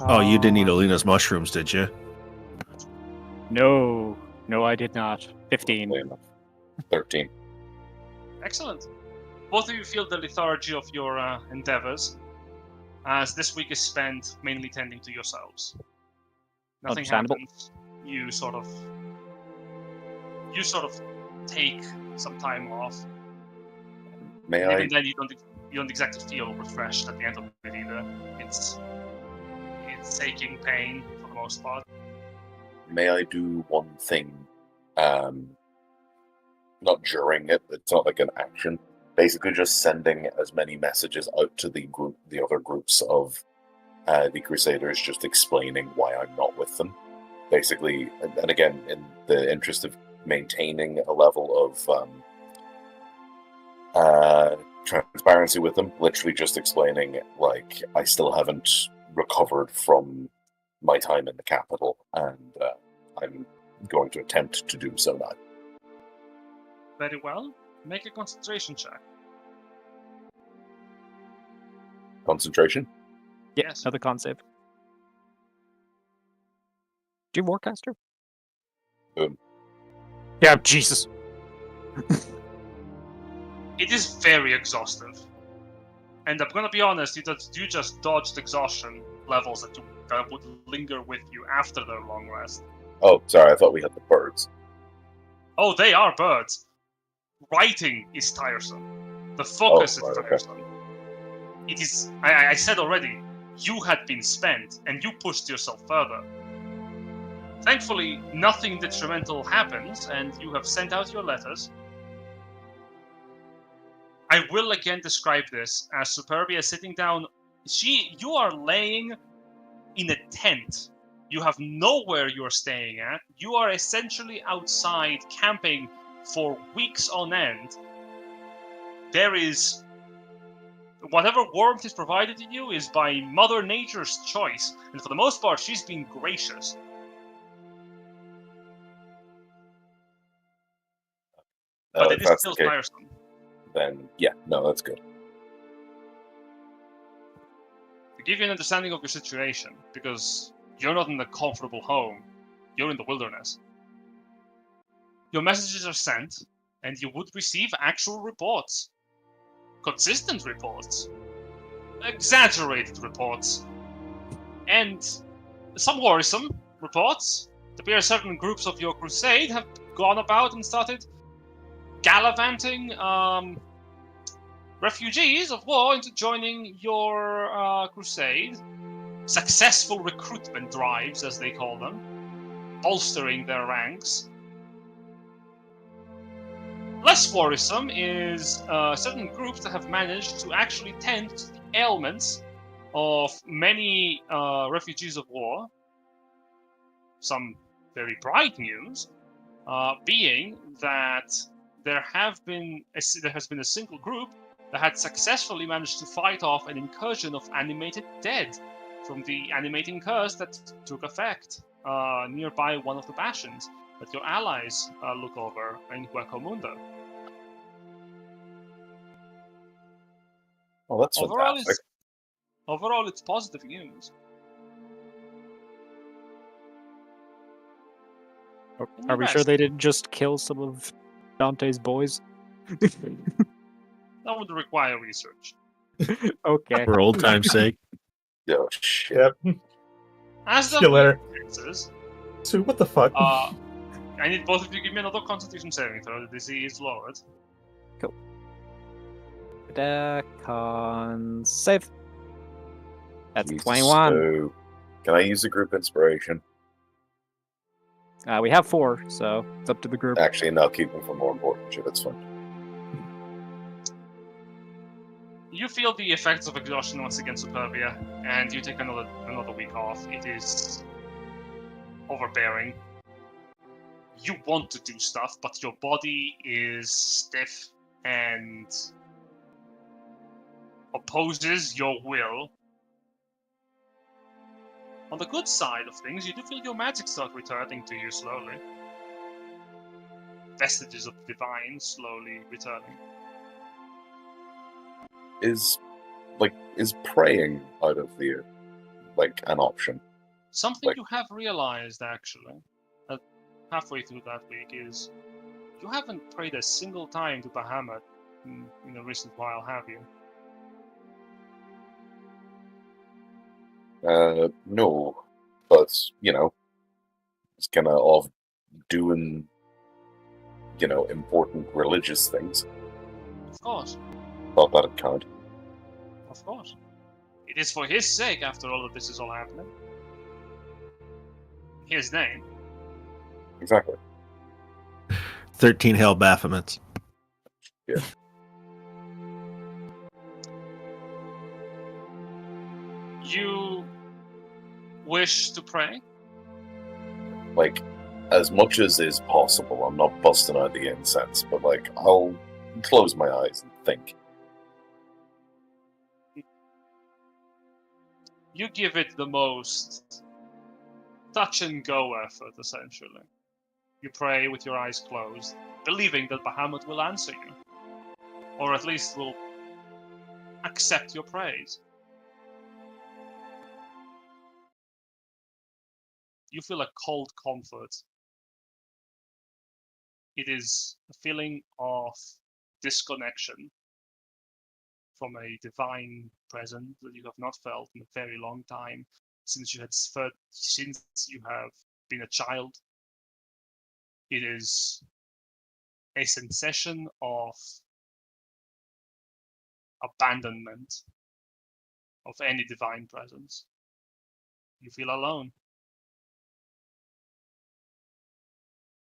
Oh, you didn't eat Alina's mushrooms, did you? No, I did not. 15. 13. Excellent. Both of you feel the lethargy of your endeavors, as this week is spent mainly tending to yourselves. Nothing Understandable. happens. You sort of take some time off. May And I? even then, you don't exactly feel refreshed at the end of it either. It's aching pain for the most part. May I do one thing? Not during it. It's not like an action. Basically, just sending as many messages out to the other groups of the Crusaders, just explaining why I'm not with them. Basically, and again, in the interest of maintaining a level of transparency with them, literally just explaining, like, I still haven't recovered from my time in the capital, and I'm going to attempt to do so now. Very well. Make a concentration check. Concentration? Yeah, Yes. another con save. Do you have Warcaster? Boom. Yeah, Jesus. It is very exhaustive. And I'm gonna be honest, you just dodged exhaustion levels that would linger with you after their long rest. Oh, sorry, I thought we had the birds. Oh, they are birds. Writing is tiresome. The focus right, is okay. tiresome. It is. I said already, you had been spent, and you pushed yourself further. Thankfully, nothing detrimental happens, and you have sent out your letters. I will again describe this as Superbia sitting down. You are laying in a tent. You have nowhere you're staying at. You are essentially outside camping for weeks on end, there is whatever warmth is provided to you is by Mother Nature's choice, and for the most part, she's been gracious. But it if is that's still the case, tiresome. then yeah, no, that's good. To give you an understanding of your situation, because you're not in a comfortable home, you're in the wilderness. Your messages are sent, and you would receive actual reports. Consistent reports. Exaggerated reports. And some worrisome reports. It appears certain groups of your crusade have gone about and started gallivanting refugees of war into joining your crusade. Successful recruitment drives, as they call them, bolstering their ranks. Less worrisome is certain groups that have managed to actually tend to the ailments of many refugees of war. Some very bright news being that there has been a single group that had successfully managed to fight off an incursion of animated dead from the animating curse that took effect nearby one of the bastions that your allies look over in Hueco Mundo. Well, that's fantastic. Overall, it's positive news. Are we sure they didn't just kill some of Dante's boys? That would require research. Okay. For old time's sake. Oh shit. Yep. As See you later. Experiences, So what the fuck? I need both of you to give me another Constitution saving throw. The DC is lowered. Con save. That's Jesus, 21. so can I use the group inspiration? We have 4, so it's up to the group. Actually, no, keep them for more important shit. That's fine. You feel the effects of exhaustion once again, Superbia, and you take another week off. It is overbearing. You want to do stuff, but your body is stiff and opposes your will. On the good side of things, you do feel your magic start returning to you slowly. Vestiges of the divine slowly returning. Is praying out of the an option? Something you have realized, actually, halfway through that week is you haven't prayed a single time to Bahamut in a recent while, have you? No, but it's kind of off doing important religious things. Of course. Thought that'd count. Of course. It is for his sake, after all, that this is all happening. His name. Exactly. 13 Hell Baphomets. Yeah. You wish to pray? As much as is possible. I'm not busting out the incense, but I'll close my eyes and think. You give it the most touch and go effort, essentially. You pray with your eyes closed, believing that Bahamut will answer you. Or at least will accept your praise. You feel a cold comfort. It is a feeling of disconnection from a divine presence that you have not felt in a very long time, since you have been a child. It is a sensation of abandonment of any divine presence. You feel alone.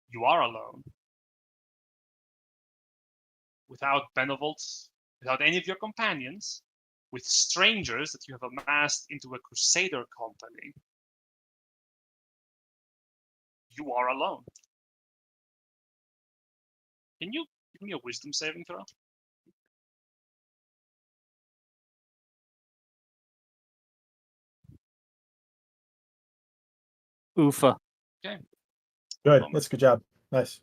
You are alone. Without Benevolt, without any of your companions, with strangers that you have amassed into a crusader company. You are alone. Can you give me a wisdom saving throw? Oofa. Good. That's a good job. Nice.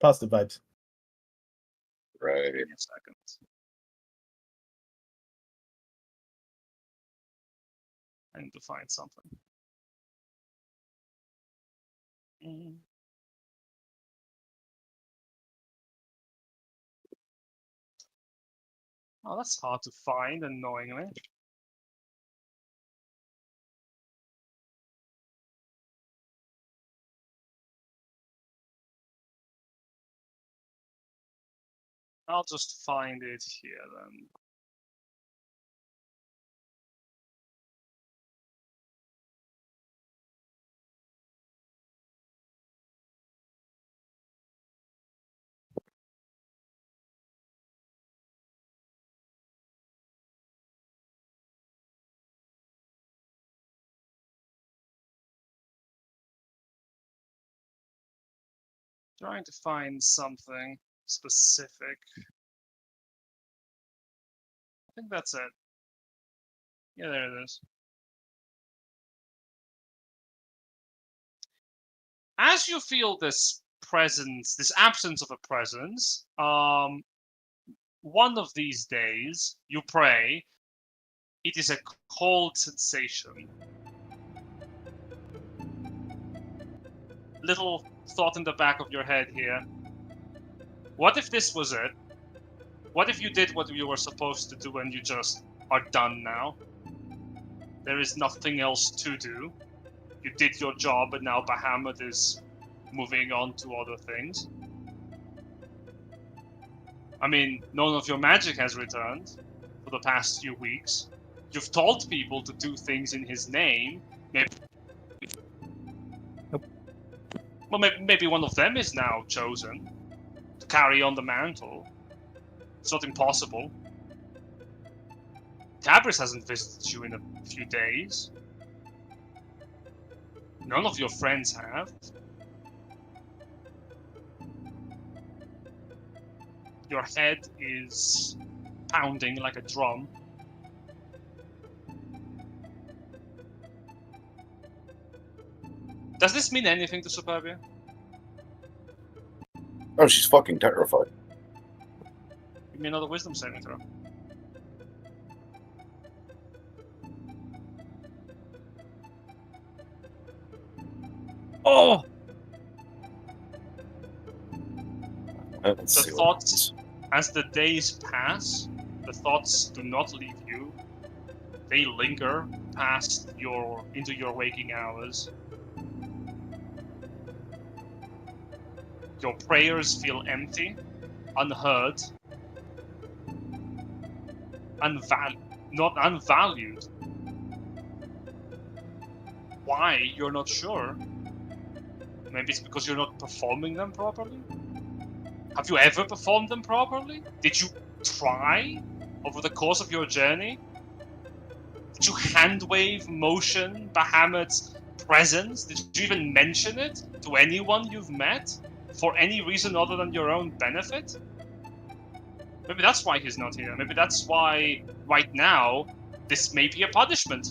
Positive vibes. Right. Give me a second. I need to find something. Oh, that's hard to find, annoyingly. I'll just find it here then. Trying to find something specific. I think that's it. Yeah, there it is. As you feel this presence, this absence of a presence, one of these days you pray, it is a cold sensation. Little thought in the back of your head here. What if this was it? What if you did what you were supposed to do and you just are done now? There is nothing else to do. You did your job and now Bahamut is moving on to other things. I mean, none of your magic has returned for the past few weeks. You've told people to do things in his name. Maybe one of them is now chosen to carry on the mantle. It's not impossible. Tabris hasn't visited you in a few days. None of your friends have. Your head is pounding like a drum. Does this mean anything to Superbia? Oh, she's fucking terrified. Give me another wisdom saving throw. Oh! Let's The see what thoughts, happens. as the days pass, the thoughts do not leave you. They linger into your waking hours. Your prayers feel empty, unheard, not unvalued. Why? You're not sure. Maybe it's because you're not performing them properly? Have you ever performed them properly? Did you try over the course of your journey? Did you hand-wave motion Bahamut's presence? Did you even mention it to anyone you've met? For any reason other than your own benefit? Maybe that's why he's not here. Maybe that's why, right now, this may be a punishment.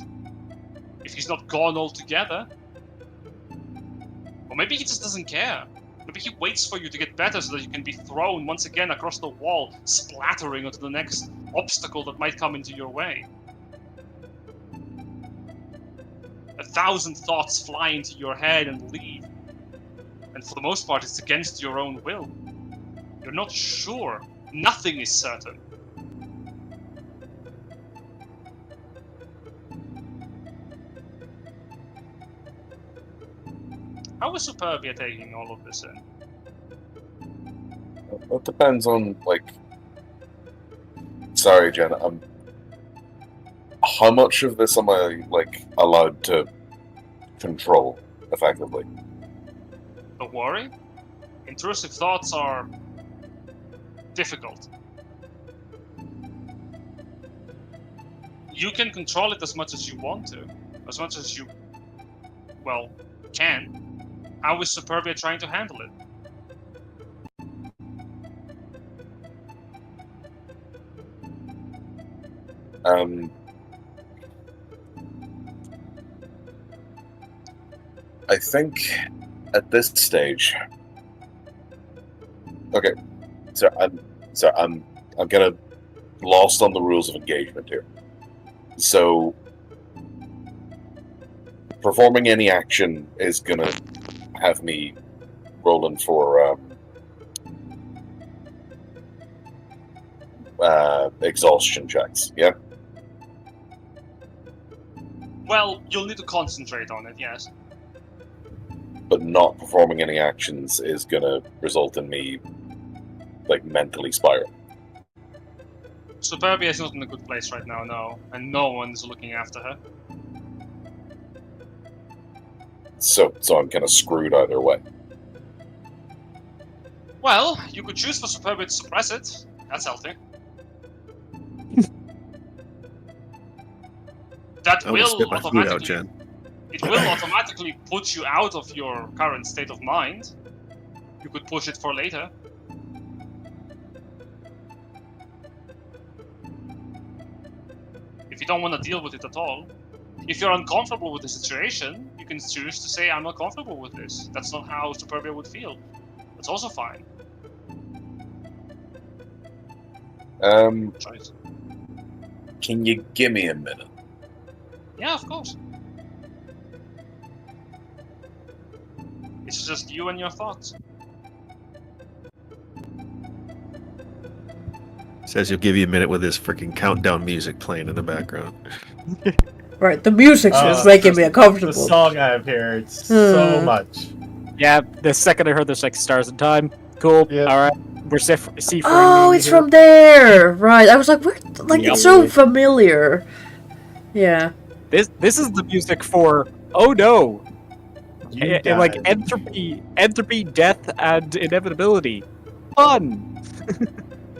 If he's not gone altogether. Or maybe he just doesn't care. Maybe he waits for you to get better so that you can be thrown once again across the wall, splattering onto the next obstacle that might come into your way. 1,000 thoughts fly into your head and leave. And for the most part, it's against your own will. You're not sure. Nothing is certain. How is Superbia taking all of this in? It depends on, like... Sorry, Jen, how much of this am I, like, allowed to control, effectively? The worry? Intrusive thoughts are difficult. You can control it as much as you want to. As much as you, well, can. How is Superbia trying to handle it? I think at this stage. Okay, I'm kind of lost on the rules of engagement here. So, performing any action is gonna have me rolling for exhaustion checks. Yeah. Well, you'll need to concentrate on it, yes. But not performing any actions is gonna result in me, like, mentally spiraling. Superbia is not in a good place right now, no. And no one's looking after her. So I'm kind of screwed either way. Well, you could choose for Superbia to suppress it. That's healthy. That I will will spit my food out, automatically... Jen. It will automatically put you out of your current state of mind. You could push it for later. If you don't want to deal with it at all. If you're uncomfortable with the situation, you can choose to say, I'm not comfortable with this. That's not how Superbia would feel. That's also fine. Choice. Can you give me a minute? Yeah, of course. It's just you and your thoughts. Says he'll give you a minute with his freaking countdown music playing in the background. Right, the music's just making me The uncomfortable. song I have here, it's so much. Yeah, the second I heard there's like Stars in Time, cool. Yep. All right, we're C4. Oh, it's from there! Right, I was like, where? Like, Yep. it's so familiar. Yeah. This is the music for Oh No, You and like died. entropy, death, and inevitability. Fun.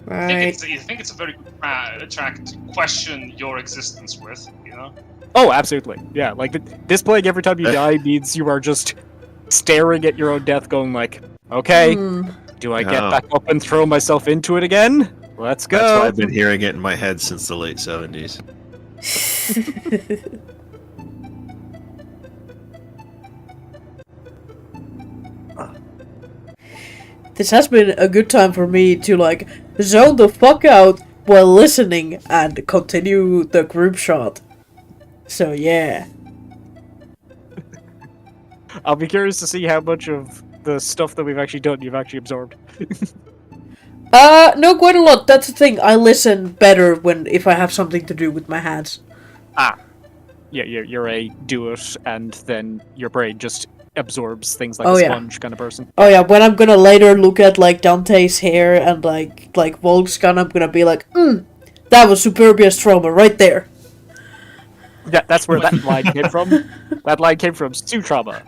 Right. I think it's a very good track to question your existence with, you know? Oh, absolutely. Yeah, like this playing every time you die means you are just staring at your own death, going like, okay, do I get Oh. back up and throw myself into it again? Let's go. That's why I've been hearing it in my head since the late 70s. This has been a good time for me to, like, zone the fuck out while listening and continue the group shot. So, yeah. I'll be curious to see how much of the stuff that we've actually done you've actually absorbed. No, quite a lot. That's the thing. I listen better if I have something to do with my hands. Yeah, you're a do it and then your brain just absorbs things like Oh, a yeah. sponge kind of person. Oh yeah, when I'm gonna later look at, like, Dante's hair and, like Volk's gun, I'm gonna be like, that was Superbia's trauma right there. That's where that line came from. That line came from Stu Trauma.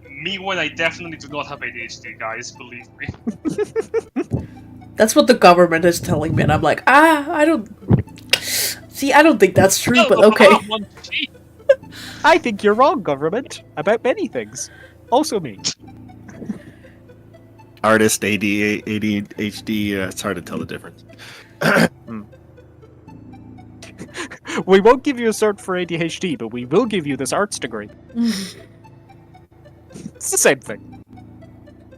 Me when I definitely do not have ADHD, guys, believe me. That's what the government is telling me, and I'm like, I don't... See, I don't think that's true, but okay. I think you're wrong, government, about many things. Also me. Artist, ADHD, it's hard to tell the difference. We won't give you a cert for ADHD, but we will give you this arts degree. It's the same thing.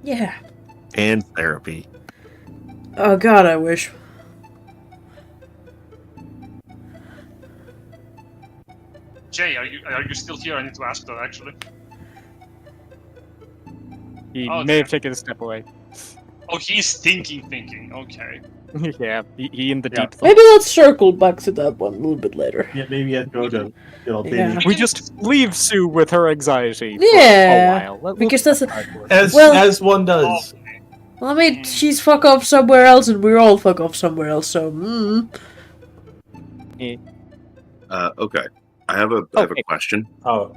Yeah. And therapy. Oh god, I wish. Jay, are you still here? I need to ask that, actually. He Oh, may have okay. taken a step away. Oh, he's thinking. Okay. Yeah, he in the Yeah. deep Maybe thought. let's circle back to that one a little bit later. Yeah, maybe I'd go to Yeah. We just leave Sue with her anxiety for Yeah, a while. We'll because come that's back to her. as one does. Well, I mean, she's fuck off somewhere else, and we're all fuck off somewhere else. So, Okay. I have a Okay. question. Oh,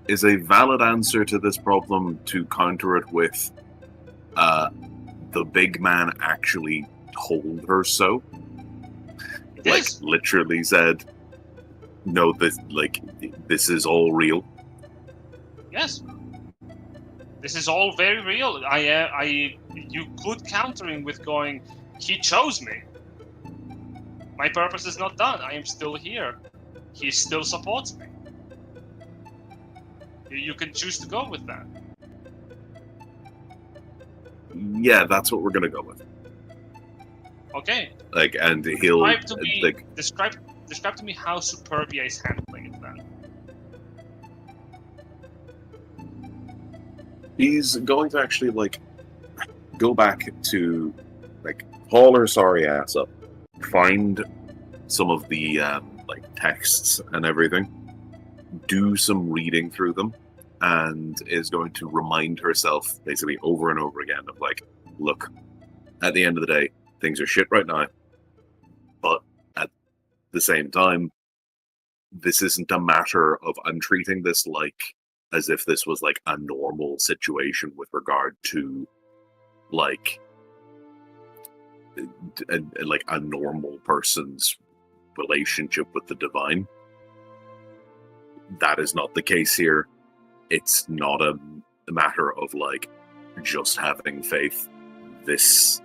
Is a valid answer to this problem to counter it with the big man actually told her so? It Like, is. literally said, no, this is all real. Yes. This is all very real. You could counter him with going, he chose me. My purpose is not done. I am still here. He still supports me. You can choose to go with that. Yeah, that's what we're gonna go with. Okay. Like, and he'll Describe to me, like describe to me how Superbia is handling it then. he's going to actually like go back to like haul her sorry ass up, find some of the like texts and everything, do some reading through them, and is going to remind herself basically over and over again of like, look, at the end of the day, things are shit right now, but at the same time, this isn't a matter of I'm treating this like as if this was like a normal situation with regard to like like a normal person's relationship with the divine. That is not the case here. It's not a matter of like just having faith. This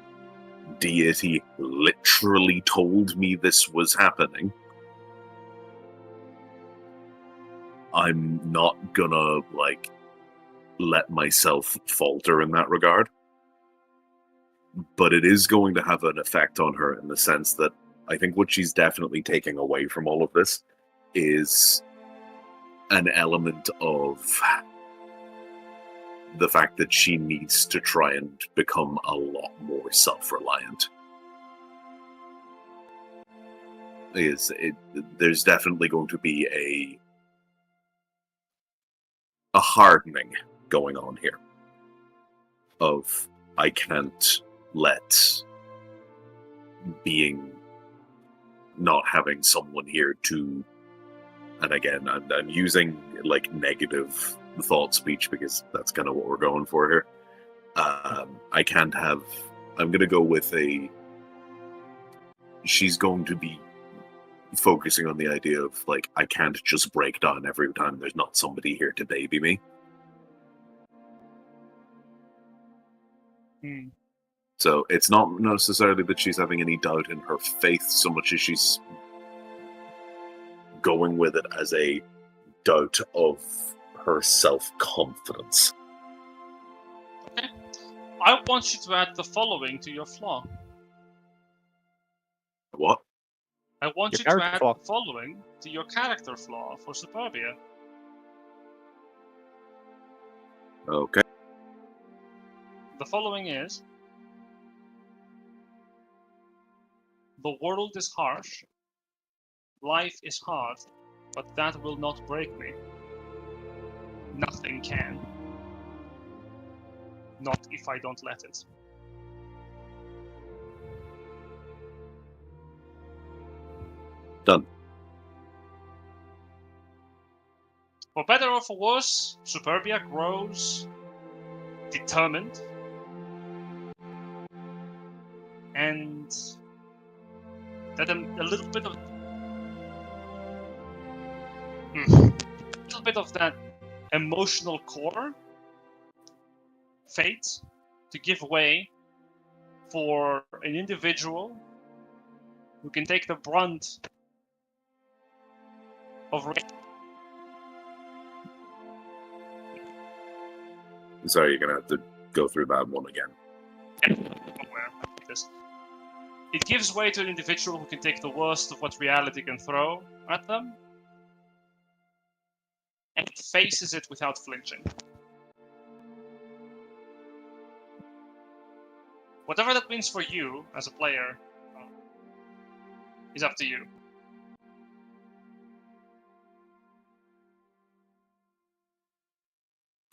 deity literally told me this was happening. I'm not gonna like let myself falter in that regard. But it is going to have an effect on her in the sense that I think what she's definitely taking away from all of this is an element of the fact that she needs to try and become a lot more self-reliant. There's definitely going to be a hardening going on here of I can't let being not having someone here to, and again I'm using like negative thought speech because that's kind of what we're going for here. I can't have, I'm gonna go with she's going to be focusing on the idea of like I can't just break down every time there's not somebody here to baby me. So it's not necessarily that she's having any doubt in her faith so much as she's going with it as a doubt of her self-confidence. Okay. I want you to add the following to your flaw. What? I want Your you to character add flaw. the following to your character flaw for Superbia. Okay. The following is: the world is harsh, life is hard, but that will not break me. Nothing can. Not if I don't let it. Done. For better or for worse, Superbia grows determined and that a little bit of that emotional core fades to give way for an individual who can take the brunt of Sorry, you're gonna have to go through that one again. this. It gives way to an individual who can take the worst of what reality can throw at them and faces it without flinching. Whatever that means for you as a player is up to you.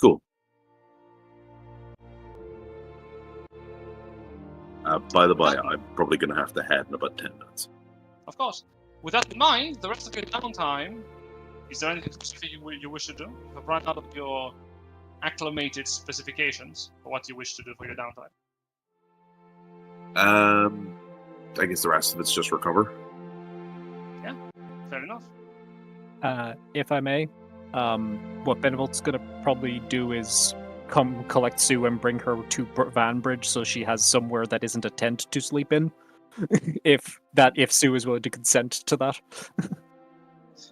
Cool. By the by, I'm probably going to have to head in about 10 minutes. Of course. With that in mind, the rest of your downtime, is there anything specific you wish to do? You've run out of your acclimated specifications for what you wish to do for your downtime. I guess the rest of it's just recover. Fair enough. If I may, what Benevolt's gonna probably do is come collect Sue and bring her to Vanbridge so she has somewhere that isn't a tent to sleep in. if Sue is willing to consent to that.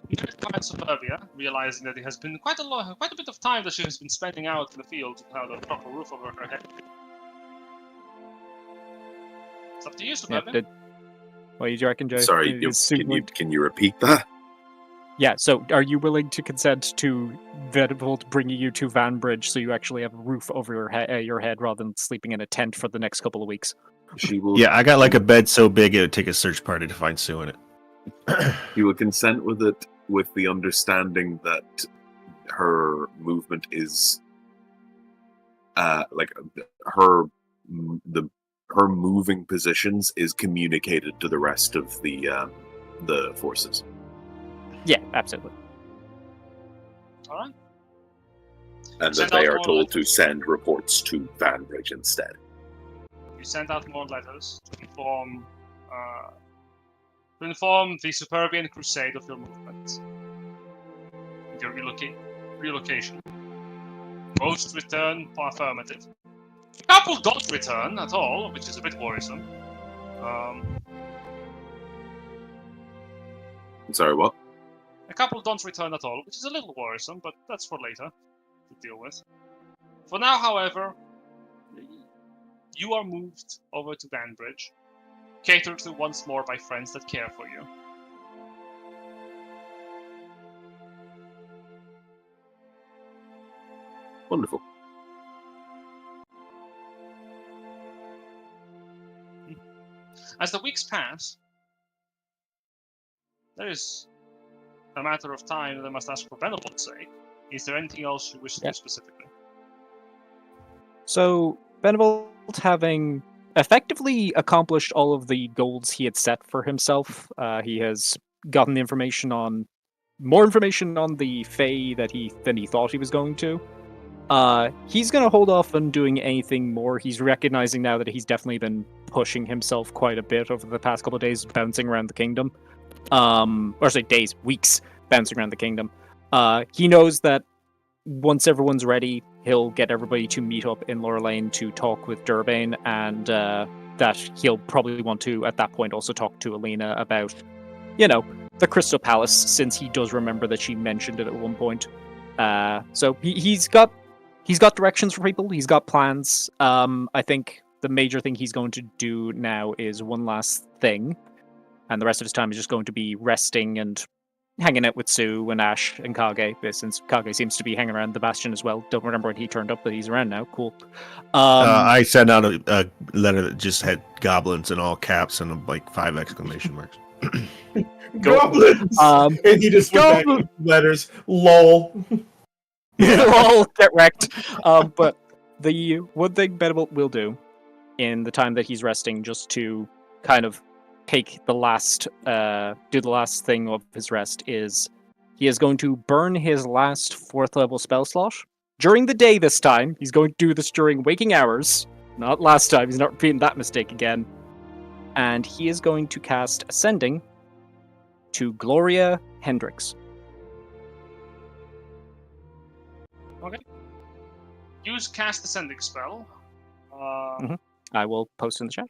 You comment Suburbia, realizing that it has been quite a bit of time that she has been spending out in the field without a proper roof over her head. It's up to you, Yeah, Suburbia. what do you reckon, Jay? Sorry, Is Sue willing can you repeat that? Yeah, so are you willing to consent to Venable bringing you to Vanbridge so you actually have a roof over your head rather than sleeping in a tent for the next couple of weeks? She will. Yeah, I got like a bed so big it would take a search party to find Sue in it. She will consent with it, with the understanding that her movement is, like her moving positions is communicated to the rest of the forces. Yeah, absolutely. All right. And Send that they out are more told to letters. send reports to Vanbridge instead. You send out more letters to inform the Superbian Crusade of your movement. Your relocation. Most return for affirmative. A couple don't return at all, which is a bit worrisome. Sorry, what? A couple don't return at all, which is a little worrisome, but that's for later to deal with. For now, however, you are moved over to Vanbridge, catered to once more by friends that care for you. Wonderful. As the weeks pass, there is a matter of time that I must ask for Benable's sake. Is there anything else you wish to do specifically? So, Benevalt, having effectively accomplished all of the goals he had set for himself, he has gotten more information on the Fae than he thought he was going to. He's going to hold off on doing anything more. He's recognizing now that he's definitely been pushing himself quite a bit over the past couple of days, bouncing around the kingdom. Weeks, bouncing around the kingdom. He knows that once everyone's ready, he'll get everybody to meet up in Laura Lane to talk with Durbane, and that he'll probably want to, at that point, also talk to Alina about, the Crystal Palace, since he does remember that she mentioned it at one point. So he's got directions for people. He's got plans. I think the major thing he's going to do now is one last thing, and the rest of his time is just going to be resting and hanging out with Sue and Ash and Kage, since Kage seems to be hanging around the Bastion as well. Don't remember when he turned up, but he's around now. Cool. I sent out a letter that just had goblins in all caps and like 5 exclamation marks. Goblins! And he just went back to letters. Lol. Lol, get wrecked. But the one thing Benevalt will do in the time that he's resting, just to kind of take the last thing of his rest, is he is going to burn his last 4th level spell slot during the day this time. He's going to do this during waking hours, not last time. He's not repeating that mistake again. And he is going to cast Ascending to Gloria Hendricks. Okay. Use cast Ascending spell. I will post in the chat.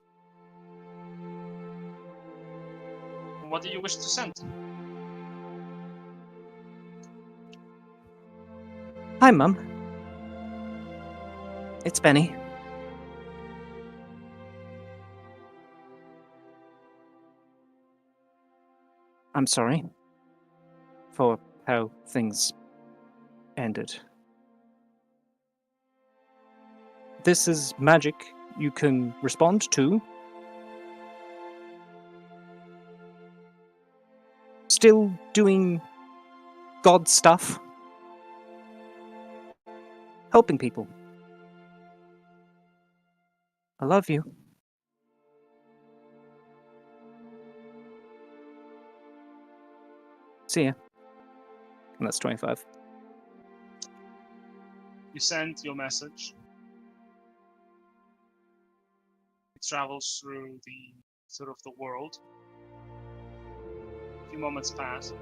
What do you wish to send? Hi, Mum. It's Benny. I'm sorry for how things ended. This is magic you can respond to. Still doing God stuff. Helping people. I love you. See ya. And that's 25. You send your message. It travels through the world. A few moments pass.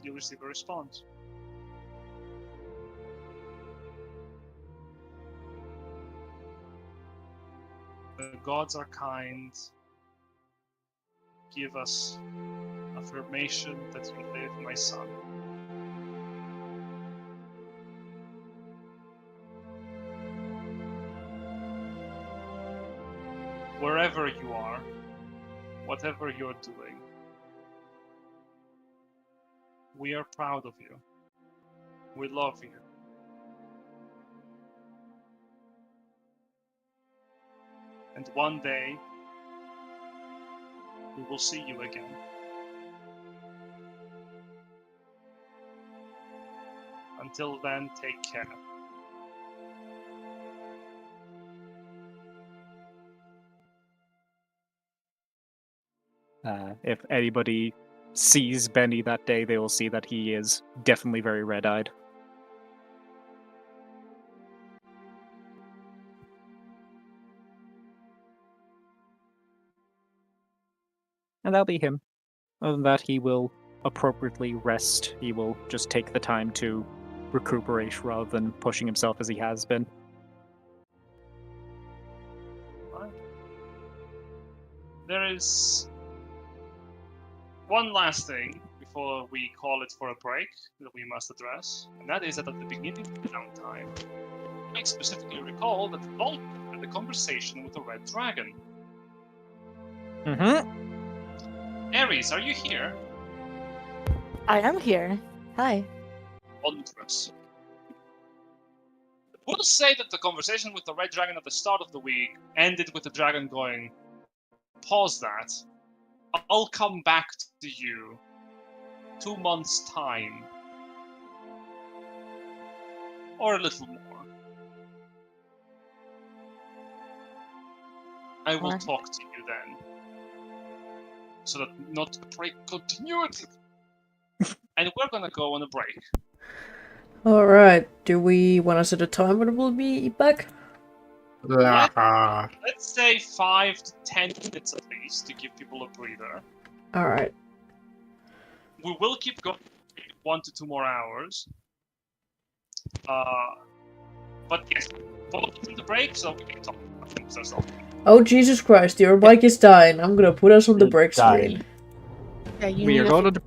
You receive a response. The gods are kind. Give us affirmation that you live, my son. Wherever you are, whatever you're doing, we are proud of you. We love you. And one day, we will see you again. Until then, take care. If anybody sees Benny that day, they will see that he is definitely very red-eyed. And that'll be him. Other than that, he will appropriately rest. He will just take the time to recuperate rather than pushing himself as he has been. There is one last thing before we call it for a break that we must address, and that is that at the beginning of the downtime, I specifically recall that Volk had a conversation with the Red Dragon. Mm-hmm. Ares, are you here? I am here. Hi. Wondrous. We'll say that the conversation with the Red Dragon at the start of the week ended with the dragon going, "Pause that. I'll come back to you 2 months' time. Or a little more. I will Alright. talk to you then. So that not to break continuity. And we're gonna go on a break. Alright, do we want to set a time when we'll be back? Let's say 5 to 10 minutes at least to give people a breather. Alright. We will keep going 1 to 2 more hours. But yes, both in the break so we can talk about things ourselves. Oh Jesus Christ, your bike is dying. I'm gonna put us on the break screen. Yeah, you We need are a- going to...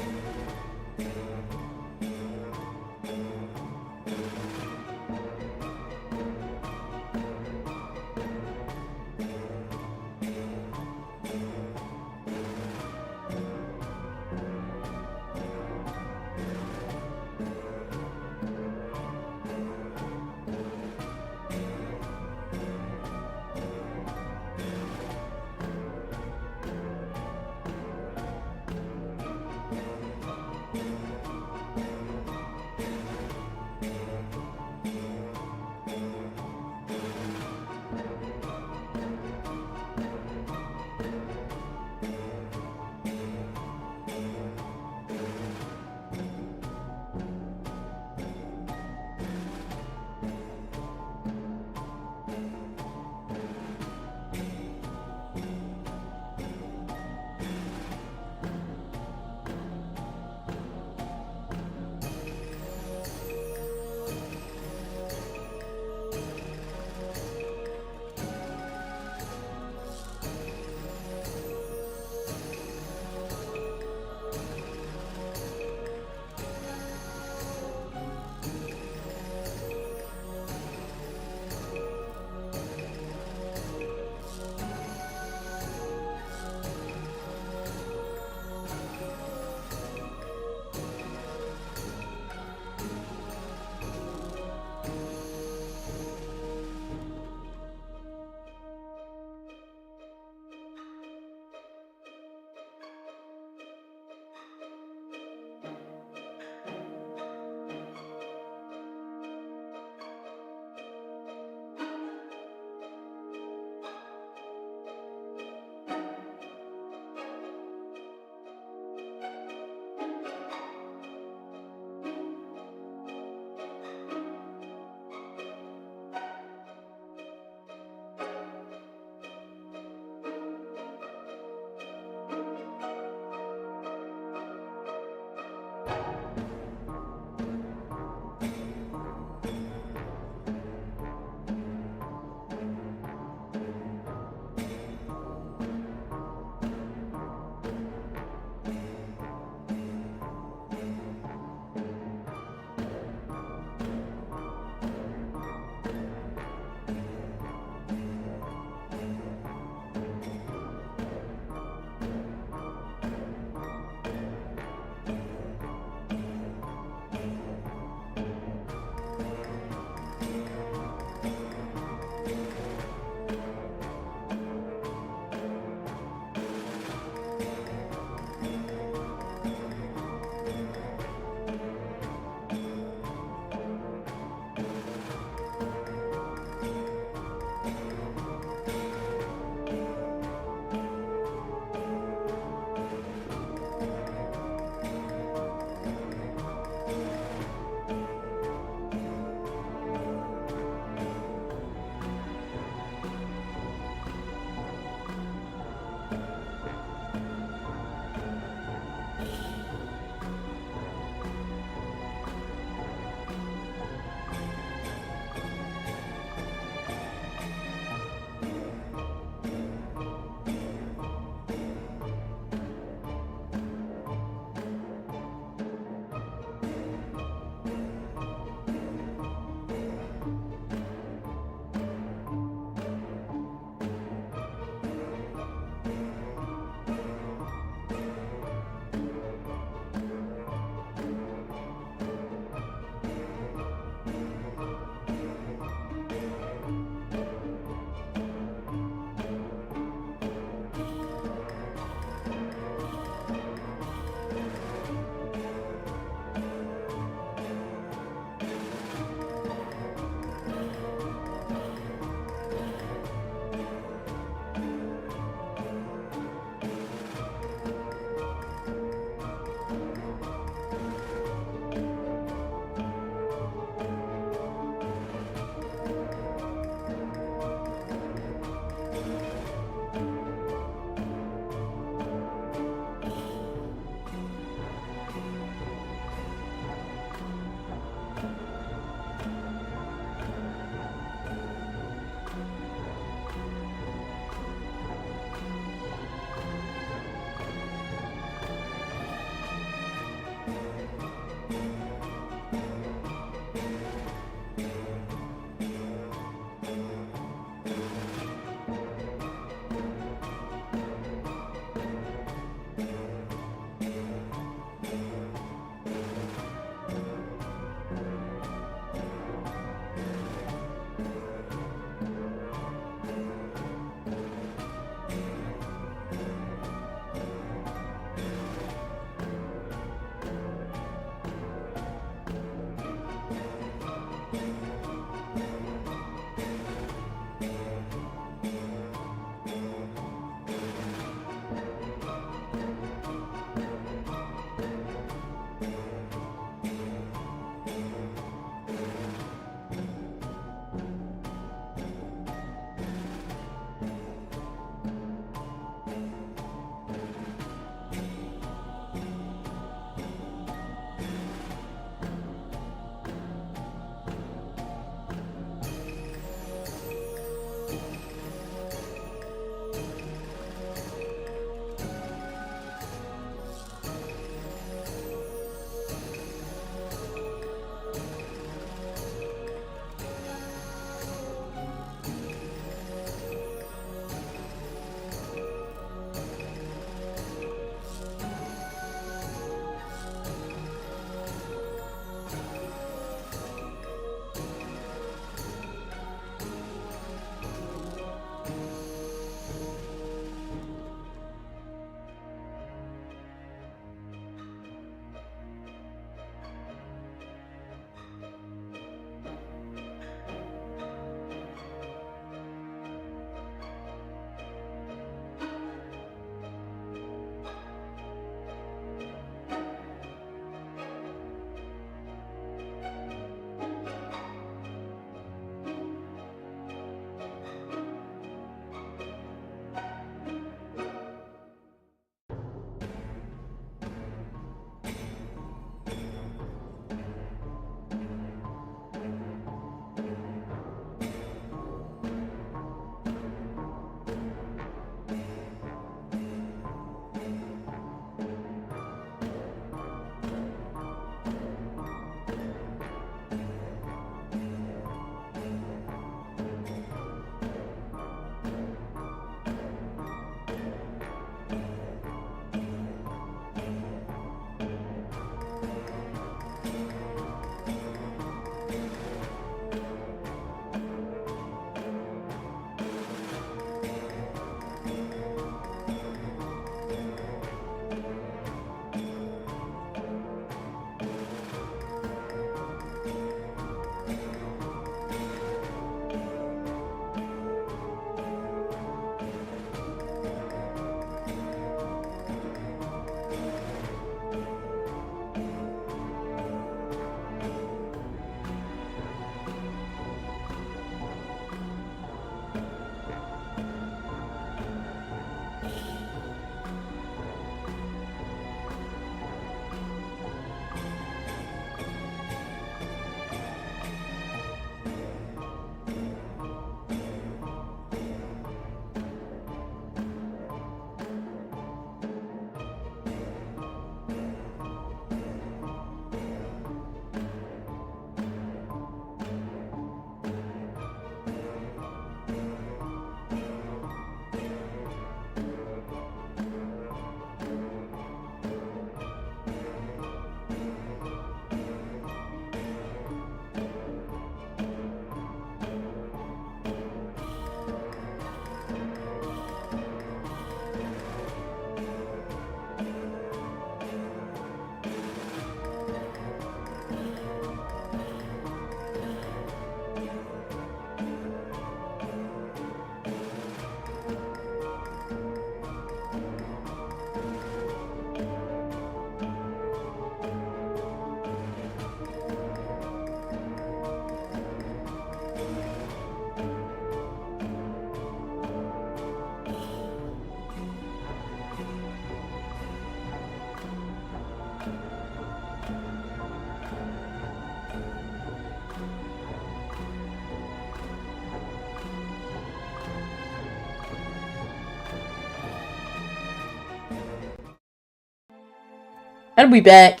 And we back.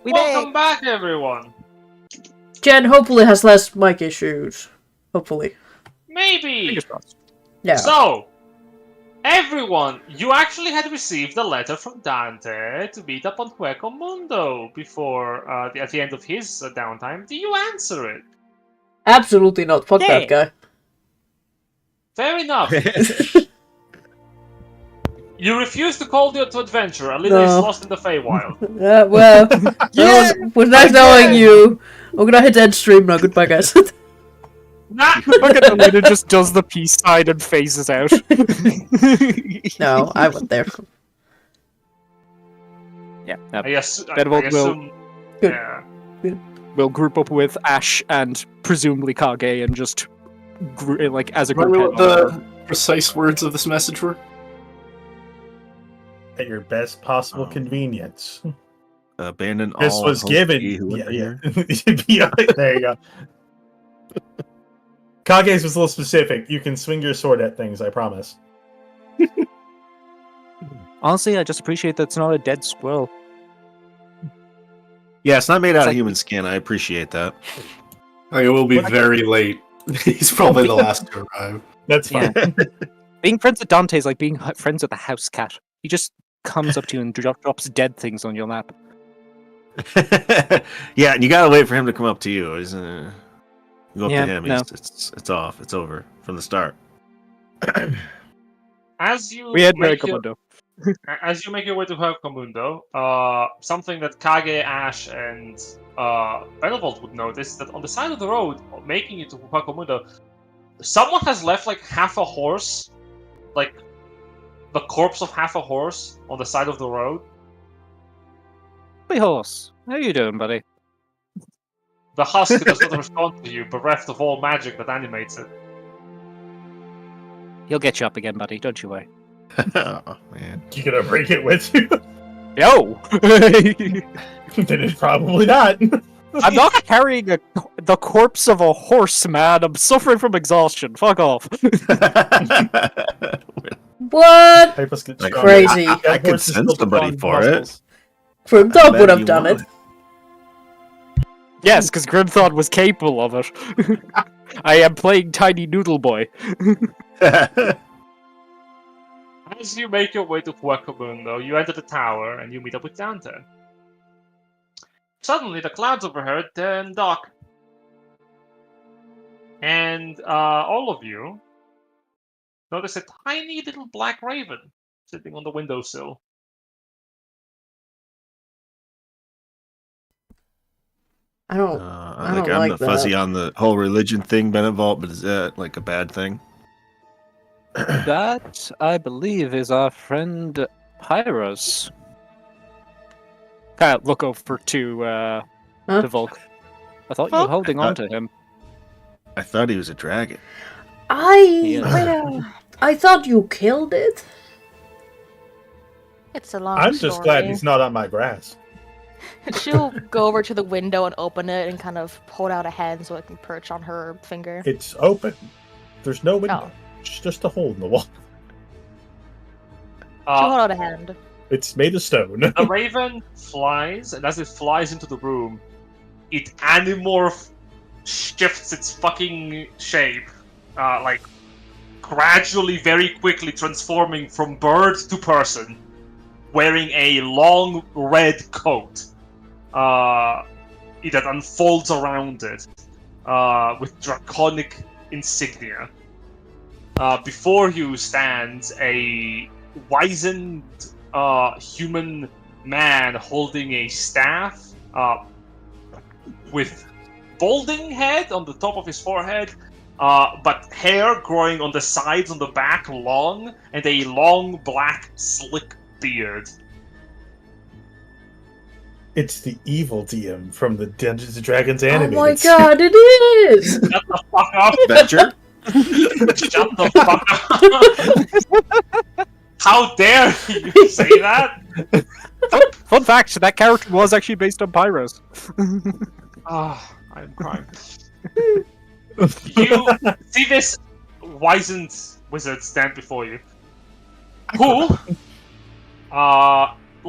Welcome back, everyone. Jen hopefully has less mic issues. Hopefully. Maybe. Fingers crossed. Yeah. So, everyone, you actually had received a letter from Dante to meet up on Hueco Mundo before at the end of his downtime. Do you answer it? Absolutely not. Fuck that guy. Fair enough. You refuse to call to adventure. Alina is lost in the Feywild. Well, was nice knowing you. I'm gonna hit end stream now. Goodbye, guys. Nah. Look at Alina just does the peace sign and phases out. No, I went there. Yeah. I Bedwald assume. Good. Yeah. We'll group up with Ash and presumably Kage and just like as a group. Remember what the precise words of this message were? At your best possible convenience. Abandon all. This was hope given. ye who enter Yeah. here. There you go. Kage's was a little specific. You can swing your sword at things, I promise. Honestly, I just appreciate that it's not a dead squirrel. Yeah, it's not made out It's of like- human skin. I appreciate that. Like, it will be very late. He's probably the last to arrive. That's fine. Being friends with Dante is like being friends with a house cat. He just comes up to you and drops dead things on your lap. Yeah, and you gotta wait for him to come up to you. Isn't it? You go up Yeah, to him. no. It's off. It's over from the start. As you We had make Hueco as you make your way to Hueco Mundo, something that Kage, Ash, and Benevolt would notice that on the side of the road, making it to Hueco Mundo, someone has left like half a horse, like the corpse of half a horse on the side of the road. Hey horse, how you doing, buddy? The husk does not respond to you, bereft of all magic that animates it. He'll get you up again, buddy. Don't you worry. Oh man. You gonna bring it with you? Yo! Then it's probably not. I'm not carrying the corpse of a horse, man. I'm suffering from exhaustion. Fuck off. What? Like, Crazy. I could send somebody for it. Grimthorpe bet would have you done it. would. Yes, because Grimthod was capable of it. I am playing Tiny Noodle Boy. As you make your way to Hueco Mundo, you enter the tower and you meet up with Dante. Suddenly, the clouds overhead turn dark. And all of you notice a tiny little black raven sitting on the windowsill. I don't. I'm like the fuzzy that. on the whole religion thing, Benevalt, but is that like a bad thing? That, I believe, is our friend Pyros. Kind of look over to Volk. I thought you were holding on to him. I thought he was a dragon. I thought you killed it. It's a long I'm just glad story. he's not on my grass. She'll go over to the window and open it and kind of hold out a hand so it can perch on her finger. It's open. There's no window. Oh. It's just a hole in the wall. She'll hold out a hand. It's made of stone. The raven flies, and as it flies into the room, it animorph shifts its fucking shape, like gradually, very quickly transforming from bird to person, wearing a long red coat that unfolds around it with draconic insignia. Before you stands a wizened human man holding a staff with balding head on the top of his forehead, but hair growing on the sides, on the back, long, and a long black slick beard. It's the evil DM from the Dungeons and Dragons Oh animated. my god, it is! Shut the fuck up! Badger? Shut the fuck up! How dare you say that? Fun fact, that character was actually based on Pyros. Ah, I'm crying. You see this wizened wizard stand before you, who,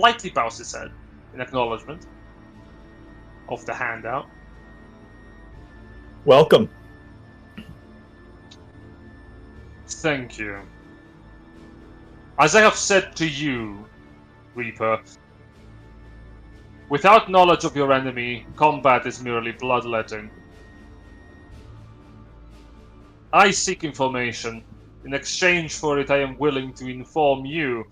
lightly bows his head in acknowledgement of the handout. Welcome. Thank you. As I have said to you, Reaper, without knowledge of your enemy, combat is merely bloodletting. I seek information. In exchange for it, I am willing to inform you.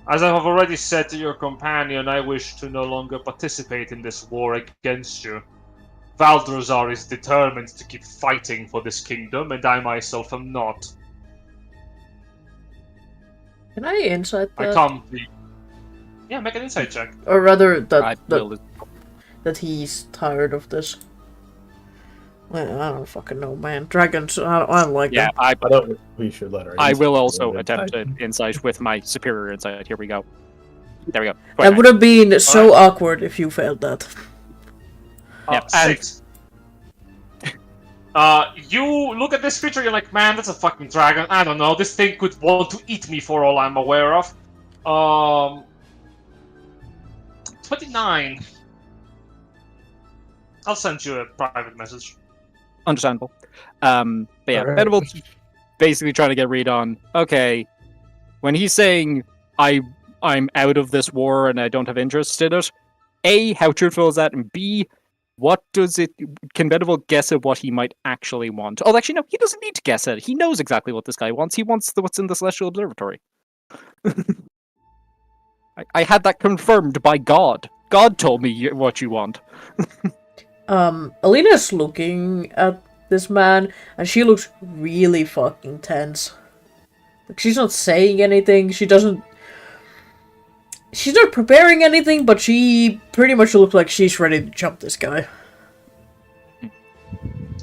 As I have already said to your companion, I wish to no longer participate in this war against you. Valdrozar is determined to keep fighting for this kingdom, and I myself am not. Can I insight I that? come to... Yeah, make an insight check. Or rather, I that will. that he's tired of this. Well, I don't fucking know, man. Dragons, I don't like Yeah, them. I don't. We should let her. I will insight also roll attempt inside. an insight with my superior insight. Here we go. There we go. That would have been so awkward if you failed that. Yep, and- 6. You look at this creature, you're like, man, that's a fucking dragon. I don't know, this thing could want to eat me for all I'm aware of. 29. I'll send you a private message. Understandable. But yeah, Alright. Venables basically trying to get read on, okay, when he's saying I'm out of this war and I don't have interest in it, A, how truthful is that? And B, what does it... Can Venable guess at what he might actually want? Oh, actually, no, he doesn't need to guess at it. He knows exactly what this guy wants. He wants what's in the Celestial Observatory. I had that confirmed by God. God told me what you want. Alina's looking at this man, and she looks really fucking tense. Like, she's not saying anything, she's not preparing anything, but she pretty much looks like she's ready to jump this guy.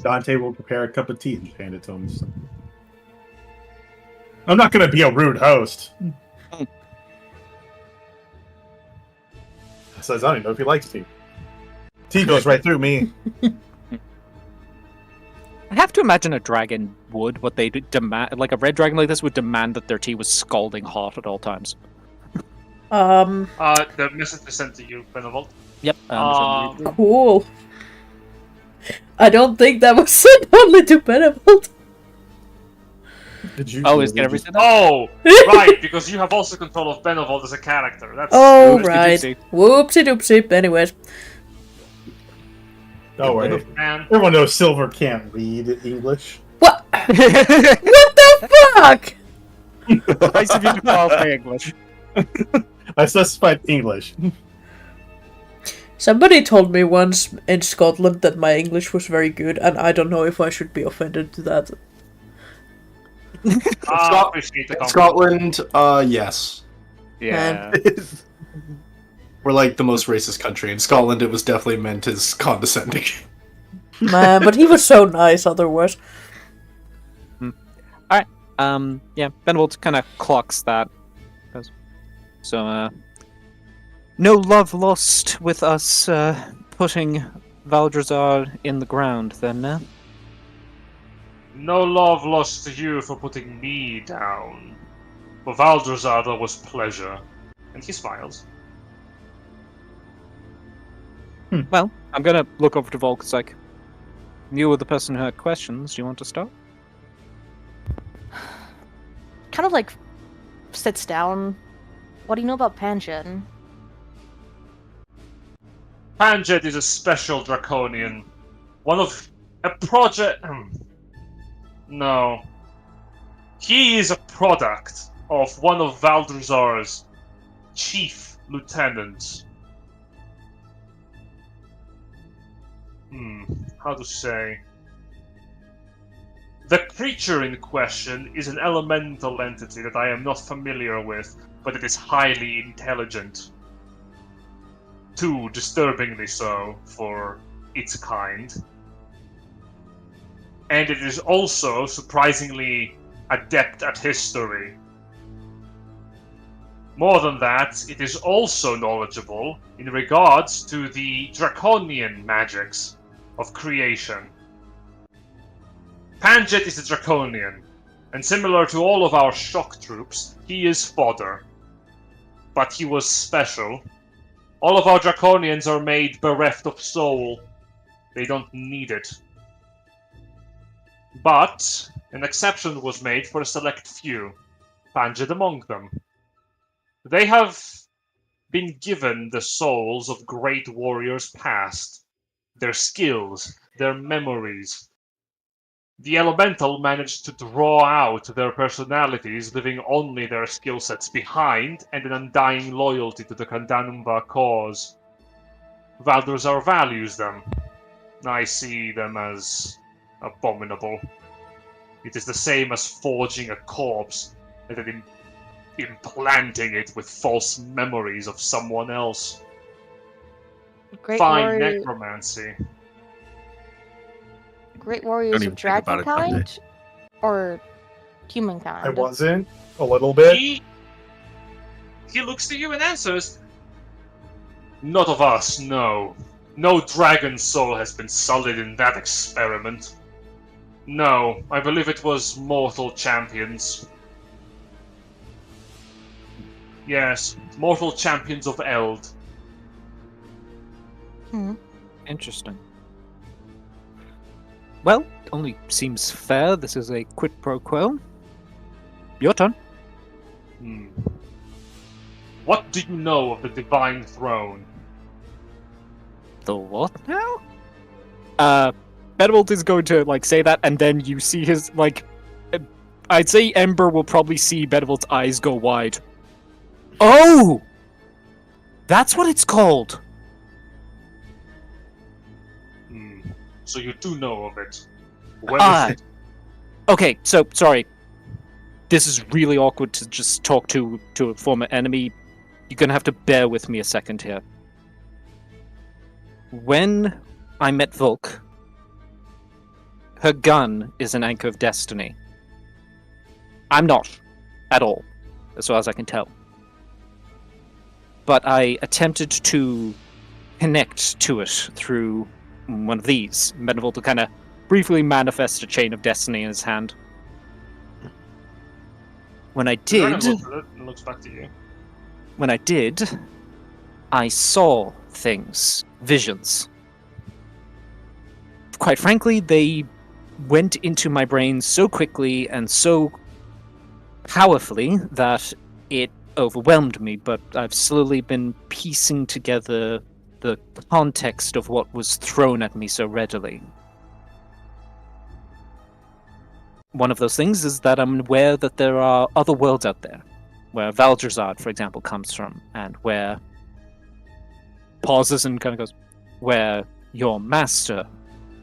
Dante will prepare a cup of tea and hand it to him. I'm not going to be a rude host. Says I don't even know if he likes tea. Tea goes right through me. I have to imagine a dragon would, what they demand, like a red dragon like this would demand that their tea was scalding hot at all times. The message is sent to you, Benevolt. Yep. Cool. I don't think that was sent only to Benevolt. Did you? Oh, is everything? Oh, right, because you have also control of Benevolt as a character. That's Oh, Whoopsie right. doopsie. Whoopsie doopsie. Anyways. Don't worry. man. Everyone knows Silver can't read English. What? What the fuck? Nice of you to qualify English. I specified English. Somebody told me once in Scotland that my English was very good, and I don't know if I should be offended to that. I appreciate the compliment. Scotland, yes. Yeah. We're like the most racist country. In Scotland, it was definitely meant as condescending. Man, but he was so nice otherwise. Yeah, Benevolt kind of clocks that. So, no love lost with us putting Valdrazar in the ground, then, No love lost to you for putting me down. For Valdrazar, there was pleasure. And he smiles. Well, I'm gonna look over to Volk. It's like, you were the person who had questions. Do you want to start? Kind of like sits down. What do you know about Panjin? Panjet is a special draconian. One of a project. No. He is a product of one of Valdrazar's chief lieutenants. How to say? The creature in question is an elemental entity that I am not familiar with, but it is highly intelligent. Too disturbingly so for its kind. And it is also surprisingly adept at history. More than that, it is also knowledgeable in regards to the draconian magics of creation. Panjet is a draconian, and similar to all of our shock troops, he is fodder. but he was special. All of our Draconians are made bereft of soul. They don't need it. But an exception was made for a select few, Panjid among them. They have been given the souls of great warriors past, their skills, their memories. The Elemental managed to draw out their personalities, leaving only their skill sets behind and an undying loyalty to the Kandanumba cause. Valdrazar values them. I see them as abominable. It is the same as forging a corpse and then implanting it with false memories of someone else. Great Fine warrior, necromancy. great warriors even of think about it, dragonkind or humankind. I wasn't a little bit. He looks to you and answers, "Not of us, no. No dragon soul has been sullied in that experiment. No, I believe it was mortal champions. Yes, mortal champions of Eld. Interesting. Well, only seems fair. This is a quid pro quo. Your turn. What do you know of the Divine Throne?" The what now? Bedwalt is going to say that, and then you see his I'd say Ember will probably see Bedwalt's eyes go wide. Oh, that's what it's called. So you do know of it. When is it? Okay, so sorry. This is really awkward to just talk to a former enemy. You're gonna have to bear with me a second here. When I met Volk, her gun is an anchor of destiny. I'm not, at all, as far as I can tell. But I attempted to connect to it through one of these. Medieval to kind of briefly manifest a chain of destiny in his hand. When I did, Looks back to you. when I did, I saw things, visions. Quite frankly, they went into my brain so quickly and so powerfully that it overwhelmed me, but I've slowly been piecing together the context of what was thrown at me so readily. One of those things is that I'm aware that there are other worlds out there, where Valdrazard, for example, comes from, and where pauses and kind of goes, where your master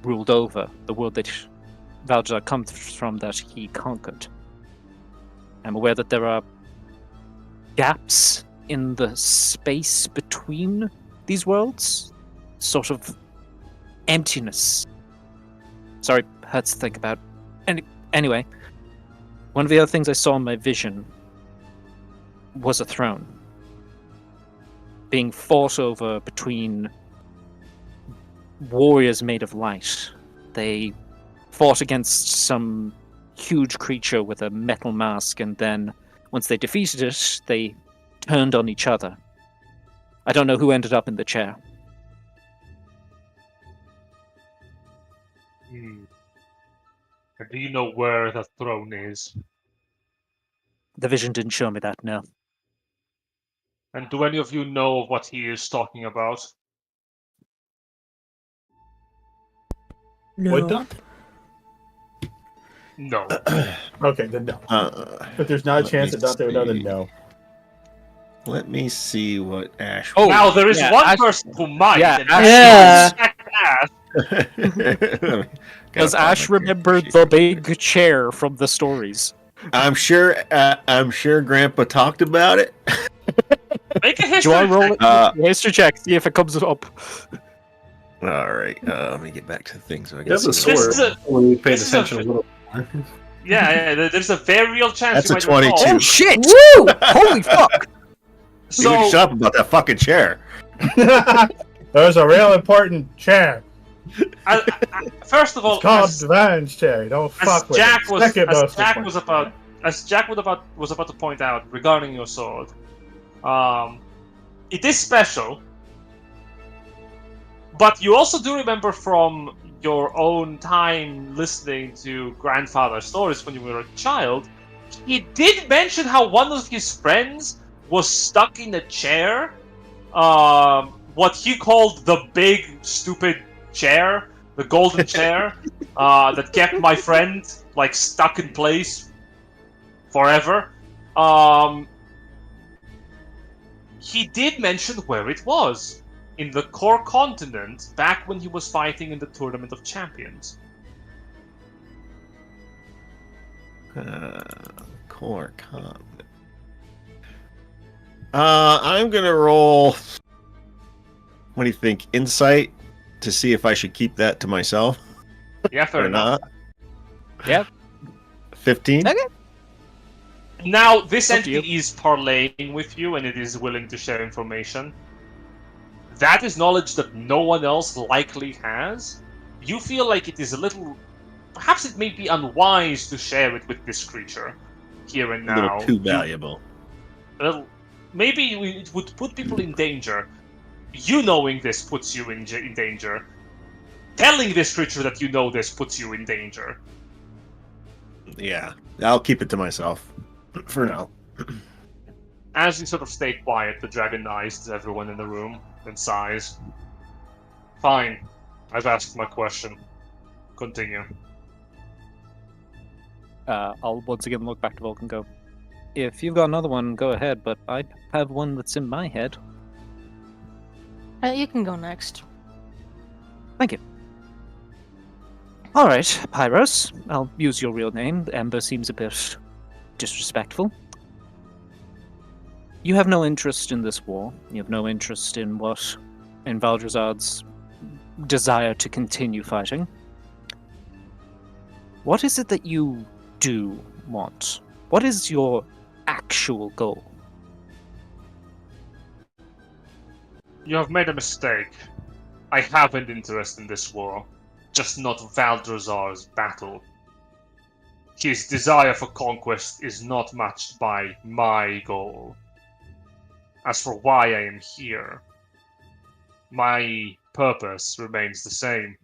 ruled over, the world that Valdrazard comes from that he conquered. I'm aware that there are gaps in the space between these worlds, sort of emptiness. Sorry, hurts to think about. Anyway, one of the other things I saw in my vision was a throne being fought over between warriors made of light. They fought against some huge creature with a metal mask, and then once they defeated it, they turned on each other. I don't know who ended up in the chair. Do you know where the throne is? The vision didn't show me that, no. And do any of you know what he is talking about? No. Would not? No. Okay, then no. If there's not a Let chance me that Dante would know, then see. no. Let me see what Ash. Oh, Now there is yeah, one Ash- person who might. yeah, and Ash- that's Ash. Does Ash remember the big chair from the stories? I'm sure Grandpa talked about it. Make a Do history I roll check. it? History check, see if it comes up. All right, let me get back to things. I He has a guess This sword. is a- When you paid this is a- attention a little more. Yeah, there's a very real chance That's you a might 22. recall. Oh shit! Woo! Holy fuck! You can So, shut up about that fucking chair. There's a real important chair. first of all, It's called as, Divine's chair. Don't as fuck with Jack it. was Second as most Jack important. was about to point out regarding your sword, It is special, but you also do remember from your own time listening to grandfather's stories when you were a child, he did mention how one of his friends was stuck in a chair, what he called the big stupid chair, the golden chair, that kept my friend like stuck in place forever. He did mention where it was. In the core continent, back when he was fighting in the Tournament of Champions. Core continent. I'm gonna roll. What do you think? Insight to see if I should keep that to myself Yeah, fair or enough. not. Yep. 15. Okay. Now, this Up to entity is parlaying with you, and it is willing to share information. That is knowledge that no one else likely has. You feel like it is a little... Perhaps it may be unwise to share it with this creature, here and A now. little too valuable. Maybe it would put people in danger. You knowing this puts you in danger. Telling this creature that you know this puts you in danger. Yeah, I'll keep it to myself for now. As you sort of stay quiet, the dragon eyes to everyone in the room and sighs. Fine. I've asked my question. Continue. I'll once again look back to Volk and go, if you've got another one, go ahead, but I have one that's in my head. You can go next. Thank you. Alright, Pyros, I'll use your real name. Ember seems a bit disrespectful. You have no interest in this war. You have no interest in Valdrazad's desire to continue fighting. What is it that you do want? What is your actual goal? You have made a mistake. I have an interest in this war, just not Valdrazar's battle. His desire for conquest is not matched by my goal. As for why I am here, my purpose remains the same.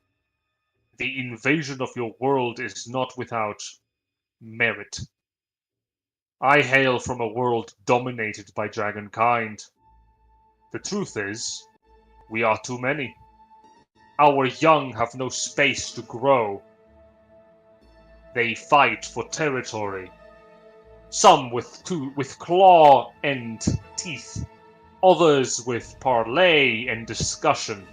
The invasion of your world is not without merit. I hail from a world dominated by dragonkind. The truth is, we are too many. Our young have no space to grow. They fight for territory. Some with claw and teeth. Others with parley and discussion.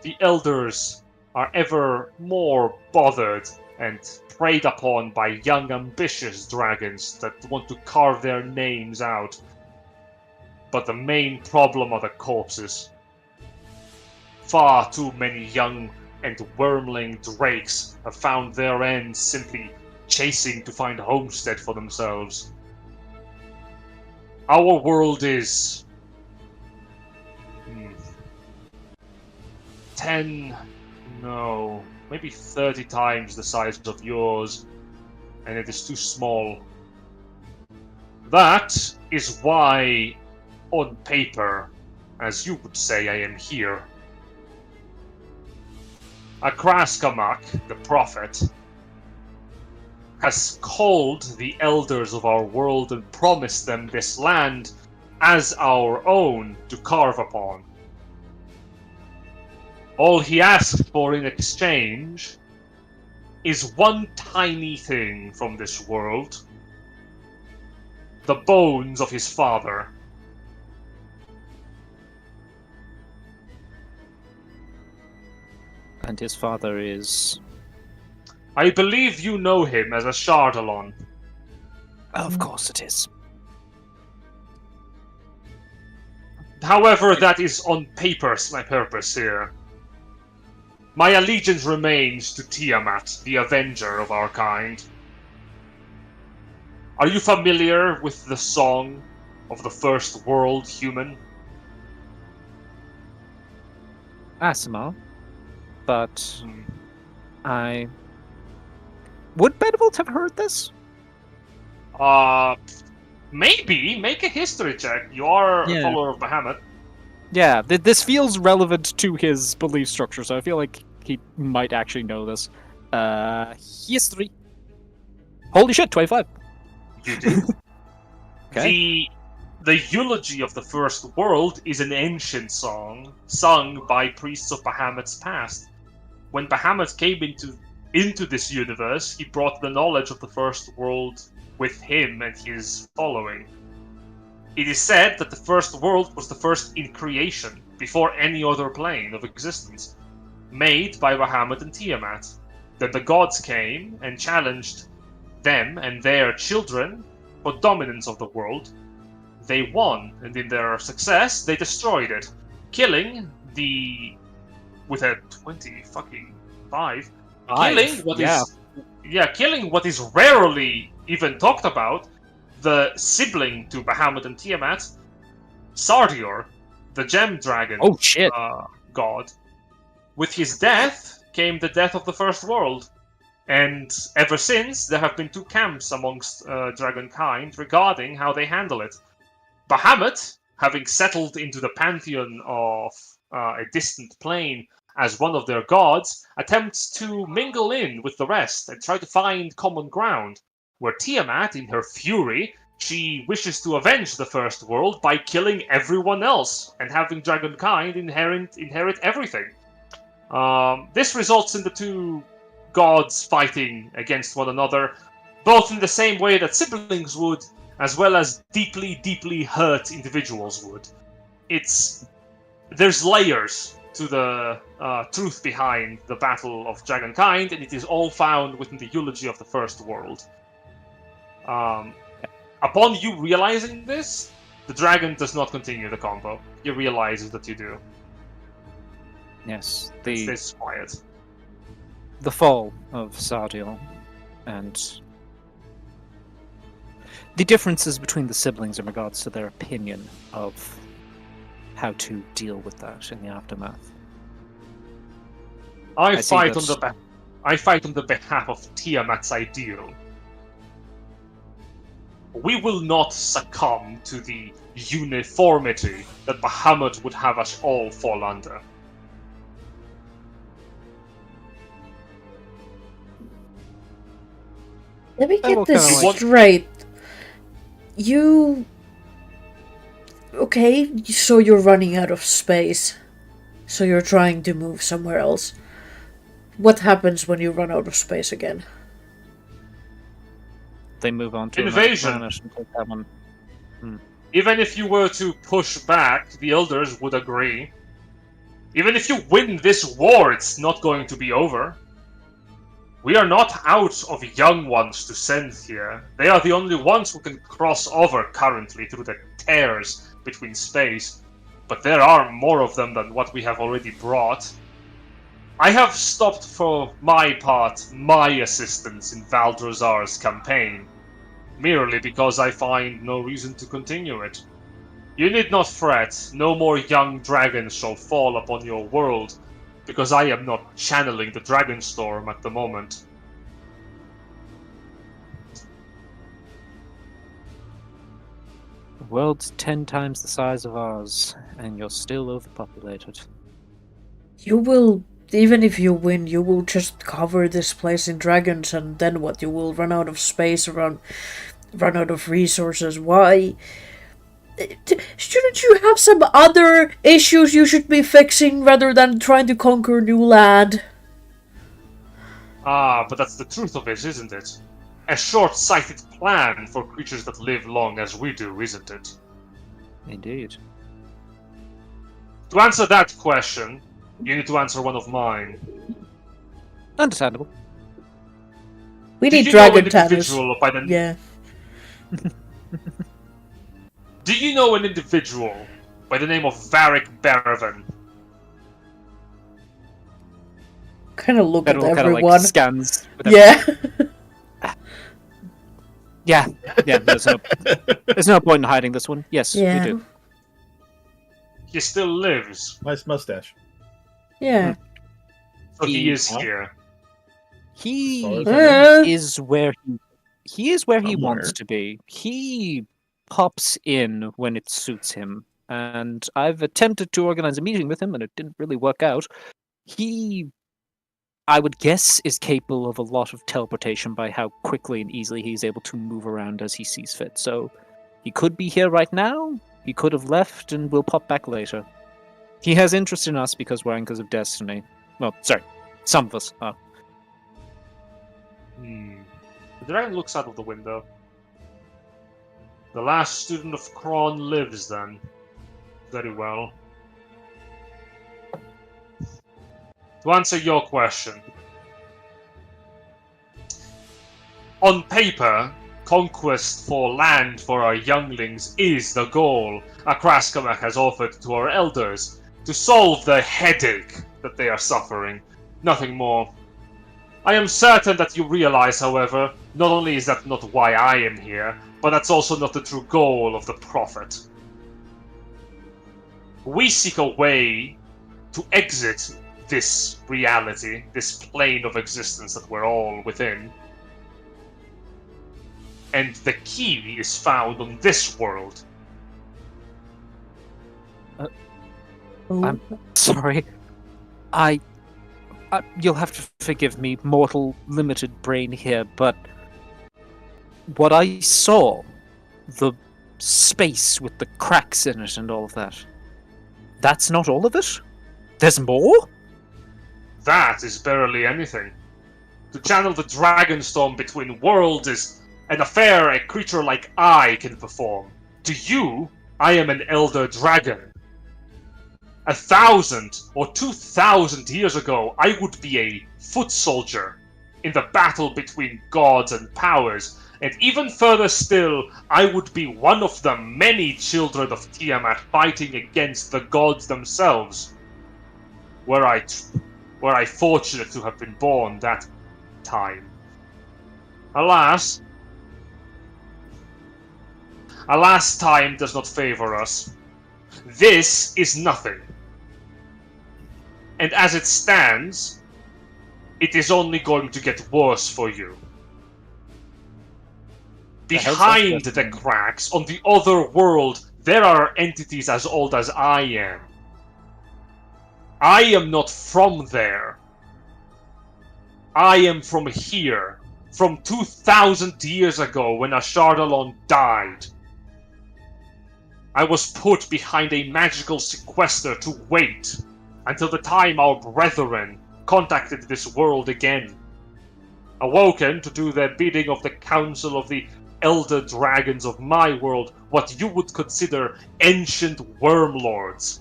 The elders are ever more bothered and preyed upon by young ambitious dragons that want to carve their names out. But the main problem are the corpses. Far too many young and wormling drakes have found their ends simply chasing to find homestead for themselves. Our world is 10, no, maybe 30 times the size of yours, and it is too small. That is why, on paper, as you would say, I am here. Akraskamak, the prophet, has called the elders of our world and promised them this land as our own to carve upon. All he asked for in exchange is one tiny thing from this world: the bones of his father. And his father is... I believe you know him as a Shardalon. Of course it is. However, that is on paper my purpose here. My allegiance remains to Tiamat, the Avenger of our kind. Are you familiar with the song of the first world human? Asimov. But... Would Benevolt have heard this? Maybe make a history check. You are a Yeah. follower of Bahamut. Yeah, this feels relevant to his belief structure, so I feel like he might actually know this. History. Holy shit, 25. You do. Okay. The eulogy of the first world is an ancient song sung by priests of Bahamut's past. When Bahamut came into this universe, he brought the knowledge of the first world with him and his following. It is said that the first world was the first in creation, before any other plane of existence, made by Bahamut and Tiamat. Then the gods came and challenged them and their children for dominance of the world. They won, and in their success, they destroyed it, killing with a 20 fucking 5, killing what is rarely even talked about, the sibling to Bahamut and Tiamat, Sardior, the gem dragon. Oh shit. God. With his death came the death of the first world. And ever since, there have been two camps amongst dragonkind regarding how they handle it. Bahamut, having settled into the pantheon of a distant plane as one of their gods, attempts to mingle in with the rest and try to find common ground, where Tiamat, in her fury, she wishes to avenge the first world by killing everyone else and having dragonkind inherit everything. This results in the two gods fighting against one another, both in the same way that siblings would, as well as deeply, deeply hurt individuals would. There's layers to the truth behind the battle of dragonkind, and it is all found within the eulogy of the first world. Upon you realizing this, the dragon does not continue the combo. He realizes that you do. Yes, It stays quiet. the fall of Sardion and the differences between the siblings in regards to their opinion of how to deal with that in the aftermath. I see fight on the behalf of Tiamat's ideal. We will not succumb to the uniformity that Bahamut would have us all fall under. Let me I get will this kinda like- straight. You... Okay, so you're running out of space. So you're trying to move somewhere else. What happens when you run out of space again? They move on to Invasion. another planet and take that one. Even if you were to push back, the elders would agree. Even if you win this war, it's not going to be over. We are not out of young ones to send here. They are the only ones who can cross over currently through the tears between space. But there are more of them than what we have already brought. I have stopped for my part my assistance in Valdrozar's campaign, merely because I find no reason to continue it. You need not fret, no more young dragons shall fall upon your world, because I am not channeling the Dragonstorm at the moment. The world's 10 times the size of ours, and you're still overpopulated. You will... Even if you win, you will just cover this place in dragons, and then what? You will run out of space, run out of resources. Why? Shouldn't you have some other issues you should be fixing rather than trying to conquer new land? Ah, but that's the truth of it, isn't it? A short-sighted plan for creatures that live long as we do, isn't it? Indeed. To answer that question, you need to answer one of mine. Understandable. We Do need you know dragon an tanners. individual by the Yeah. Do you know an individual by the name of Varric Baravan? Kind of look at Federal kind of everyone. like scans. with Yeah. Yeah. There's no point in hiding this one. Yes, Yeah. we do. He still lives, Nice mustache. Yeah. so he He- is here. He Sorry. is where he Somewhere. wants to be. He pops in when it suits him, and I've attempted to organize a meeting with him, and it didn't really work out. He, I would guess, is capable of a lot of teleportation by how quickly and easily he's able to move around as he sees fit. So he could be here right now, he could have left, and will pop back later. He has interest in us because we're Anchors of Destiny. Well, sorry, some of us are. The dragon looks out of the window. The last student of Kron lives, then. Very well. To answer your question. On paper, conquest for land for our younglings is the goal Akraskamak has offered to our elders to solve the headache that they are suffering. Nothing more. I am certain that you realize, however, not only is that not why I am here, but that's also not the true goal of the Prophet. We seek a way to exit this reality, this plane of existence that we're all within. And the key is found on this world. I'm sorry. You'll have to forgive me, mortal, limited brain here, but what I saw, the space with the cracks in it and all of that, that's not all of it? There's more? That is barely anything. To channel the Dragonstorm between worlds is an affair a creature like I can perform. To you, I am an Elder Dragon. 1,000 or 2,000 years ago, I would be a foot soldier in the battle between gods and powers, and even further still, I would be one of the many children of Tiamat fighting against the gods themselves. Were I fortunate to have been born that time. Alas, time does not favor us. This is nothing. And as it stands, it is only going to get worse for you. Behind the cracks, on the other world, there are entities as old as I am. I am not from there. I am from here, from 2,000 years ago when Ashardalon died. I was put behind a magical sequester to wait until the time our brethren contacted this world again. Awoken to do their bidding of the Council of the Elder Dragons of my world, what you would consider ancient wormlords.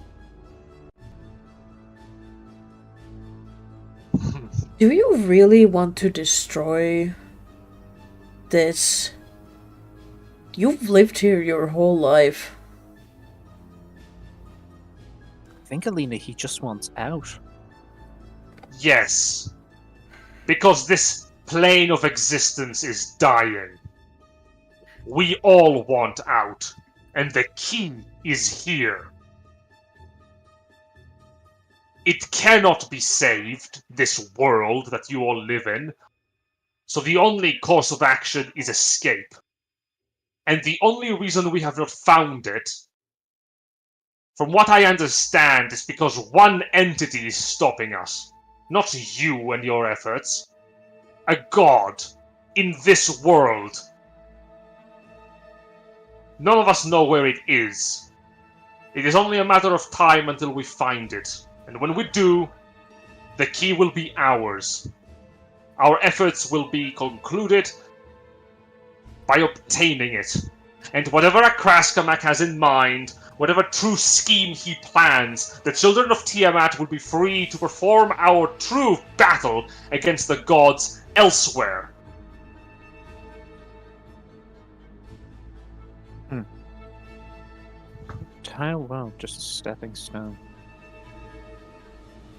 Do you really want to destroy this? You've lived here your whole life. I think, Alina, he just wants out. Yes. Because this plane of existence is dying. We all want out, and the key is here. It cannot be saved, this world that you all live in, so the only course of action is escape. And the only reason we have not found it, from what I understand, is because one entity is stopping us. Not you and your efforts. A god in this world. None of us know where it is. It is only a matter of time until we find it. And when we do, the key will be ours. Our efforts will be concluded by obtaining it. And whatever Akraskamak has in mind, whatever true scheme he plans, the children of Tiamat will be free to perform our true battle against the gods elsewhere. Well, just a stepping stone.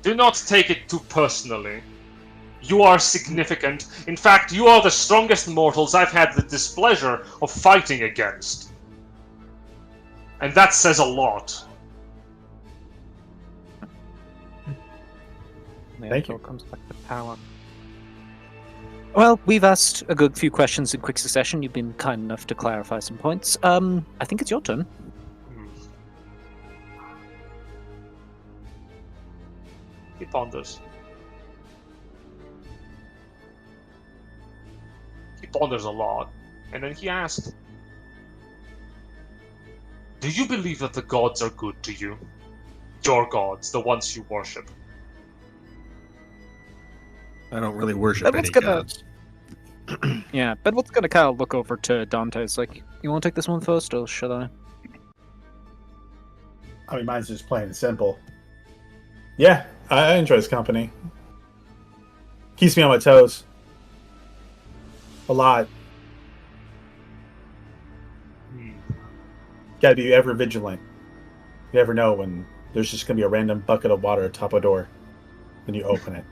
Do not take it too personally. You are significant. In fact, you are the strongest mortals I've had the displeasure of fighting against. And that says a lot. Yeah, Thank it all you. comes back to power. Well, we've asked a good few questions in quick succession. You've been kind enough to clarify some points. I think it's your turn. Hmm. He ponders. He ponders a lot, and then he asks, "Do you believe that the gods are good to you? Your gods, the ones you worship?" I don't really worship Everyone's any gonna- gods. Yeah, Bedwell's gonna kind of look over to Dante. It's like, you want to take this one first, or should I? I mean, mine's just plain and simple. Yeah, I enjoy his company. Keeps me on my toes. A lot. Hmm. Gotta be ever vigilant. You never know when there's just gonna be a random bucket of water atop a door. Then you open it.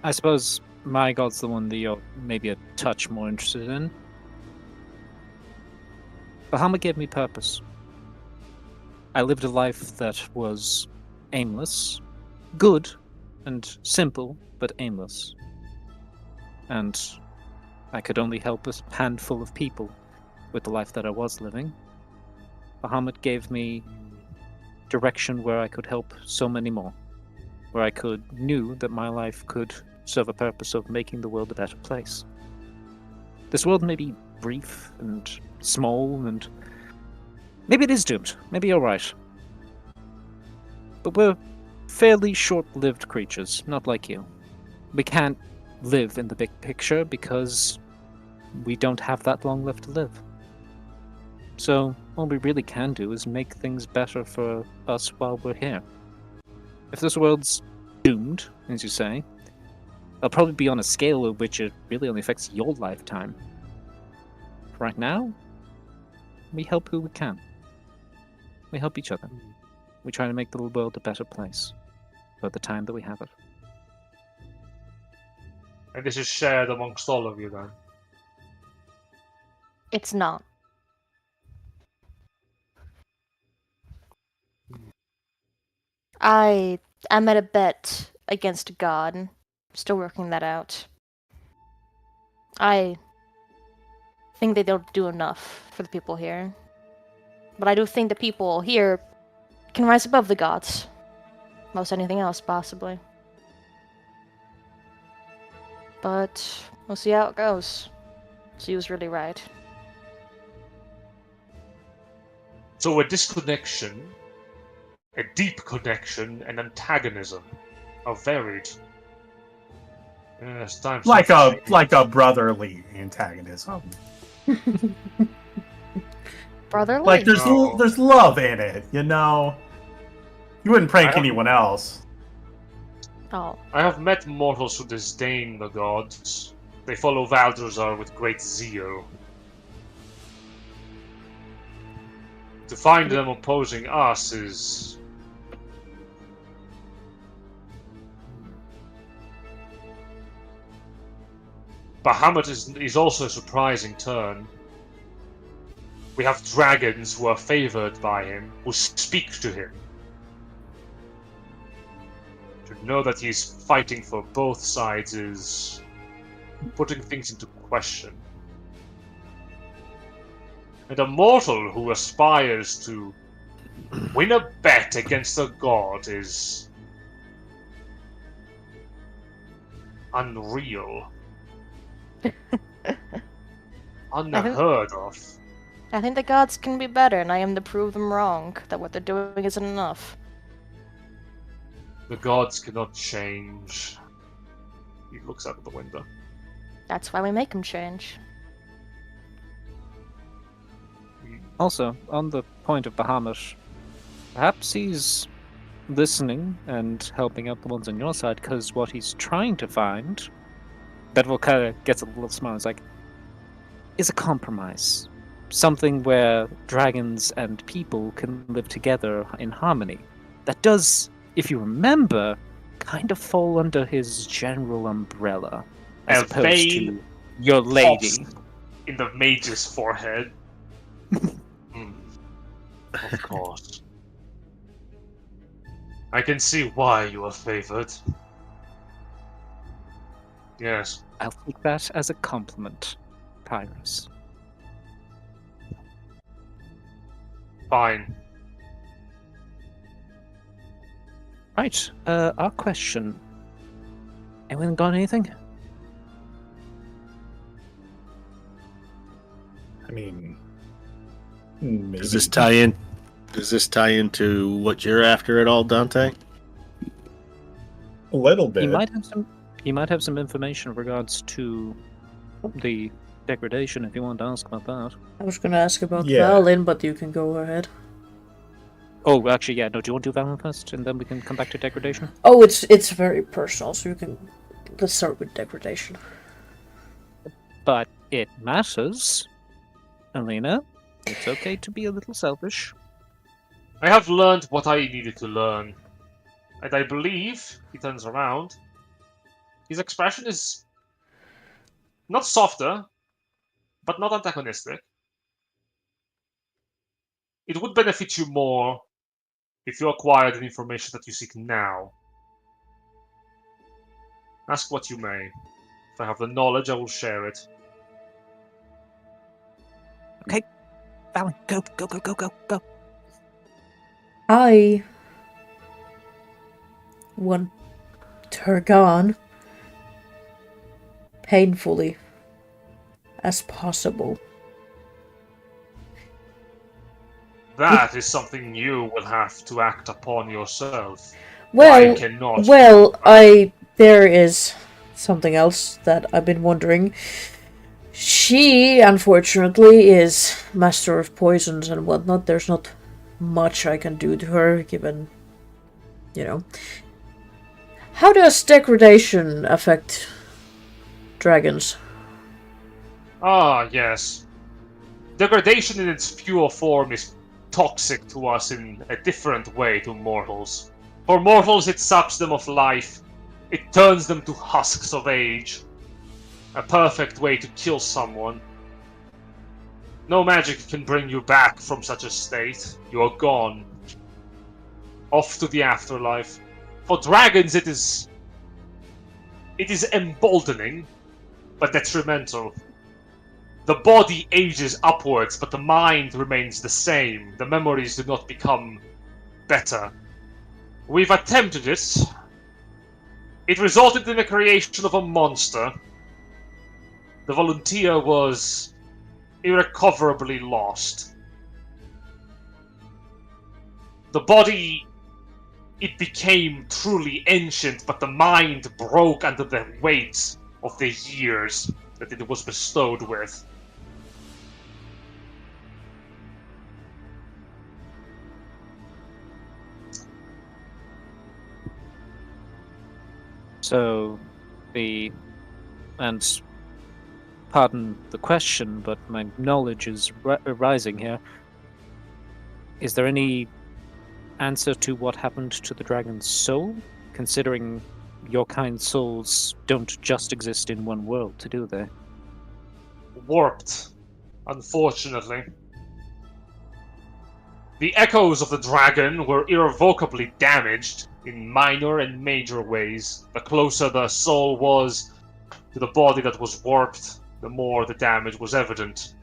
I suppose my god's the one that you're maybe a touch more interested in. Bahamut gave me purpose. I lived a life that was aimless, good, and simple, but aimless. And I could only help a handful of people with the life that I was living. Bahamut gave me direction where I could help so many more, where I knew that my life could serve a purpose of making the world a better place. This world may be brief and small, and maybe it is doomed. Maybe you're right. But we're fairly short-lived creatures, not like you. We can't live in the big picture because we don't have that long left to live. So all we really can do is make things better for us while we're here. If this world's doomed, as you say, it'll probably be on a scale of which it really only affects your lifetime. Right now, we help who we can. We help each other. We try to make the world a better place for the time that we have it. And this is shared amongst all of you then. It's not. I'm at a bet against God. Still working that out. I think they don't do enough for the people here. But I do think the people here can rise above the gods. Most anything else, possibly. But we'll see how it goes. She was really right. So a disconnection, a deep connection, and antagonism are varied. Yes, times Like have a changed. brotherly antagonism. Brotherly? Like No. there's love in it, you know. You wouldn't prank I don't- anyone else. Oh. I have met mortals who disdain the gods. They follow Valdrazar with great zeal. To find them opposing us is... Bahamut is also a surprising turn. We have dragons who are favored by him, who speak to him. To know that he's fighting for both sides is putting things into question. And a mortal who aspires to win a bet against a god is unreal. Unheard of. I think the gods can be better, and I am to prove them wrong, that what they're doing isn't enough. The gods cannot change. He looks out of the window. That's why we make them change. Also, on the point of Bahamut, perhaps he's listening and helping out the ones on your side, because what he's trying to find, Bedwell kind of gets a little smile, is like, is a compromise. Something where dragons and people can live together in harmony. That does, if you remember, kind of fall under his general umbrella, as opposed Elvain to your lady. pops in the mage's forehead. Of course. I can see why you are favored. Yes. I'll take that as a compliment, Pyrus. Fine. Right, our question. Anyone got anything? I mean, maybe. Does this tie in? Does this tie into what you're after at all, Dante? A little bit. He might have some information in regards to the degradation if you want to ask about that. I was gonna ask about Yeah. Valin, but you can go ahead. Oh, actually, yeah. No, do you want to do Valen first, and then we can come back to degradation? Oh, it's very personal, so you can. Let's start with degradation. But it matters, Alina. It's okay to be a little selfish. I have learned what I needed to learn. And I believe, he turns around, his expression is not softer, but not antagonistic. It would benefit you more if you acquired the information that you seek now. Ask what you may. If I have the knowledge, I will share it. Valen, go. I want her gone painfully as possible. That is something you will have to act upon yourself. Well, I cannot. there is something else that I've been wondering. She, unfortunately, is master of poisons and whatnot. There's not much I can do to her, given, How does degradation affect dragons? Ah, yes. Degradation in its pure form is toxic to us in a different way to mortals. For mortals, it saps them of life. It turns them to husks of age. A perfect way to kill someone. No magic can bring you back from such a state. You are gone. Off to the afterlife. For dragons, it is emboldening, but detrimental. The body ages upwards, but the mind remains the same. The memories do not become better. We've attempted it. It resulted in the creation of a monster. The volunteer was irrecoverably lost. The body, it became truly ancient, but the mind broke under the weight of the years that it was bestowed with. So, and pardon the question, but my knowledge is rising here. Is there any answer to what happened to the dragon's soul? Considering your kind souls don't just exist in one world, do they? Warped, unfortunately. The echoes of the dragon were irrevocably damaged in minor and major ways. The closer the soul was to the body that was warped, the more the damage was evident.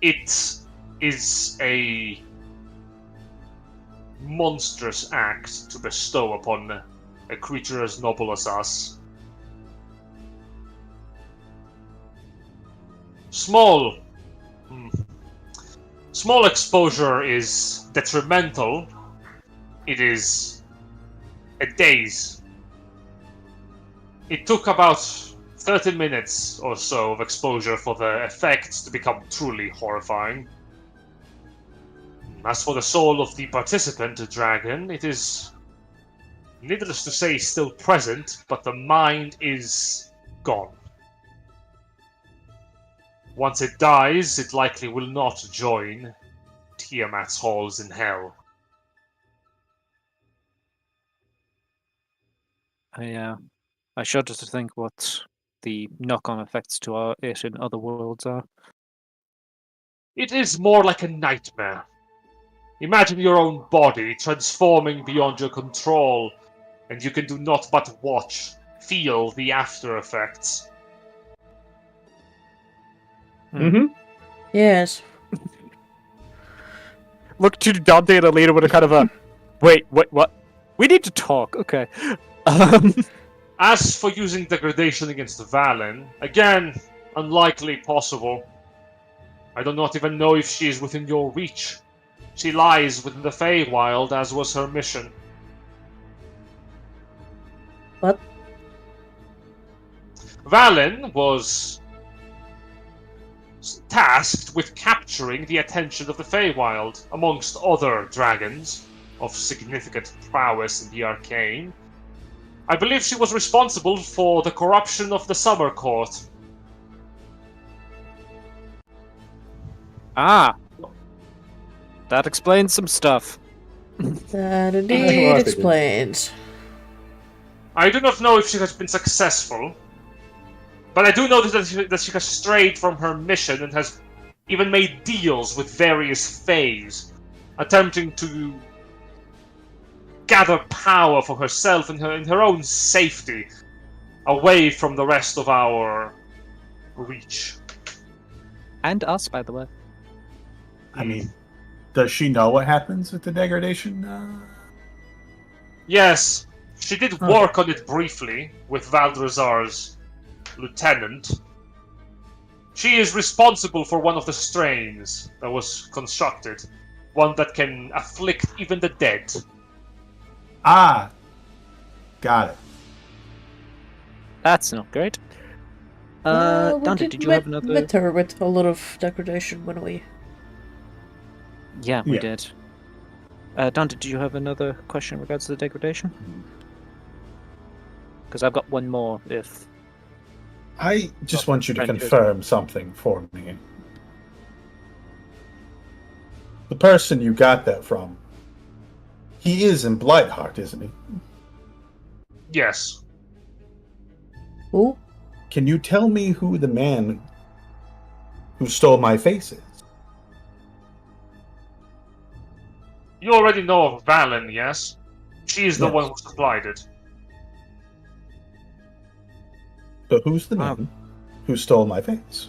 It is a monstrous act to bestow upon a creature as noble as us. Small exposure is detrimental. It is a daze. It took about 30 minutes or so of exposure for the effects to become truly horrifying. As for the soul of the participant dragon, it is, needless to say, still present, but the mind is gone. Once it dies, it likely will not join Tiamat's halls in hell. I shudder to think what the knock-on effects to it in other worlds are. It is more like a nightmare. Imagine your own body transforming beyond your control, and you can do naught but watch, feel the after effects. Mm-hmm. Yes. Look to Dante and Alina with a kind of a, wait, what? We need to talk. Okay. As for using degradation against Valen, again, unlikely possible. I do not even know if she is within your reach. She lies within the Feywild, as was her mission. What? Valen was tasked with capturing the attention of the Feywild, amongst other dragons of significant prowess in the arcane. I believe she was responsible for the corruption of the Summer Court. Ah. That explains some stuff. That indeed explains. I do not know if she has been successful, but I do know that she has strayed from her mission and has even made deals with various Fays, attempting to gather power for herself and her own safety, away from the rest of our reach. And us, by the way. I mean, does she know what happens with the degradation? Yes, she did work on it briefly with Valdrazar's lieutenant. She is responsible for one of the strains that was constructed, one that can afflict even the dead. Ah, got it. That's not great. Dante, did you have another? Met her with a lot of degradation when we... Yeah, we Yeah. did. Dante, do you have another question in regards to the degradation? Because I've got one more, if... I just want you to Friend, confirm something for me. The person you got that from, he is in Blightheart, isn't he? Yes. Who? Can you tell me who the man who stole my face is? You already know of Valen, yes? She is the Yes. one who supplied it. But who's the man who stole my face?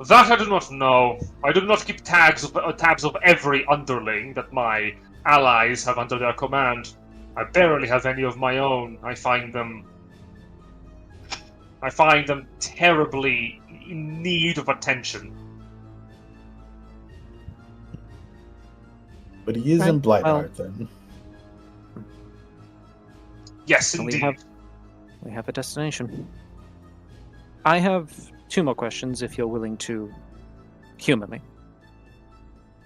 That I do not know. I do not keep tabs of every underling that my allies have under their command. I barely have any of my own. I find them terribly in need of attention. But he is in Blightheart, then. Yes, And indeed. we have a destination. I have 2 more questions if you're willing to humor me.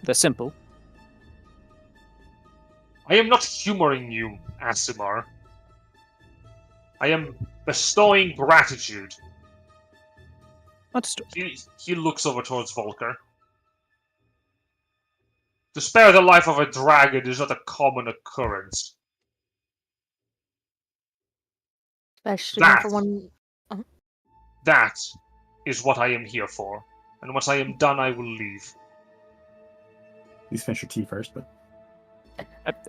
They're simple. I am not humoring you, Asimar. I am bestowing gratitude. Understood. He looks over towards Volker. To spare the life of a dragon is not a common occurrence. Especially not for That- one. That is what I am here for. And once I am done, I will leave. Please finish your tea first, but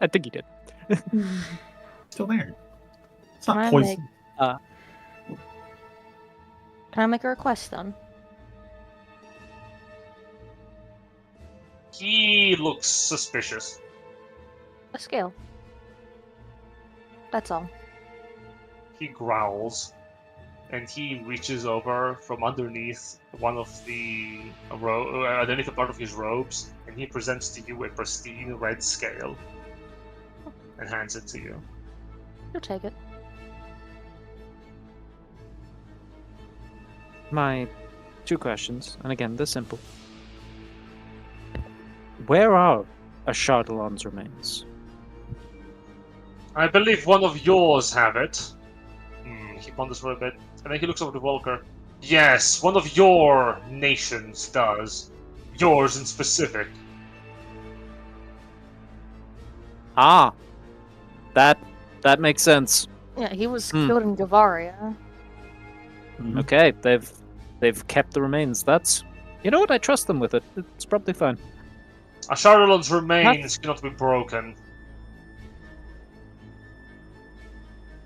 I think you did. still there. It's Can I not poison. Can I make a request then? He looks suspicious. A scale. That's all. He growls. And he reaches over from underneath one of the underneath a part of his robes, and he presents to you a pristine red scale and hands it to you. You'll take it. My 2 questions, and again, they're simple. Where are Ashardalon's remains? I believe one of yours have it. He ponders for a bit, and then he looks over to Volker. Yes, one of your nations does. Yours in specific. Ah! That makes sense. Yeah, he was Hmm. killed in Gavaria. Okay, they've kept the remains. That's... You know what? I trust them with it. It's probably fine. Asharilon's remains cannot be broken.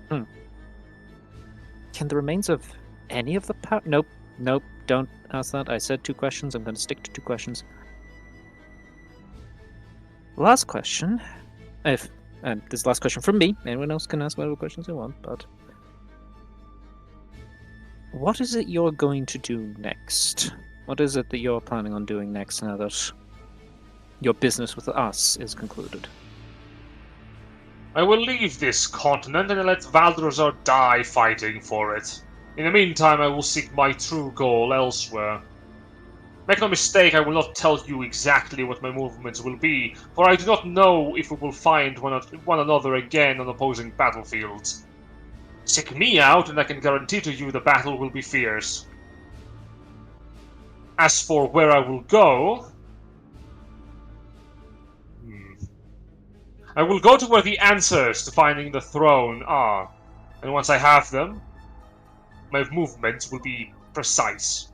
Can the remains of any of the power? Nope. Don't ask that. I said 2 questions. I'm going to stick to 2 questions. Last question. This is the last question from me. Anyone else can ask whatever questions they want, but what is it you're going to do next? What is it that you're planning on doing next now that your business with us is concluded? I will leave this continent and let Valdrozar die fighting for it. In the meantime, I will seek my true goal elsewhere. Make no mistake, I will not tell you exactly what my movements will be, for I do not know if we will find one another again on opposing battlefields. Seek me out, and I can guarantee to you the battle will be fierce. As for where I will go... I will go to where the answers to finding the throne are, and once I have them, my movements will be precise.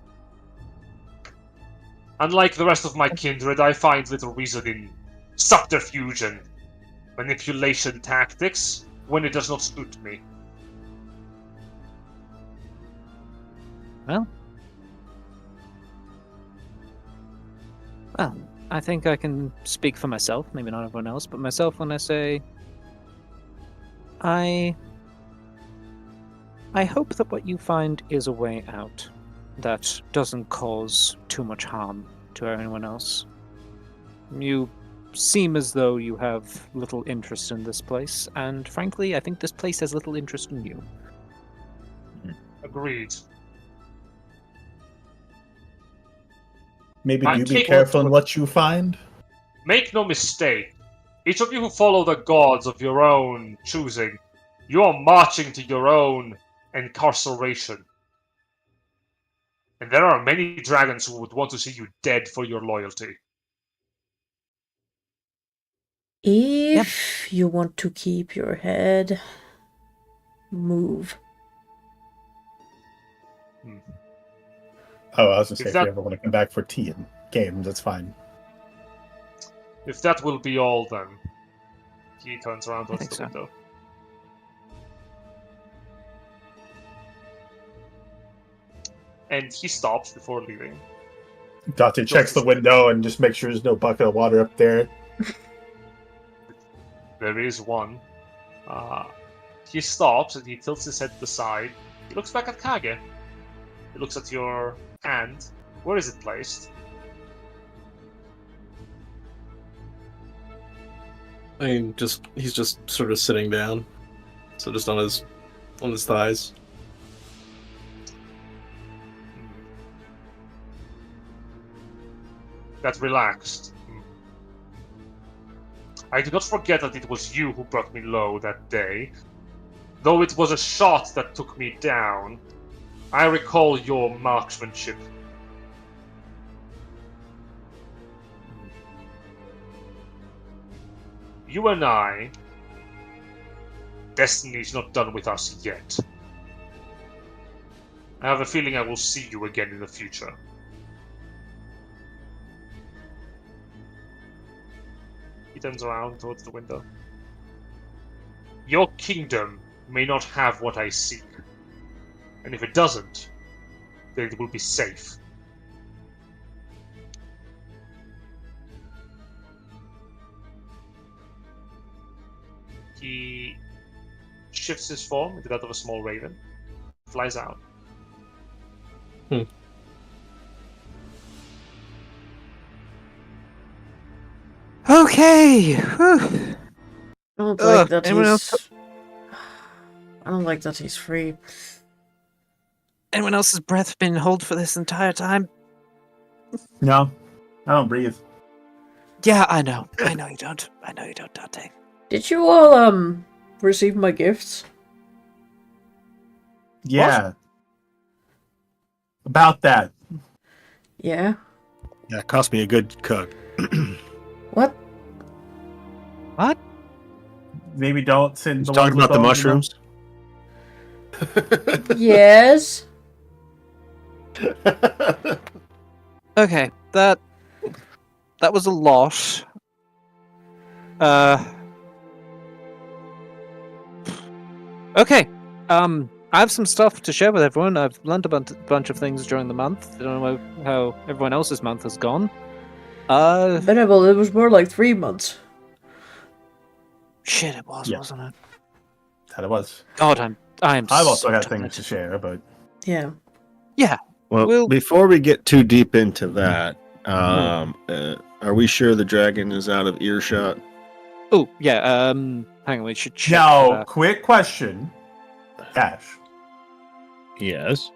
Unlike the rest of my kindred, I find little reason in subterfuge and manipulation tactics when it does not suit me. Well, I think I can speak for myself, maybe not everyone else, but myself when I say I hope that what you find is a way out that doesn't cause too much harm to anyone else. You seem as though you have little interest in this place, and frankly, I think this place has little interest in you. Agreed. Maybe I'm you be capable careful in of- what you find. Make no mistake, each of you who follow the gods of your own choosing, you are marching to your own incarceration. And there are many dragons who would want to see you dead for your loyalty. If you want to keep your head, move. Oh, I was gonna say, If if that- you ever want to come back for tea and games, that's fine. If that will be all, then he turns around towards think the so. window. And he stops before leaving. Dante checks the window and just makes sure there's no bucket of water up there. There is one. He stops and he tilts his head to the side. He looks back at Kage. He looks at your hand. Where is it placed? I mean, he's just sort of sitting down, so just on his thighs. That relaxed. I do not forget that it was you who brought me low that day. Though it was a shot that took me down, I recall your marksmanship. You and I... Destiny is not done with us yet. I have a feeling I will see you again in the future. He turns around towards the window. Your kingdom may not have what I seek. And if it doesn't, then it will be safe. He shifts his form into that of a small raven, flies out. Okay. I don't Ugh, like that anyone he's. else? I don't like that he's free. Anyone else's breath been held for this entire time? No, I don't breathe. Yeah, I know. I know you don't. I know you don't, Dante. Did you all receive my gifts? Yeah. About that. Yeah. Yeah, it cost me a good cook. What? What? Maybe don't send He's the talking ones about the with mushrooms. Yes. Okay, that That was a lot. Okay. I have some stuff to share with everyone. I've learned a bunch of things during the month. I don't know how everyone else's month has gone. Venerable, it was more like 3 months. Shit, it was, Yeah. wasn't it? That it was. God, I'm I've also so got tired. things to share, but Yeah. Well, Well- before we get too deep into that, are we sure the dragon is out of earshot? Oh, yeah, hang on, we should check. now, quick question, Ash. Yes.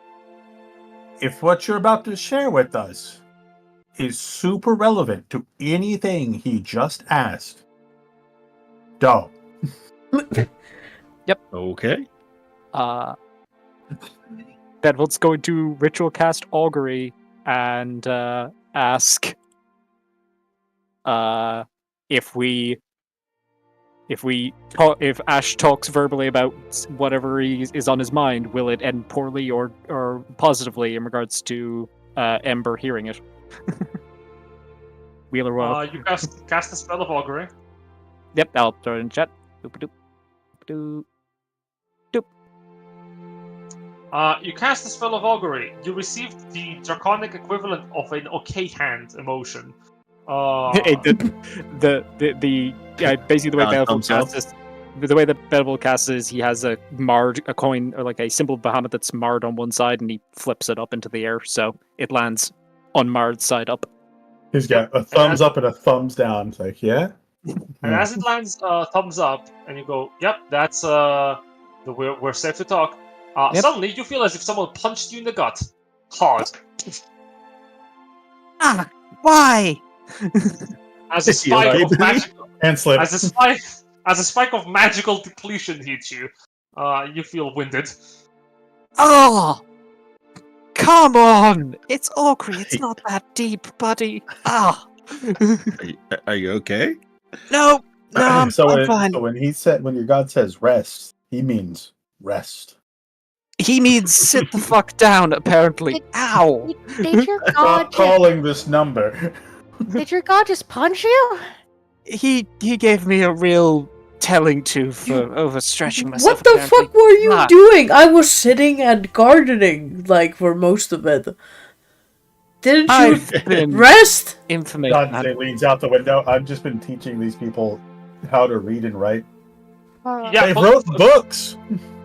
If what you're about to share with us is super relevant to anything he just asked, don't. Okay. Bedwell's going to ritual cast augury and ask if Ash talks verbally about whatever is on his mind, will it end poorly or positively in regards to Ember hearing it? Wheeler will. You cast the spell of augury. Yep, I'll throw it in chat. Doop-a-doop. Doop. You cast the spell of augury. You received the draconic equivalent of an okay hand emotion. Basically the way Bevel thumbs up. casts the way that Bevel casts is he has a coin or like a symbol of Bahamut that's marred on one side and he flips it up into the air so it lands on marred side up. He's got a thumbs up and a thumbs down. It's like, yeah. And as it lands thumbs up, and you go, "Yep, that's we're safe to talk." Yep. Suddenly, you feel as if someone punched you in the gut, hard. Why? As a You spike okay, of Benny? magical, And slip. as a spike of magical depletion hits you, you feel winded. Oh, come on! It's augury. It's not that deep, buddy. Ah, Are you okay? no, I'm so fine. when your god says rest, he means rest. He means sit the fuck down. Apparently. Ow. Did your god Stop just, calling this number. did your god just punch you? He gave me a real telling to for overstretching myself. What the apparently. fuck were you Ah. doing? I was sitting and gardening, like, for most of it. Didn't you I've been rest? information. Dante leans out the window. I've just been teaching these people how to read and write. Yeah, They for- wrote books.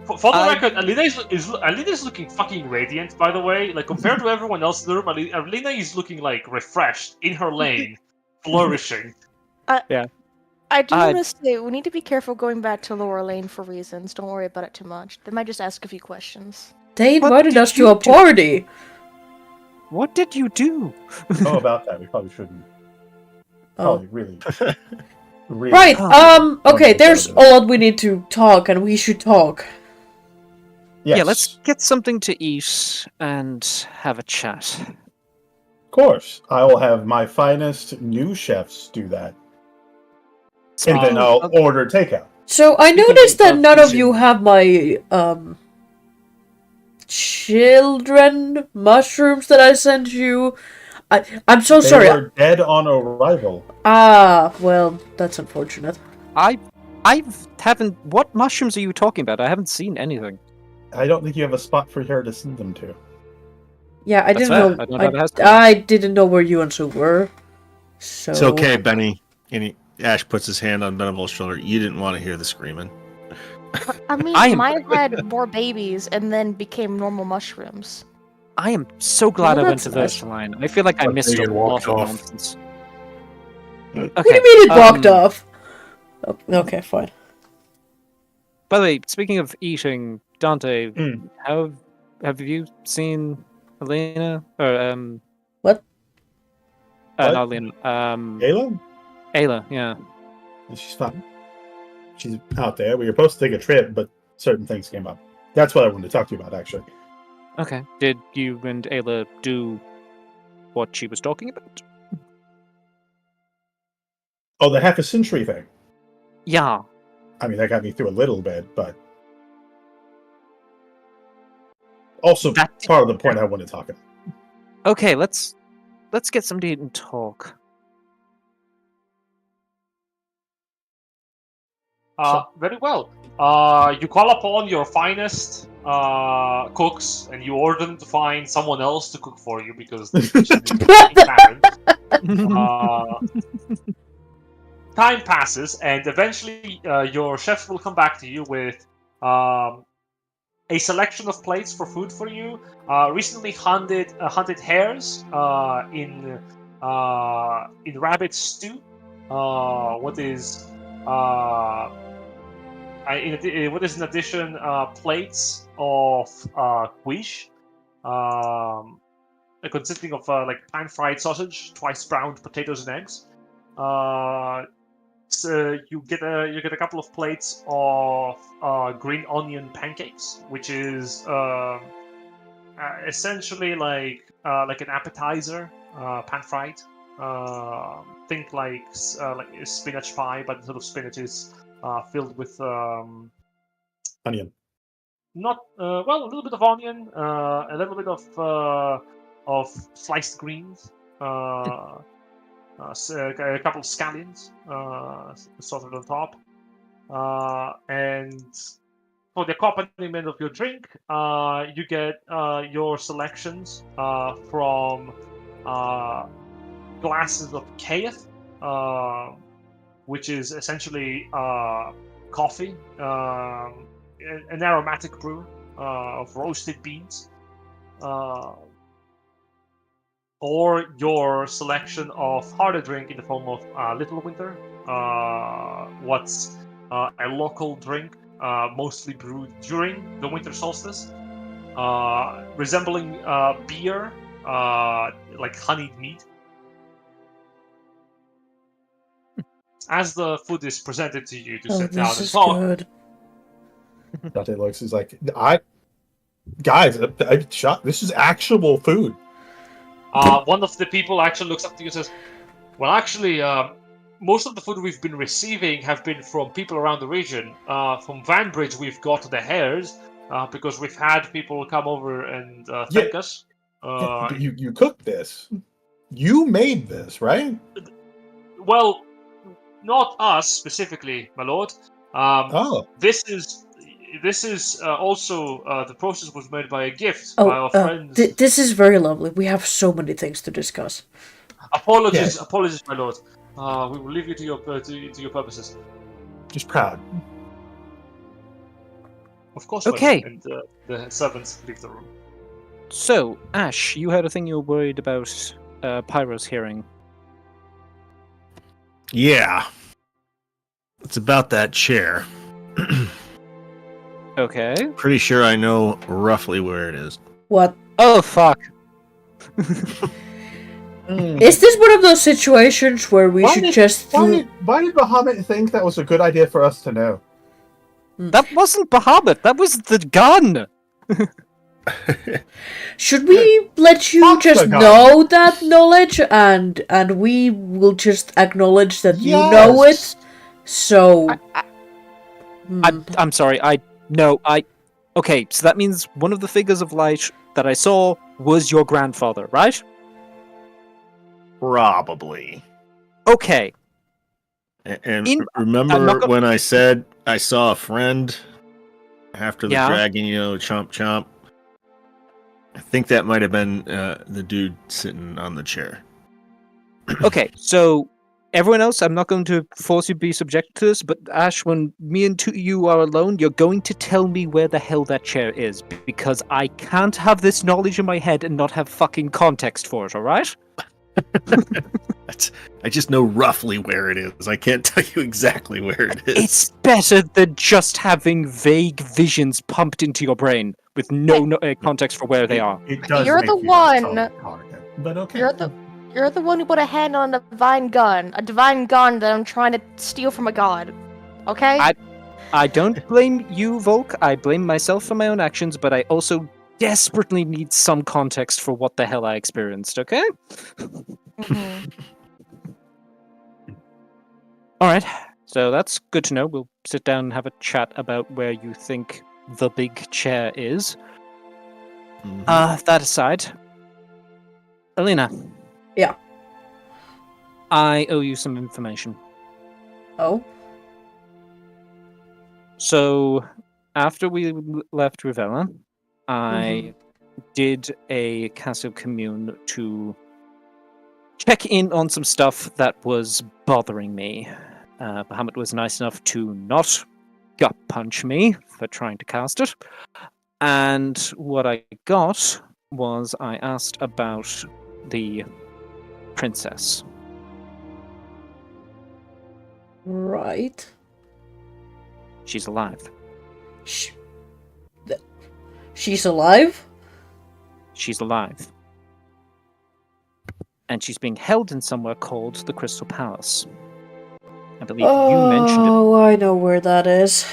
For the I- record, Alina is looking fucking radiant. By the way, like compared to everyone else in the room, Alina is looking like refreshed in her lane, flourishing. I do I- want to say we need to be careful going back to Lower Lane for reasons. Don't worry about it too much. They might just ask a few questions. They What invited did us to you a do? party. What did you do? Oh, about that. We probably shouldn't. Oh. Probably really. Right, Oh. okay, Oh, there's no. a lot we need to talk, and we should talk. Yes. Yeah, let's get something to eat and have a chat. Of course. I will have my finest new chefs do that. And then I'll order takeout. So I Speaking noticed that of none of fusion- you have my children mushrooms that I sent you. I'm so They sorry. were dead on arrival. Ah, well, that's unfortunate. I haven't. What mushrooms are you talking about? I haven't seen anything. I don't think you have a spot for her to send them to. Yeah, I That's didn't fair. know. I don't know if it has to. I didn't know where you and Sue were. So It's okay, Benny. Ash puts his hand on Benevol's shoulder. You didn't want to hear the screaming. I mean, I am- mine had more babies and then became normal mushrooms. I am so glad Well, I went to that's nice. Versailles. I feel like I But missed they a lot walked of off. nonsense. What do you mean it walked off? Oh, okay, fine. By the way, speaking of eating, Dante, Mm. how have you seen Elena? Or What? What? not Elena. Ayla? Ayla. Yeah. She's fine. She's out there. We were supposed to take a trip, but certain things came up. That's what I wanted to talk to you about, actually. Okay. Did you and Ayla do what she was talking about? Oh, the half a century thing. Yeah. I mean, that got me through a little bit, but also That- part of the point I want to talk about. Okay. Let's get some to eat and talk. Very well. You call upon your finest cooks, and you order them to find someone else to cook for you because the kitchen is barren. Time passes, and eventually your chefs will come back to you with a selection of plates for food for you. Recently hunted hares in rabbit stew. What is in addition plates of quiche, consisting of like pan-fried sausage, twice browned potatoes and eggs. So you get a couple of plates of green onion pancakes, which is essentially like an appetizer, pan-fried. Think like spinach pie, but instead of spinach is filled with Onion. not a little bit of onion, a little bit of sliced greens, a couple of scallions sorted on top, and for the accompaniment of your drink, you get your selections from glasses of Kayeth, which is essentially coffee, an aromatic brew of roasted beans, or your selection of harder drink in the form of Little Winter, what's a local drink mostly brewed during the winter solstice, resembling beer, like honeyed mead. As the food is presented to you to sit down this and is talk, good. Dante looks is like, guys, I'm shocked. This is actual food. one of the people actually looks up to you and says, well, actually, most of the food we've been receiving have been from people around the region. From Vanbridge, we've got the hares, because we've had people come over and thank us. You cooked this. You made this, right? Well, not us specifically, my lord. This is also the process was made by a gift by our friends. This is very lovely. We have so many things to discuss. Apologies, my lord. We will leave you to your purposes. Just proud. Of course. Okay. And the servants leave the room. So, Ash, you had a thing you were worried about Pyro's hearing. Yeah. It's about that chair. Okay. Pretty sure I know roughly where it is. What? Oh, fuck. Is this one of those situations where we should just... Why did Bahamut think that was a good idea for us to know? That wasn't Bahamut, that was the gun! Should we let you just know that knowledge and we will just acknowledge that you know it? So... I'm sorry, okay, so that means one of the figures of light that I saw was your grandfather, right? Probably. Okay. And remember when I said I saw a friend after the dragon, chomp chomp? I think that might have been the dude sitting on the chair. Okay, so everyone else, I'm not going to force you to be subject to this, but Ash, when me and you are alone, you're going to tell me where the hell that chair is, because I can't have this knowledge in my head and not have fucking context for it, alright? I just know roughly where it is. I can't tell you exactly where it is. It's better than just having vague visions pumped into your brain with no context for where they are. You're the one. But okay. You're the one who put a hand on a divine gun that I'm trying to steal from a god. Okay? I don't blame you, Volk. I blame myself for my own actions, but I also desperately need some context for what the hell I experienced, okay? Mm-hmm. Alright, so that's good to know. We'll sit down and have a chat about where you think the big chair is. Mm-hmm. That aside, Alina. Yeah. I owe you some information. Oh? So, after we left Rivella, I did a Castle Commune to check in on some stuff that was bothering me. Bahamut was nice enough to not gut punch me for trying to cast it. And what I got was I asked about the princess. Right. She's alive. She's alive? She's alive. And she's being held in somewhere called the Crystal Palace. I believe you mentioned it. Oh, I know where that is.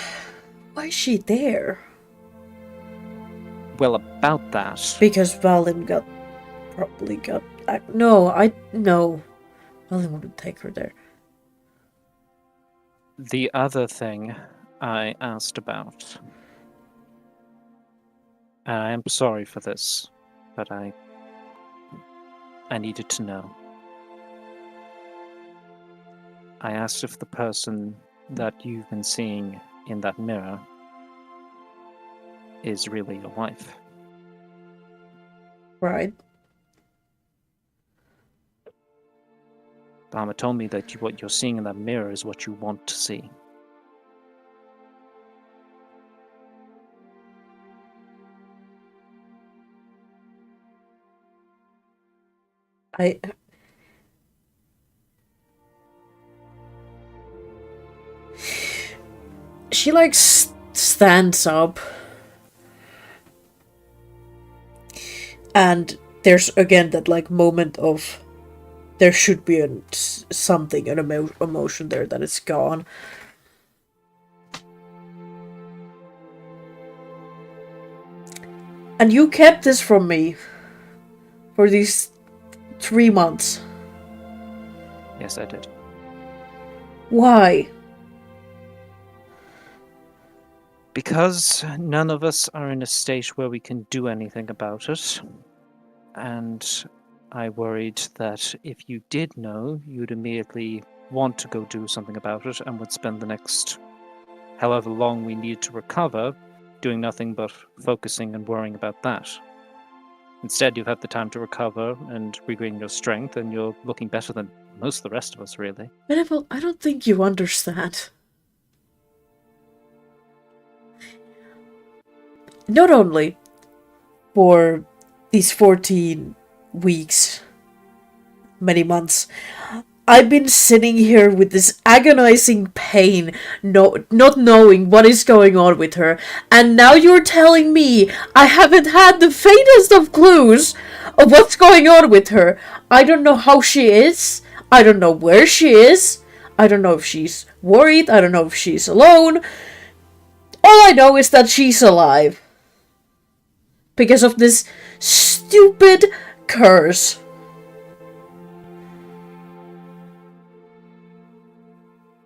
Why is she there? Well, about that. Because Valin probably got... No. Valin wouldn't take her there. The other thing I asked about... I am sorry for this, but I needed to know. I asked if the person that you've been seeing in that mirror is really your wife. Right. Bahamut told me that what you're seeing in that mirror is what you want to see. She like stands up, and there's again that like moment of there should be an emotion there that is gone. And you kept this from me for these 3 months. Yes, I did. Why? Because none of us are in a state where we can do anything about it. And I worried that if you did know, you'd immediately want to go do something about it and would spend the next however long we need to recover doing nothing but focusing and worrying about that. Instead, you've had the time to recover and regain your strength, and you're looking better than most of the rest of us, really. Venable, I don't think you understand. Not only for these 14 weeks, many months, I've been sitting here with this agonizing pain, not knowing what is going on with her, and now you're telling me I haven't had the faintest of clues of what's going on with her. I don't know how she is. I don't know where she is. I don't know if she's worried. I don't know if she's alone. All I know is that she's alive. Because of this stupid curse.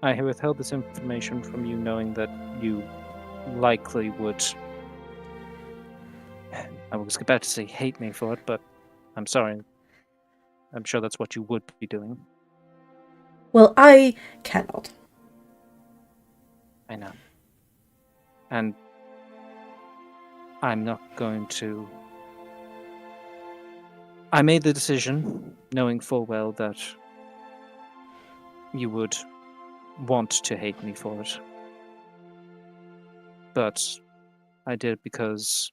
I withheld this information from you knowing that you likely would... I was about to say hate me for it, but I'm sorry. I'm sure that's what you would be doing. Well, I cannot. I know. And I'm not going to... I made the decision, knowing full well that you would want to hate me for it. But I did it because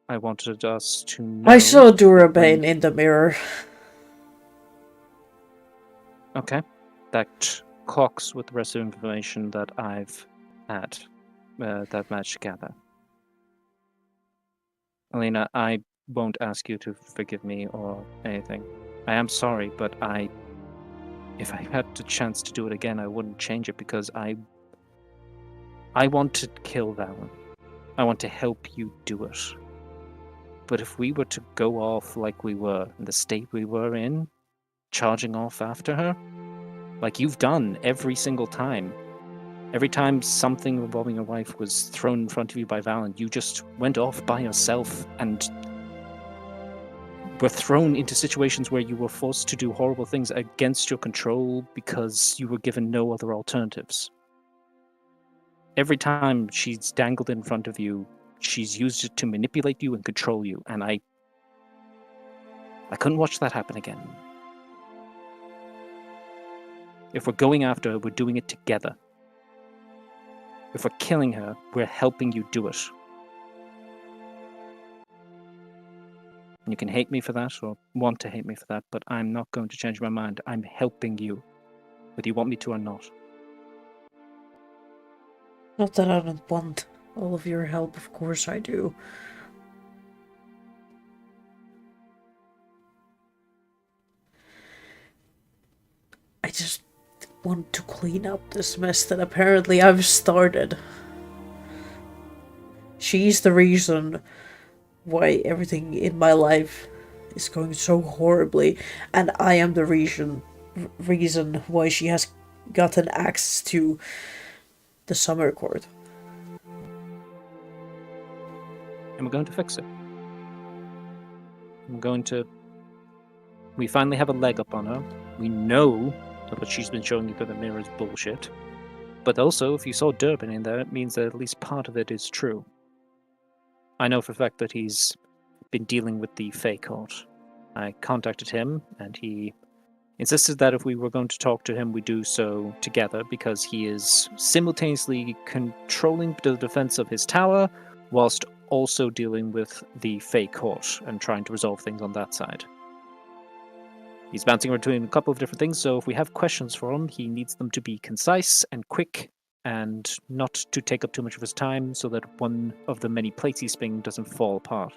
I wanted us to know... I saw Durabane in the mirror. Okay. That clocks with the rest of the information that I've had, that I've managed to gather. Alina, I won't ask you to forgive me or anything. I am sorry, but if I had the chance to do it again, I wouldn't change it because I want to kill Valen. I want to help you do it. But if we were to go off like we were, in the state we were in, charging off after her, like you've done every single time. Every time something involving your wife was thrown in front of you by Valen, you just went off by yourself and were thrown into situations where you were forced to do horrible things against your control because you were given no other alternatives. Every time she's dangled in front of you, she's used it to manipulate you and control you, and I couldn't watch that happen again. If we're going after her, we're doing it together. If we're killing her, we're helping you do it. And you can hate me for that, or want to hate me for that, but I'm not going to change my mind. I'm helping you, whether you want me to or not. Not that I don't want all of your help, of course I do. I just want to clean up this mess that apparently I've started. She's the reason why everything in my life is going so horribly, and I am the reason why she has gotten access to the summer court. And we're going to fix it. We finally have a leg up on her. We know that what she's been showing you through the mirror is bullshit. But also, if you saw Durbin in there, it means that at least part of it is true. I know for a fact that he's been dealing with the Fae Court. I contacted him, and he insisted that if we were going to talk to him, we do so together, because he is simultaneously controlling the defense of his tower, whilst also dealing with the Fae Court and trying to resolve things on that side. He's bouncing between a couple of different things, so if we have questions for him, he needs them to be concise and quick, and not to take up too much of his time, so that one of the many plates he's spinning doesn't fall apart.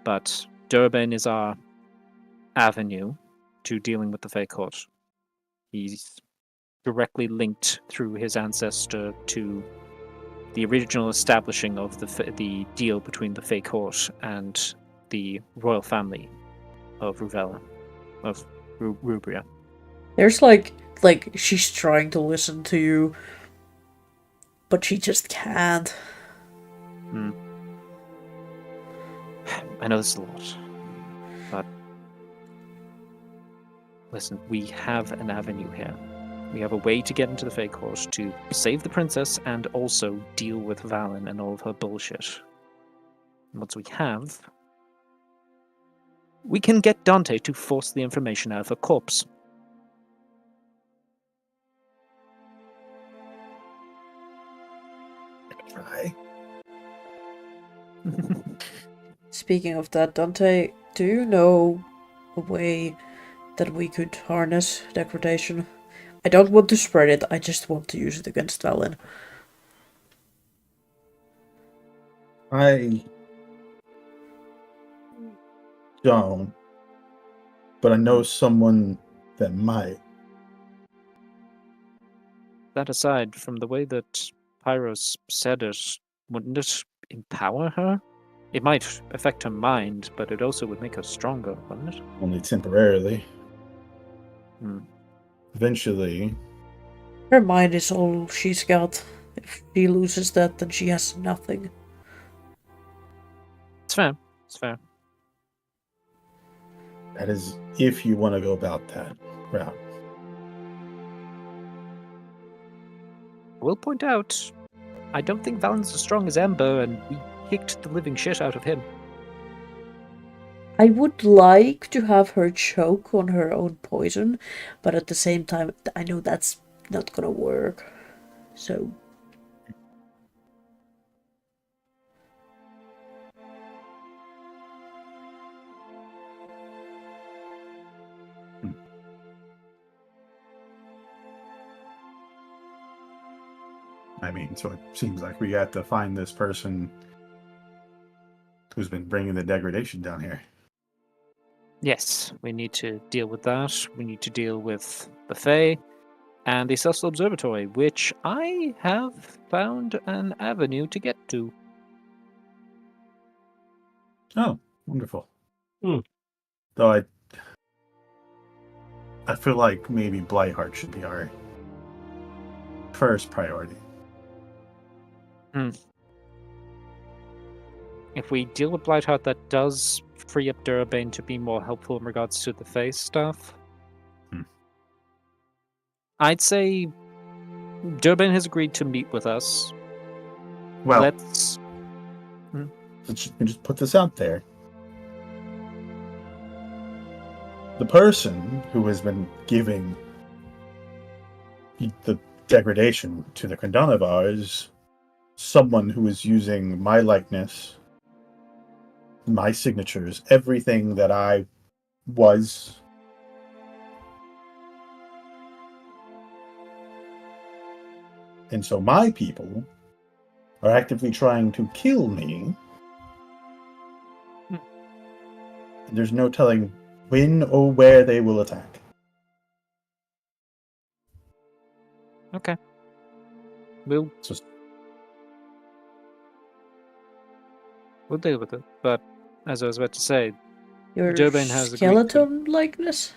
But Durbin is our avenue to dealing with the Fae Court. He's directly linked through his ancestor to the original establishing of the deal between the Fae Court and the royal family of Ruvella, of Rubria. There's like she's trying to listen to you, but she just can't. I know this is a lot, but listen, we have an avenue here. We have a way to get into the Fae Court to save the princess and also deal with Valen and all of her bullshit. And once we have, we can get Dante to force the information out of her corpse. Try. Speaking of that, Dante, do you know a way that we could harness degradation? I don't want to spread it, I just want to use it against Valen. I don't, but I know someone that might. That aside, from the way that Pyros said it, wouldn't it empower her? It might affect her mind, but it also would make her stronger, wouldn't it? Only temporarily. Hmm. Eventually. Her mind is all she's got. If she loses that, then she has nothing. It's fair. It's fair. That is if you want to go about that route. I will point out, I don't think Valen's as strong as Ember, and we kicked the living shit out of him. I would like to have her choke on her own poison, but at the same time, I know that's not gonna work. So... I mean, so it seems like we got to find this person who's been bringing the degradation down here. Yes, we need to deal with that. We need to deal with the Fae and the Celestial Observatory, which I have found an avenue to get to. Oh, wonderful. Hmm. Though I feel like maybe Blightheart should be our first priority. If we deal with Blightheart, that does free up Durabane to be more helpful in regards to the Fae stuff. I'd say Durbin has agreed to meet with us. Well, Let's just put this out there. The person who has been giving the degradation to the Kandanavar is someone who is using my likeness, my signatures, everything that I was. And so my people are actively trying to kill me. And there's no telling when or where they will attack. Okay. We'll deal with it. But as I was about to say, Your Durbin has agreed skeleton likeness?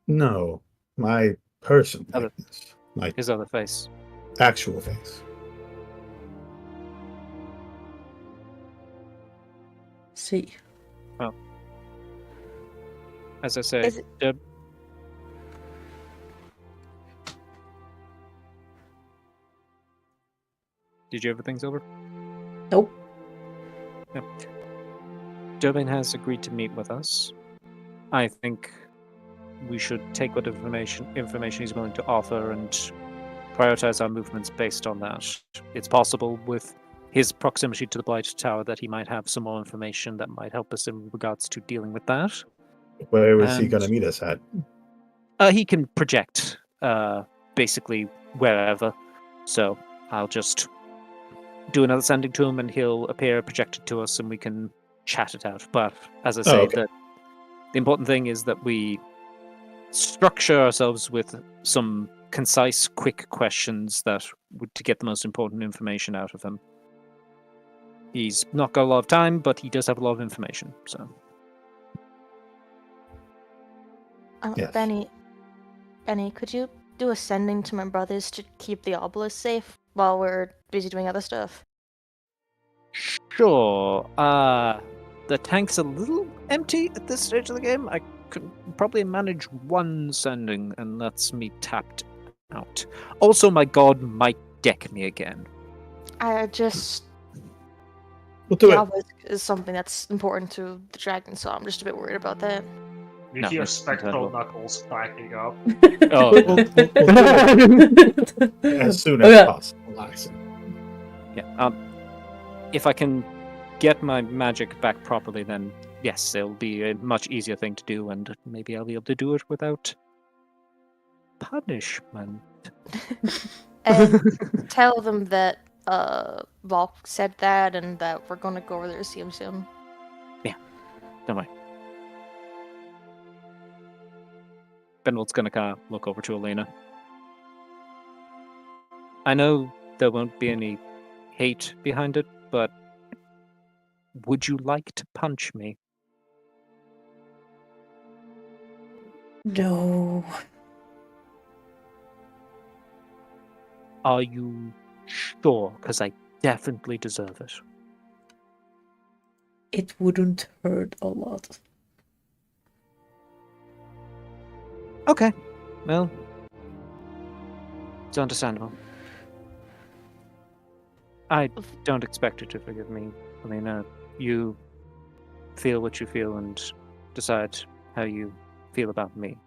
No, my person Other- likeness, my his other face. actual face. See. Well, as I say, Is it- Did you ever think over? Nope. Yep. Durbin has agreed to meet with us. I think we should take what information he's willing to offer and prioritize our movements based on that. It's possible with his proximity to the Blight Tower that he might have some more information that might help us in regards to dealing with that. Where was he And- going to meet us at? He can project basically wherever. So I'll just do another sending to him and he'll appear projected to us and we can chat it out. But as I say, okay. the important thing is that we structure ourselves with some concise, quick questions that would to get the most important information out of him. He's not got a lot of time, but he does have a lot of information. So, Yes. Benny, could you do a sending to my brothers to keep the obelisk safe while we're busy doing other stuff? sure. The tank's a little empty at this stage of the game. I could probably manage one sending, and that's me tapped out. Also, my god might deck me again. I just We'll do the it. obelisk is something that's important to the dragon, so I'm just a bit worried about that. You No, hear that's spectral incredible. knuckles cracking up. Oh, We'll do it as soon as Okay. possible. Actually. yeah. If I can get my magic back properly, then yes, it'll be a much easier thing to do, and maybe I'll be able to do it without punishment. And tell them that Volk said that and that we're gonna go over there to see him soon. Don't worry. Benwald's gonna kind of look over to Elena. I know there won't be any hate behind it, but would you like to punch me? No. Are you sure? Because I definitely deserve it. It wouldn't hurt a lot. Okay. Well, it's understandable. I don't expect you to forgive me, Elena. You feel what you feel and decide how you feel about me.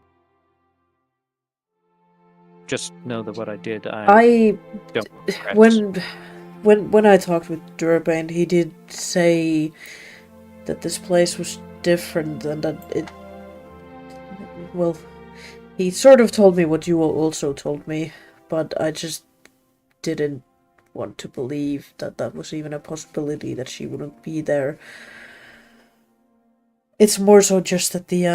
Just know that what I did, I don't regret. When I talked with Durbin, he did say that this place was different and that it. Well, he sort of told me what you also told me, but I just didn't want to believe that that was even a possibility that she wouldn't be there. It's more so just that the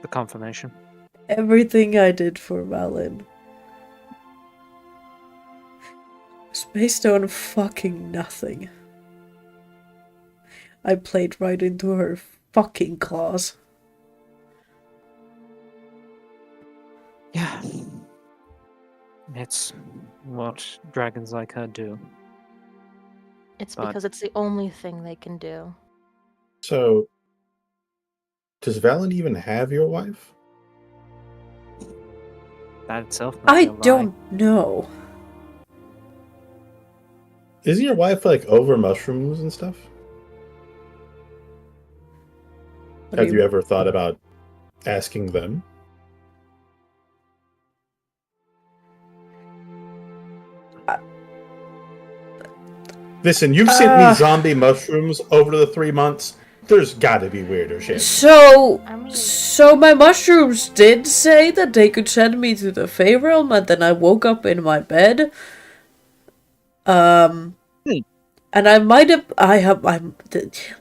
The confirmation. everything I did for Malin was based on fucking nothing. I played right into her fucking claws. Yeah. It's what dragons like her do. It's But- because it's the only thing they can do. So, Does Valen even have your wife? That itself might I be a lie. don't know. Isn't your wife like over mushrooms and stuff? What do Have you ever thought about asking them? Listen, you've sent me zombie mushrooms over the 3 months. There's gotta be weirder shit. So I mean, my mushrooms did say that they could send me to the Fey realm, and then I woke up in my bed. And I might have,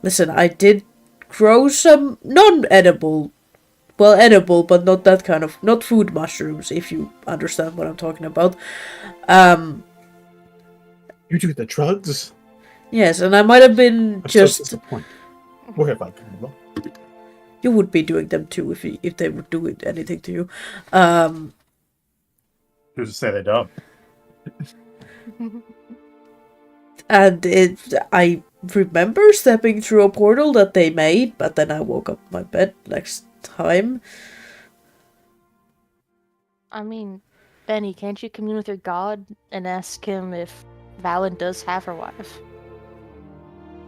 listen, I did grow some non-edible, well, edible, but not that kind of, not food mushrooms, if you understand what I'm talking about. You do the drugs? Yes, and I might have been I'm just. so disappointed. Where have I come wrong? You would be doing them too if they would do anything to you. Who's to say they don't? And I remember stepping through a portal that they made, but then I woke up in my bed next time. I mean, Benny, can't you commune with your god and ask him if Valen does have her wife?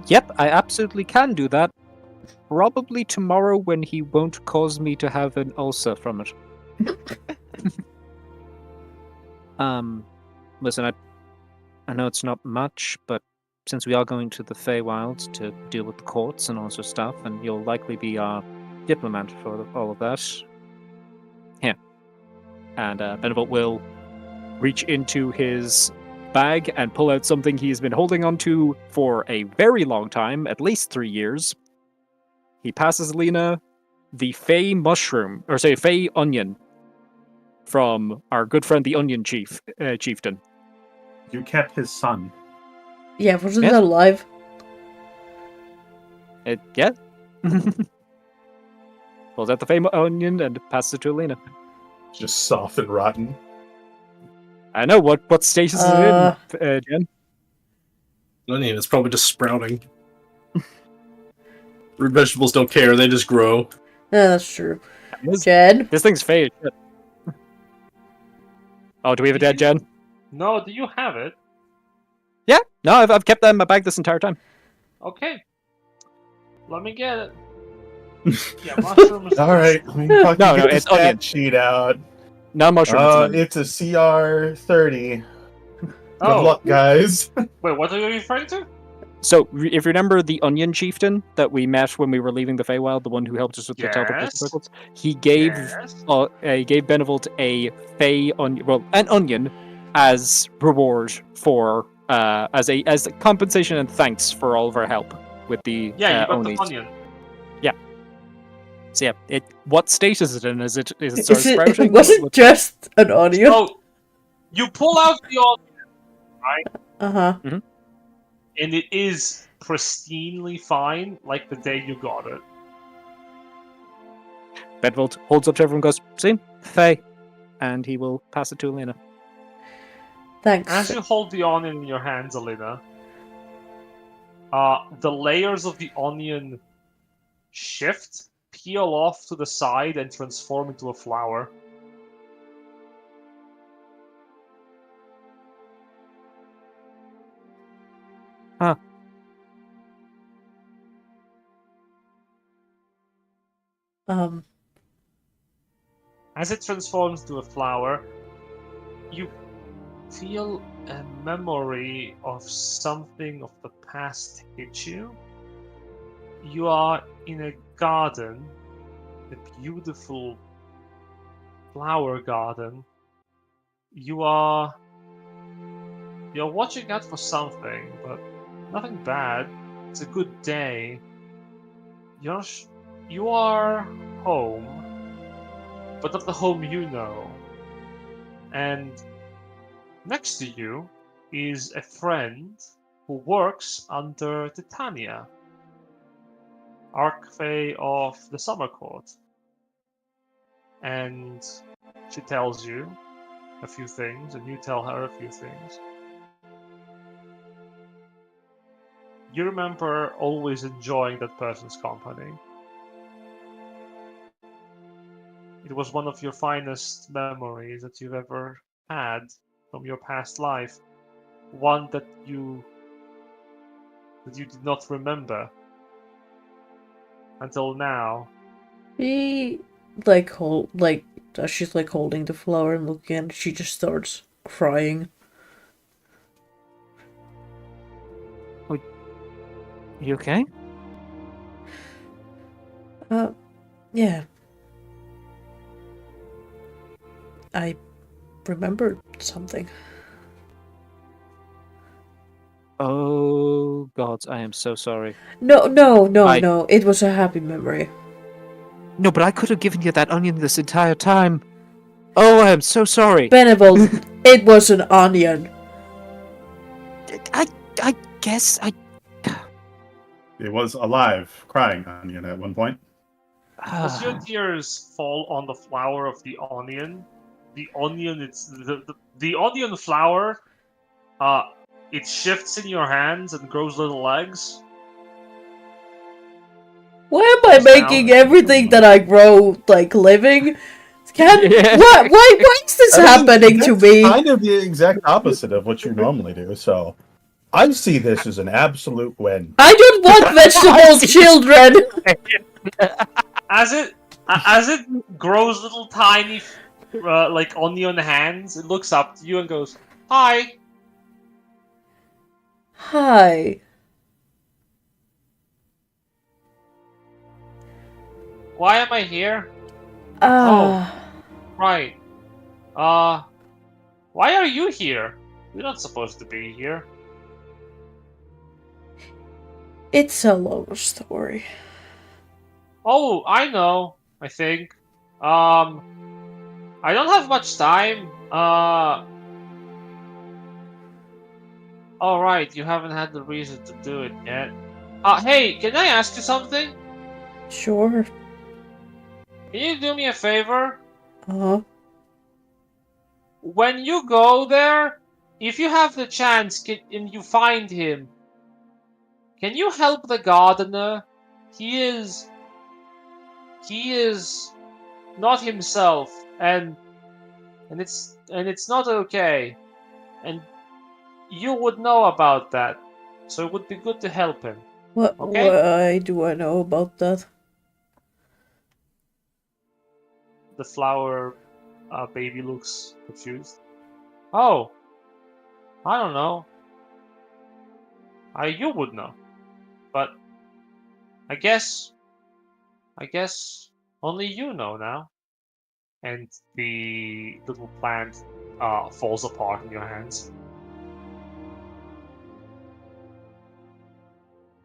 Yep, I absolutely can do that. Probably tomorrow when he won't cause me to have an ulcer from it. Listen, I know it's not much, but since we are going to the Feywild to deal with the courts and all sorts of stuff, and you'll likely be our diplomat for all of that. Here. And Benevolt will reach into his bag and pull out something he's been holding onto for a very long time, at least 3 years. He passes Lena the Fey mushroom, or say Fey onion, from our good friend the Onion Chieftain. You kept his son. Yeah, wasn't Yes. that alive? Yeah. Pulls out the Fey onion and passes it to Elena. Just soft and rotten. I know, what status is it in, Jen? I mean, it's probably just sprouting. Root vegetables don't care, they just grow. Yeah, that's true. This Jed? thing's Fey as shit. Oh, do we have a dead Jen? No, do you have it? Yeah. No, I've kept that in my bag this entire time. Okay. Let me get it. Yeah, mushrooms. All right, let me fucking No, get the it's onion. stat sheet out. No mushroom. It's a CR 30. Good Oh. luck, guys. Wait, what are you referring to? So, if you remember the Onion Chieftain that we met when we were leaving the Feywild, the one who helped us with the teleportation Yes. circles, he gave Yes. he gave Benevolt a Fey onion, well, an onion, as reward for as compensation and thanks for all of our help with the Yeah, you got Onis. the onion. So yeah, what state is it in? Is it sort of It sprouting? wasn't just an onion. So, you pull out the onion, right? Uh-huh. And it is pristinely fine, like the day you got it. Bedvolt holds up to everyone and goes, see? Fey. And he will pass it to Elena. Thanks. As you hold the onion in your hands, Alina, the layers of the onion shift, peel off to the side, and transform into a flower. Huh. As it transforms to a flower, you feel a memory of something of the past hit you. You are in a garden, a beautiful flower garden. You're watching out for something, but nothing bad. It's a good day. You are home, but not the home you know. And next to you is a friend who works under Titania, Archfey of the Summer Court. And she tells you a few things, and you tell her a few things. You remember always enjoying that person's company. it was one of your finest memories that you've ever had from your past life. One that you did not remember until now. She as she's like holding the flower and looking at it, she just starts crying. You okay? Yeah. I remembered something. Oh God, I am so sorry. No. It was a happy memory. No, but I could have given you that onion this entire time. Oh, I am so sorry. Benevolt, it was an onion. I guess I. It was alive, crying onion at one point. As your tears fall on the flower of the onion, the onion flower, it shifts in your hands and grows little legs. Why am I making everything that I grow like living? Why is this happening to me? Kind of the exact opposite of what you normally do. So, I see this as an absolute win. I don't want vegetable children. As it grows little tiny, like onion hands, it looks up to you and goes, "Hi." Hi. Why am I here? Right. Why are you here? You're not supposed to be here. It's a long story. Oh, I know. I think. I don't have much time. All right, you haven't had the reason to do it yet. Hey, can I ask you something? Sure. Can you do me a favor? Uh-huh. When you go there, if you have the chance and you find him, can you help the gardener? He is not himself, and it's not okay, and you would know about that, so it would be good to help him. What? Okay? Why do I know about that? The flower baby looks confused. Oh, I don't know. You would know, but I guess only you know now. And the little plant falls apart in your hands.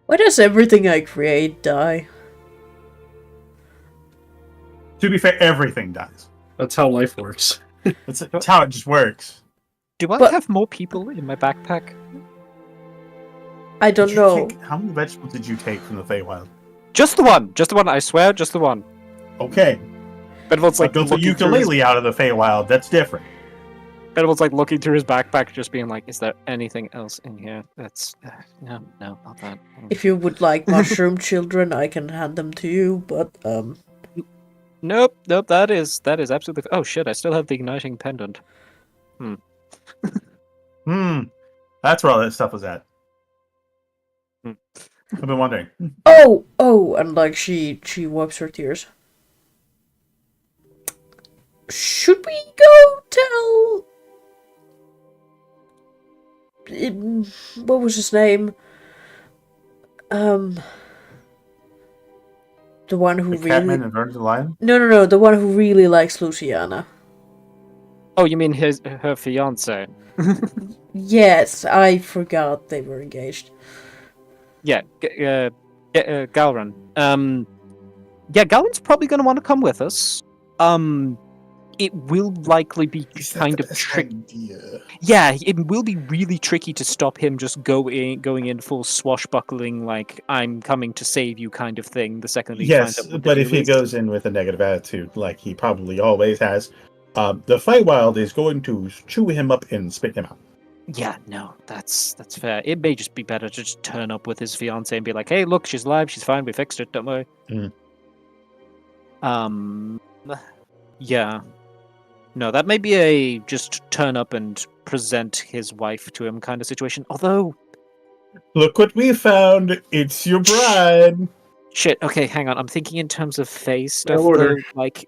Why does everything I create die? To be fair, everything dies. That's how life works. That's how it just works. Do I have more people in my backpack? I don't know. How many vegetables did you take from the Feywild? Just the one. Just the one. I swear, just the one. Okay. Benevol's like built a ukulele out of the Feywild. That's different. Benevol's like looking through his backpack, just being like, "Is there anything else in here?" That's no, not that. If you would like mushroom children, I can hand them to you. But Nope. That is absolutely. Oh shit! I still have the igniting pendant. That's where all that stuff was at. I've been wondering. Oh, and like she wipes her tears. Should we go tell? What was his name? The one who the Catman and Vern the Lion? No, the one who really likes Luciana. Oh, you mean her fiance? Yes, I forgot they were engaged. Yeah, Galran. Yeah, Galran's probably going to want to come with us. It will likely be kind of tricky. Yeah, it will be really tricky to stop him just going in full swashbuckling, like I'm coming to save you kind of thing. The second he yes, finds out but if he goes in with a negative attitude, like he probably always has, the Feywild is going to chew him up and spit him out. Yeah, no, that's fair. It may just be better to just turn up with his fiance and be like, "Hey, look, she's alive, she's fine, we fixed it, don't worry." Yeah. No, that may be a just turn up and present his wife to him kind of situation. Although, Look what we found! It's your bride! shit. Okay, hang on. I'm thinking in terms of Faye stuff, order. though. Like,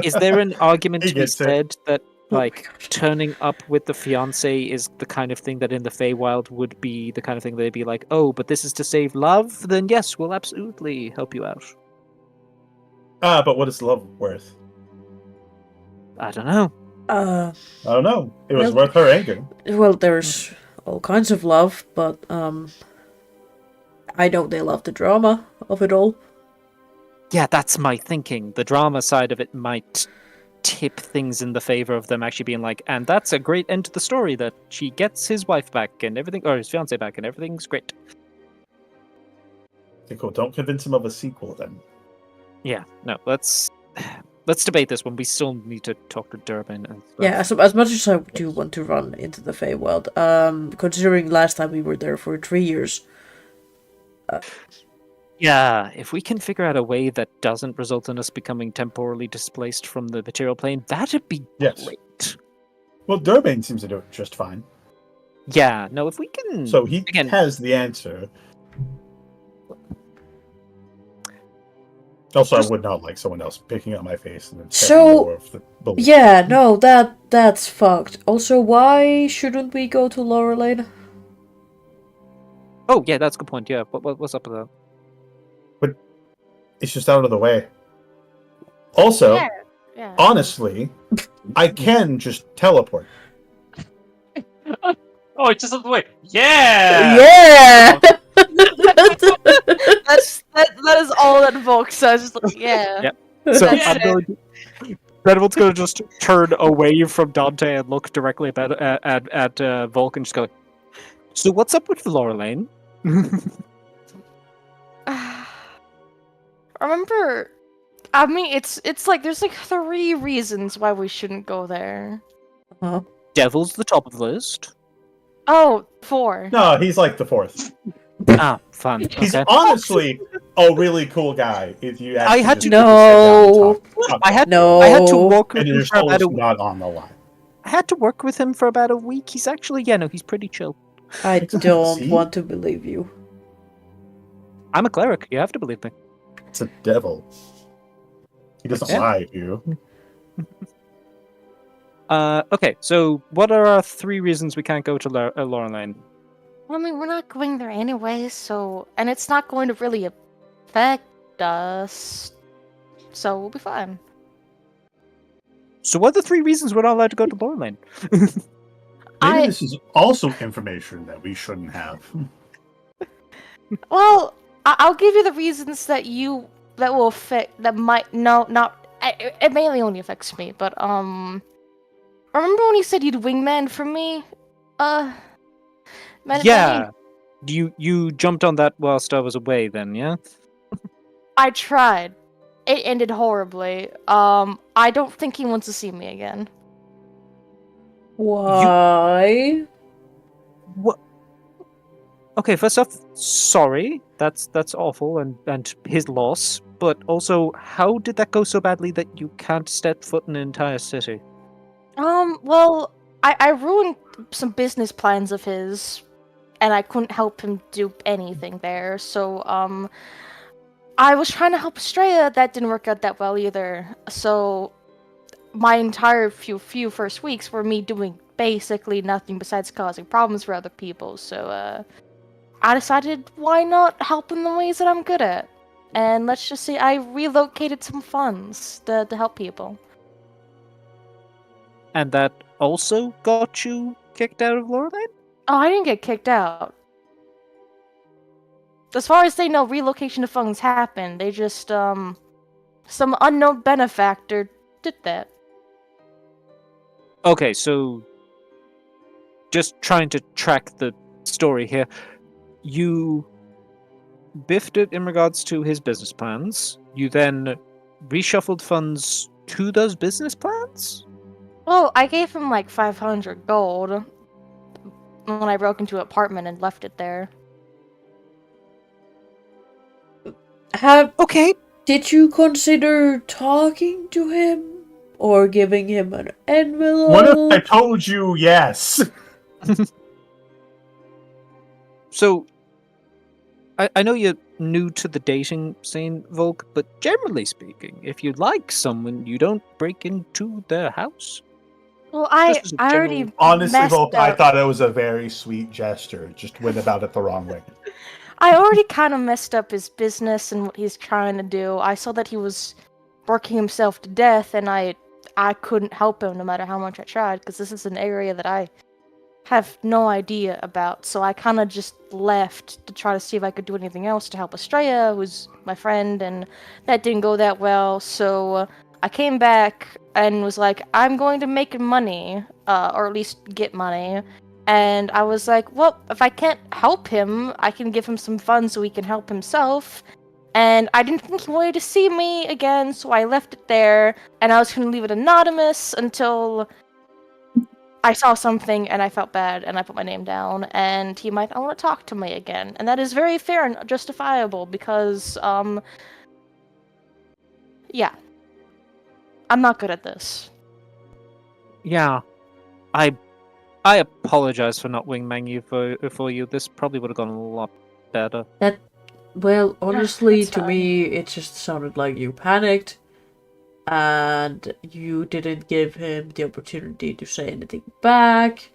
is there an argument He to be gets it. said that Oh my like God. turning up with the fiance is the kind of thing that in the Feywild would be the kind of thing they'd be like, oh, but this is to save love? Then yes, we'll absolutely help you out. But what is love worth? I don't know. I don't know. It was Well- worth her anger. Well, there's all kinds of love, but I know they love the drama of it all. Yeah, that's my thinking. The drama side of it might tip things in the favor of them actually being like, and that's a great end to the story that she gets his wife back and everything, or his fiance back and everything's great. Okay, cool. Don't convince him of a sequel then. Yeah, no, let's debate this one. We still need to talk to Durbin and stuff. Yeah, as much as I do want to run into the Feywild, considering last time we were there for 3 years. Yeah, if we can figure out a way that doesn't result in us becoming temporally displaced from the material plane, that'd be Yes. great. Well, Durbane seems to do it just fine. Yeah, no, if we can... So he again, has the answer. Also, I would not like someone else picking up my face and then So- stepping more of the bullet. Yeah, no, that's fucked. Also, why shouldn't we go to Lorelane? Oh, yeah, that's a good point, yeah. What's up with that? It's just out of the way. Also, Yeah. honestly, I can just teleport. Oh, it's just out of the way. Yeah! Yeah! That is all that Volk says. Just like, yeah. Yep. So That's I'm it. going to... Benevol's going to just turn away from Dante and look directly at Volk and just go, so what's up with Lorelane? Remember, I mean, it's like there's like 3 reasons why we shouldn't go there. Devil's the top of the list. Oh, 4. No, he's like the 4th. Ah, fun. He's Okay. honestly a really cool guy. If you I actually had just to- sit down and talk. I had No. I had to work with And him your for soul about is a not on the line. I had to work with him for about a week. He's actually he's pretty chill. I don't See? want to believe you. I'm a cleric. You have to believe me. It's a devil. He doesn't Yeah. lie to you. Okay, so what are our 3 reasons we can't go to Lorelane? Well, I mean, we're not going there anyway, so and it's not going to really affect us, so we'll be fine. So what are the 3 reasons we're not allowed to go to Lorelane? Maybe I- this is also information that we shouldn't have. Well, I'll give you the reasons that will affect that might it mainly only affects me, but remember when you said you'd wingman for me? Yeah. You jumped on that whilst I was away then, yeah? I tried. It ended horribly. I don't think he wants to see me again. Why? What? Okay, first off, sorry. That's awful and his loss. But also, how did that go so badly that you can't step foot in an entire city? Well, I ruined some business plans of his, and I couldn't help him do anything there. So, I was trying to help Estrella. That didn't work out that well either. So, my entire few first weeks were me doing basically nothing besides causing problems for other people. So, I decided why not help in the ways that I'm good at. And let's just say I relocated some funds to help people. And that also got you kicked out of Lorelane? Oh, I didn't get kicked out. As far as they know, relocation of funds happened. They just, some unknown benefactor did that. Okay, so just trying to track the story here. You biffed it in regards to his business plans. You then reshuffled funds to those business plans? Well, I gave him like 500 gold when I broke into an apartment and left it there. Have Okay. Did you consider talking to him? Or giving him an envelope? What if I told you yes? So, I know you're new to the dating scene, Volk, but generally speaking, if you like someone, you don't break into their house. Well, I Just as a already general- Honestly, messed Volk, I up. thought it was a very sweet gesture. Just went about it the wrong way. I already kind of messed up his business and what he's trying to do. I saw that he was working himself to death, and I couldn't help him no matter how much I tried, because this is an area that I have no idea about. So I kind of just left to try to see if I could do anything else to help Estrella, who's my friend, and that didn't go that well. So I came back and was like, I'm going to make money, or at least get money. And I was like, well, if I can't help him, I can give him some funds so he can help himself. And I didn't think he wanted to see me again, so I left it there. And I was going to leave it anonymous until I saw something and I felt bad and I put my name down. And he might not want to talk to me again. And that is very fair and justifiable because, yeah. I'm not good at this. Yeah, I apologize for not wingman you for you. This probably would have gone a lot better. Well, honestly, That's to fine. me, it just sounded like you panicked. And you didn't give him the opportunity to say anything back.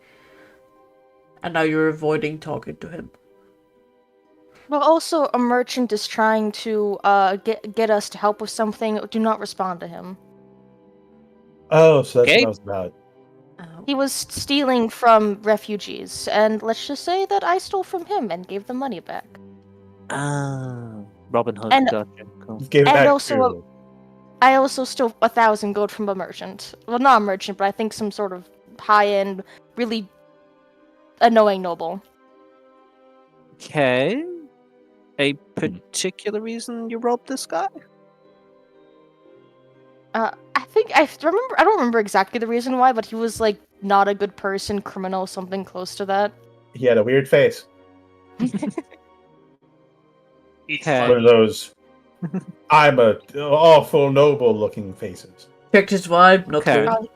And now you're avoiding talking to him. Well, also, a merchant is trying to get us to help with something. Do not respond to him. Oh, so that's Okay. what I was about. He was stealing from refugees, and let's just say that I stole from him and gave the money back. Robin Hood, And- gotcha. Cool. Just gave it And back also to... I also stole 1,000 gold from a merchant. Well, not a merchant, but I think some sort of high-end, really annoying noble. Okay. A particular reason you robbed this guy? I don't remember exactly the reason why, but he was like not a good person, criminal, something close to that. He had a weird face. It's Okay. One funny. of those I'm a awful noble looking faces. Checked his vibe, not Okay. good.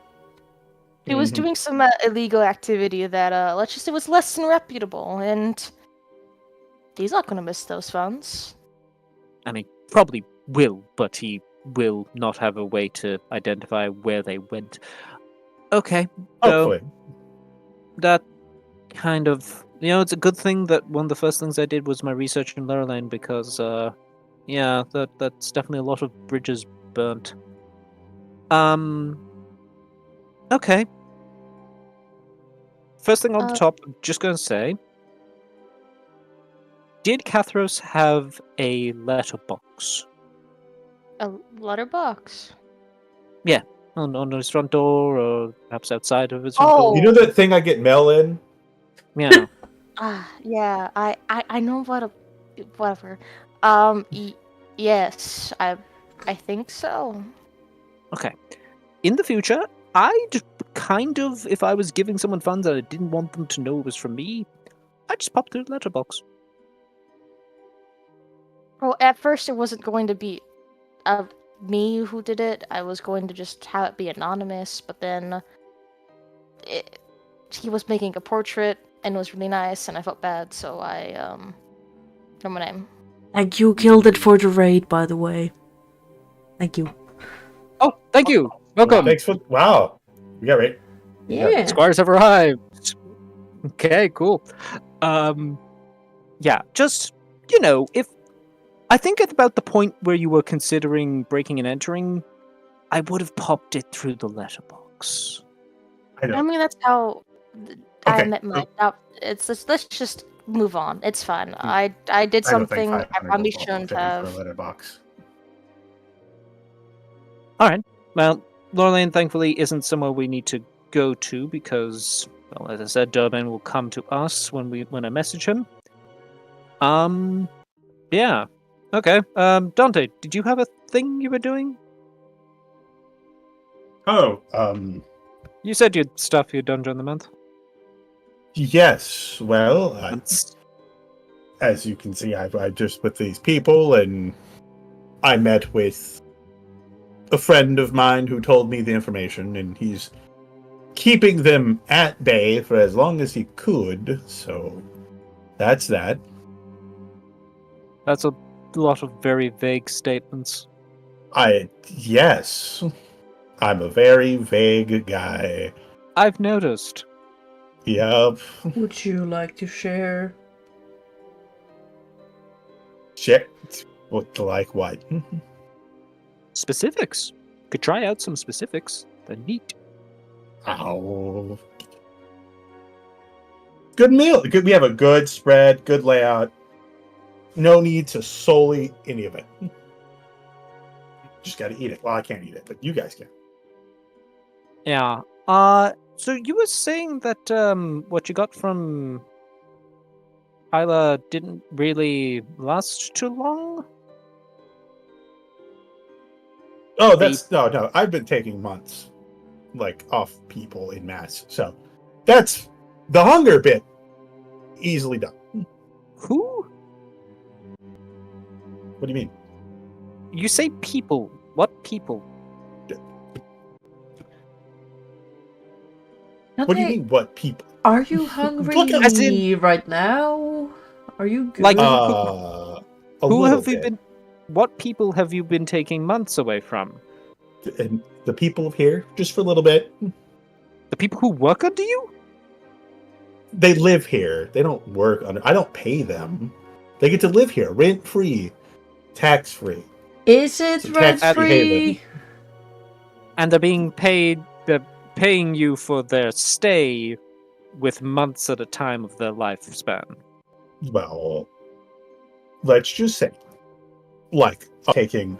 He was Mhm. doing some illegal activity that, let's just say, was less than reputable, and he's not gonna miss those funds. And he probably will, but he will not have a way to identify where they went. Okay. So Hopefully. that kind of, it's a good thing that one of the first things I did was my research in Lurline because, yeah, that's definitely a lot of bridges burnt. Okay. First thing on the top, I'm just going to say, did Kathros have a letterbox A letterbox. on his front door, or perhaps outside of his front Oh. You know that thing I get mail in? door? Yeah. Yeah, I know whatever. Yes, I think so. Okay. In the future, I'd kind of, if I was giving someone funds and I didn't want them to know it was from me, I'd just pop through the letterbox. Well, at first it wasn't going to be me who did it. I was going to just have it be anonymous, but then he was making a portrait and it was really nice, and I felt bad, so I know my name. And you killed it for the raid, by the way. Thank you. Oh, thank you. Welcome. Thanks for... Wow. We got right. Yeah. Squires have arrived. Okay, cool. Yeah, just, if I think at about the point where you were considering breaking and entering, I would have popped it through the letterbox. I know. I mean, that's how I Okay, met my. Let's just move on. It's fine. Hmm. I did I don't think something I 500 probably gold shouldn't fit me for a have. letterbox. Well, Lorelaine thankfully isn't somewhere we need to go to because, well, as I said, Durbin will come to us when I message him. Yeah. Okay. Dante, did you have a thing you were doing? Oh, You said you'd stuff your dungeon of the month. yes. Well, as you can see, I'm just with these people, and I met with a friend of mine who told me the information, and he's keeping them at bay for as long as he could, so that's that. That's a lot of very vague statements. Yes. I'm a very vague guy. I've noticed. Yep. Would you like to share? Shit. Like what? Specifics. Could try out some specifics. They're neat. Oh. Good meal. We have a good spread, good layout. No need to solely any of it. Just gotta eat it. Well, I can't eat it, but you guys can. Yeah. So you were saying that what you got from Isla didn't really last too long? Oh, that's no. I've been taking months, like, off people in mass. So that's the hunger bit. Easily done. Who? What do you mean? You say people. What people? What do you mean? What people? Are you hungry Look at- As in- right now? Are you good? Like, A who little have you bit. been? What people have you been taking months away from? And the people of here, just for a little bit. The people who work under you? They live here. They don't work under. I don't pay them. They get to live here, rent free, tax free. Is it Some tax rent free? haven. And they're being paid. They're paying you for their stay, with months at a time of their lifespan. Well, let's just say, like, taking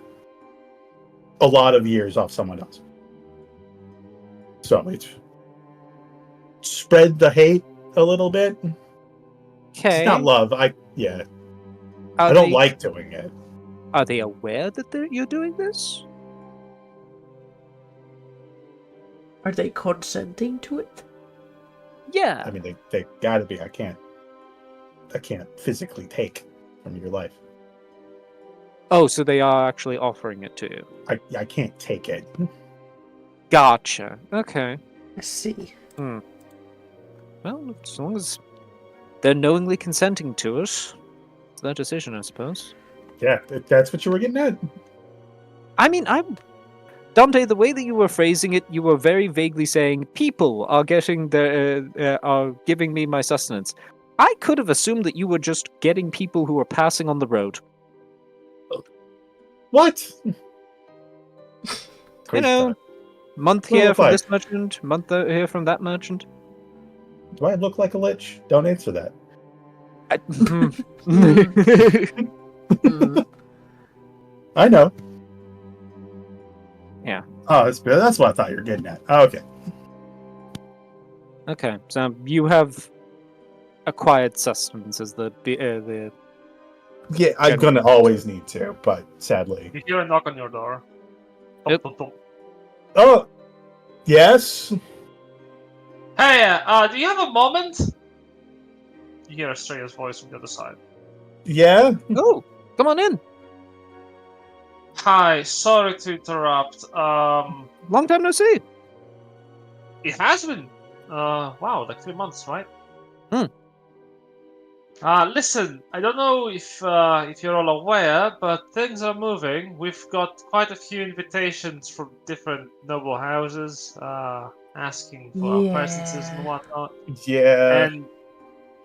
a lot of years off someone else. So it's spread the hate a little bit. Okay. It's not love. I Are don't they- like doing it. Are they aware that you're doing this? Are they consenting to it? Yeah. I mean, they gotta be. I can't physically take from your life. Oh, so they are actually offering it to you. I can't take it. Gotcha. Okay. I see. Well, as long as they're knowingly consenting to it, it's their decision, I suppose. Yeah, if that's what you were getting at. I mean, Dante, the way that you were phrasing it, you were very vaguely saying people are getting are giving me my sustenance. I could have assumed that you were just getting people who were passing on the road. What? You know, month Well, here from fine. this merchant, month here from that merchant. Do I look like a lich? Don't answer that. Mm. I know. Yeah. Oh, that's what I thought you were getting at. Oh, okay. Okay, so you have acquired sustenance as the Yeah, I'm gonna always need to, but sadly. You hear a knock on your door. Yep. Thump, thump, thump. Oh, yes. Hey, do you have a moment? You hear Estrella's voice from the other side. Yeah. Oh, come on in. Hi, sorry to interrupt. Long time no see. It has been, wow, like 3 months, right? Hmm. Listen, I don't know if you're all aware, but things are moving. We've got quite a few invitations from different noble houses, asking for our presences and whatnot. Yeah.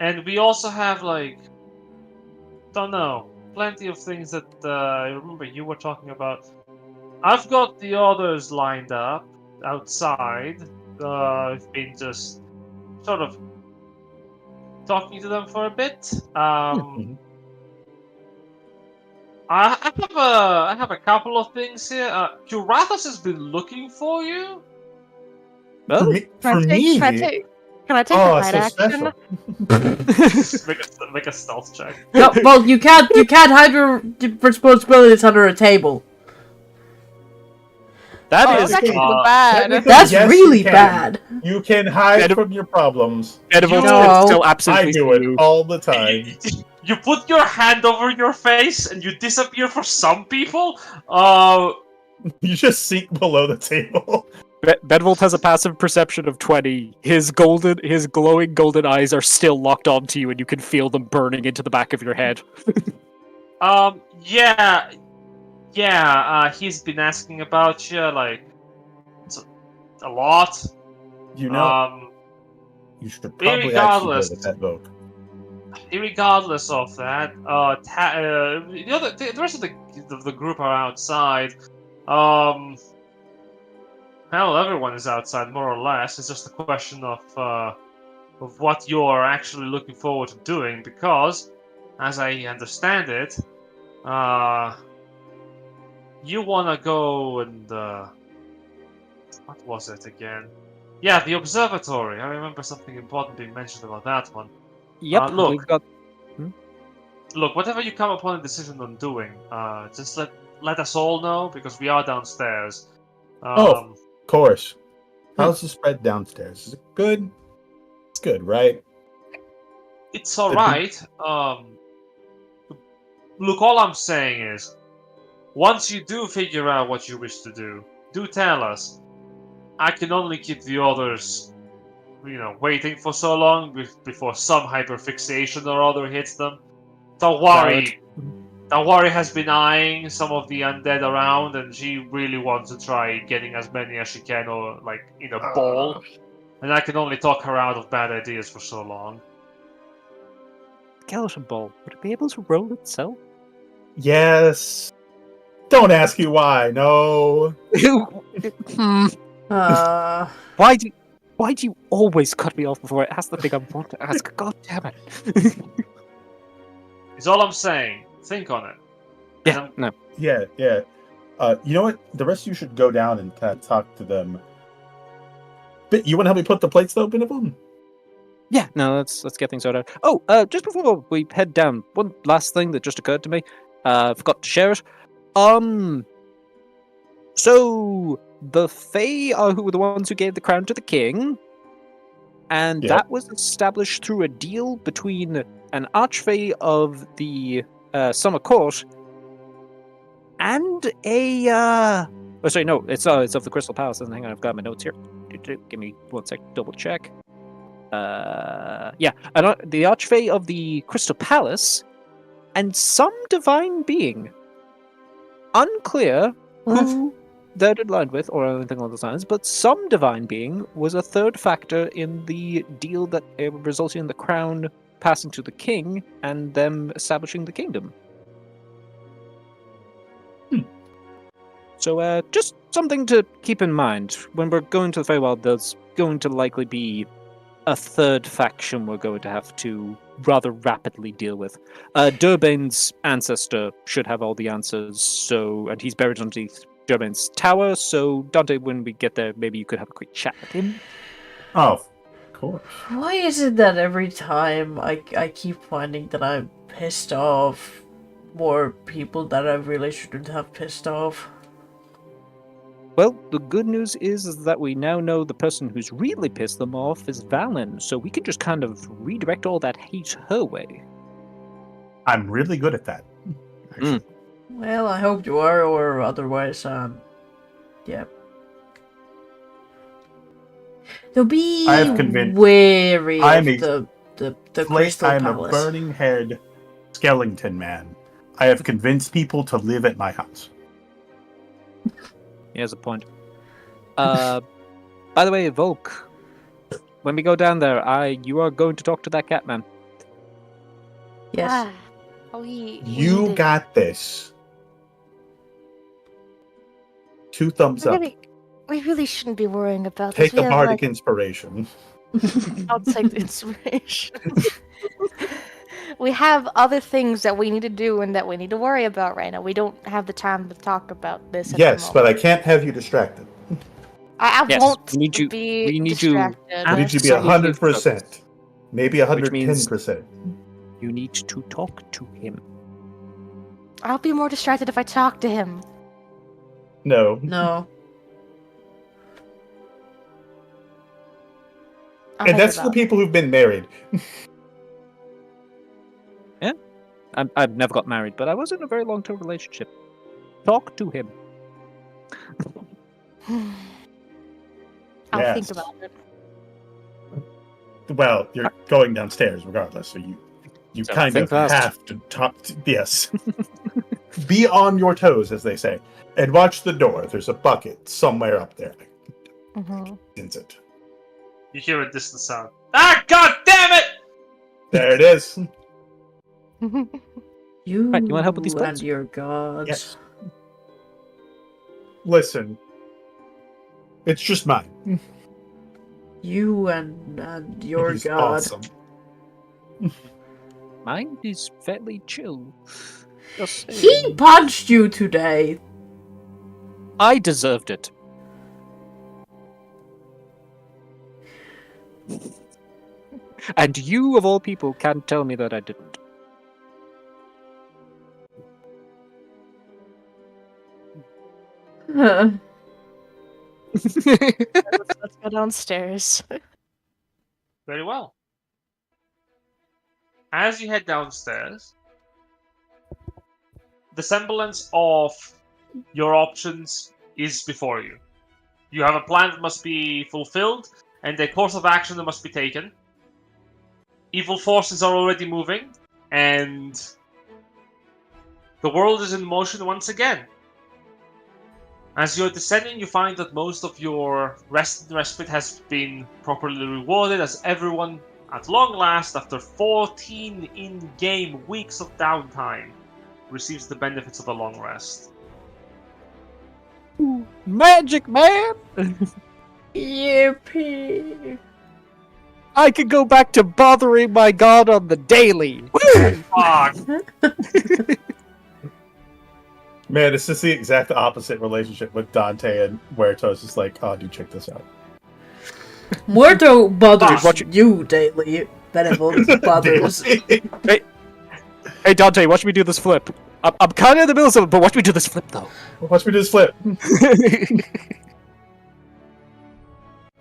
And we also have, like, don't know, plenty of things that I remember you were talking about. I've got the others lined up outside. I've been just sort of talking to them for a bit. I have a couple of things here. Curathos has been looking for you. For me. Can I take Oh, a it's hide so action? special. make a stealth check. No, well, you can't hide your responsibilities under a table. That Oh, is that's actually uh, bad. technically, That's yes, really you can. bad. You can hide Edible- from your problems. edible No. still I absolutely do it you. all the time. You put your hand over your face and you disappear for some people? You just sink below the table. Bedvolt has a passive perception of 20. His glowing golden eyes are still locked onto you, and you can feel them burning into the back of your head. He's been asking about you, like, a lot. You know, you should probably actually go with that book. Regardless of that, the rest of the group are outside. Hell, everyone is outside, more or less. It's just a question of what you're actually looking forward to doing, because, as I understand it, you wanna go and what was it again? Yeah, the observatory. I remember something important being mentioned about that one. Yep, look, we've got... Look, whatever you come upon a decision on doing, just let us all know, because we are downstairs. Of course. How's the spread downstairs? Is it good? It's good, right? It's alright. Look, all I'm saying is, once you do figure out what you wish to do tell us. I can only keep the others, waiting for so long before some hyperfixation or other hits them. Tawari has been eyeing some of the undead around, and she really wants to try getting as many as she can, or like in a ball. And I can only talk her out of bad ideas for so long. Skeleton ball, would it be able to roll itself? Yes. Don't ask you why. No. Why do you always cut me off before it has the thing I want to ask? God damn it. Is all I'm saying. Think on it. Yeah, no. Yeah. You know what? The rest of you should go down and kind of talk to them. But you want to help me put the plates though, Benevon? Yeah, no, let's get things sorted out. Oh, just before we head down, one last thing that just occurred to me. Forgot to share it. So the Fae are who were the ones who gave the crown to the king, and that was established through a deal between an archfey of the Summer Court and a it's of the Crystal Palace. Hang on, I've got my notes here. Give me 1 sec, double check. The archfey of the Crystal Palace and some divine being. Unclear who they're aligned with or anything along those lines, but some divine being was a third factor in the deal that resulted in the crown passing to the king and them establishing the kingdom. So just something to keep in mind. When we're going to the Feywild, there's going to likely be a third faction we're going to have to rather rapidly deal with. Durbane's ancestor should have all the answers, and he's buried underneath Durbane's tower, so Dante, when we get there, maybe you could have a quick chat with him. Oh, of course. Why is it that every time I keep finding that I'm pissed off more people that I really shouldn't have pissed off? Well, the good news is that we now know the person who's really pissed them off is Valen, so we can just kind of redirect all that hate her way. I'm really good at that. Well, I hope you are, or otherwise, yeah. They'll be wary of the Crystal Palace. I'm a burning-haired skeleton man. I have convinced people to live at my house. He has a point. By the way, Volk, when we go down there, you are going to talk to that cat man. Yes. You got this. 2 thumbs up. We really shouldn't be worrying about this. Take a bardic inspiration. I'll take the inspiration. We have other things that we need to do and that we need to worry about right now. We don't have the time to talk about this at the moment. But I can't have you distracted. I won't be distracted. I need you to be 100%. Maybe 110%. You need to talk to him. I'll be more distracted if I talk to him. No. I'll and that's for people who've been married. Yeah. I've never got married, but I was in a very long-term relationship. Talk to him. I'll Yes. think about it. Well, you're going downstairs regardless, so you So kind think of fast. have to talk. Yes, be on your toes, as they say, and watch the door. There's a bucket somewhere up there. Mhm. Is it? You hear a distant sound. Ah, god damn it! There it is. You, Right, you wanna help with these and plans? your gods. Yes. Listen, it's just mine. You and your He's god. awesome. Mine is fairly chill. Just He saying. punched you today. I deserved it. And you, of all people, can't tell me that I didn't. Let's go downstairs. Very well. As you head downstairs, the semblance of your options is before you. You have a plan that must be fulfilled, and a course of action that must be taken. Evil forces are already moving, and the world is in motion once again. As you're descending, you find that most of your rest and respite has been properly rewarded, as everyone, at long last, after 14 in-game weeks of downtime, receives the benefits of a long rest. Magic, man! Yippee. I could go back to bothering my god on the daily. Fuck! Man, it's just the exact opposite relationship with Dante and Muertos. It's like, oh, dude, check this out. Muerto bothers Watch you daily. Benevolent bothers. Hey, Dante, watch me do this flip. I'm kind of in the middle of something, but watch me do this flip, though. Watch me do this flip.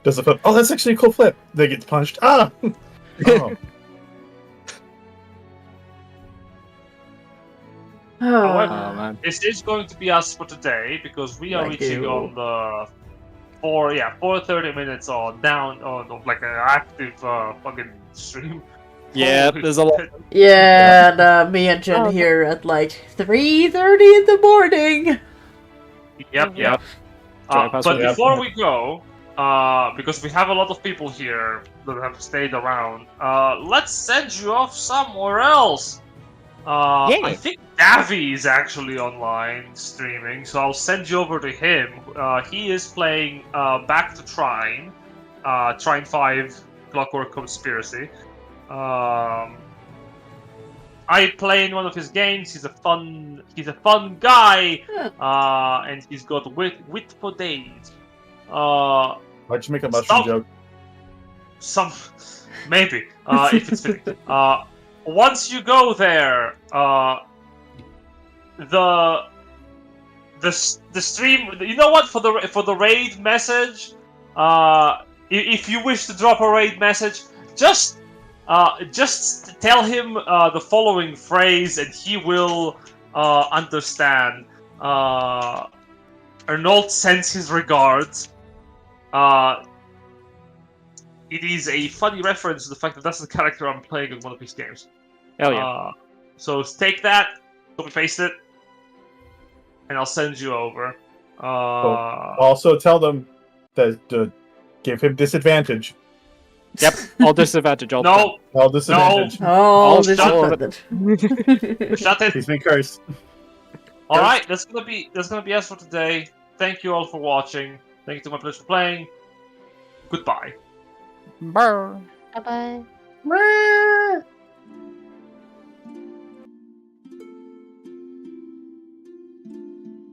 Does a flip? Oh, that's actually a cool flip. They get punched. Ah! Oh. However, Oh, man. this is going to be us for today, because we are Thank reaching you. on the 430 minutes on like an active fucking stream. Yeah, Holy there's a lot. shit. Yeah, and me and Jen Oh, here at like 3:30 in the morning. Yep. Sorry, But password. before we go, because we have a lot of people here that have stayed around, let's send you off somewhere else. Yeah. I think Davy is actually online streaming, so I'll send you over to him. He is playing Back to Trine, Trine 5 Clockwork Conspiracy. I play in one of his games. He's a fun guy, and he's got wit for days. Why'd you make a mushroom Some joke? maybe if it's fitting. Once you go there, the stream. You know what? For the raid message, if you wish to drop a raid message, just tell him the following phrase, and he will understand. Arnold sends his regards. It is a funny reference to the fact that that's the character I'm playing in one of his games. Hell yeah. So take that, copy paste it, and I'll send you over. Also, tell them that give him disadvantage. Yep, all disadvantage. All No, All disadvantage. Oh, I'll this shut is shut it. He's been cursed. All right, that's gonna be us for today. Thank you all for watching. Thank you to my players for playing. Goodbye. Brr. Bye bye. Meow.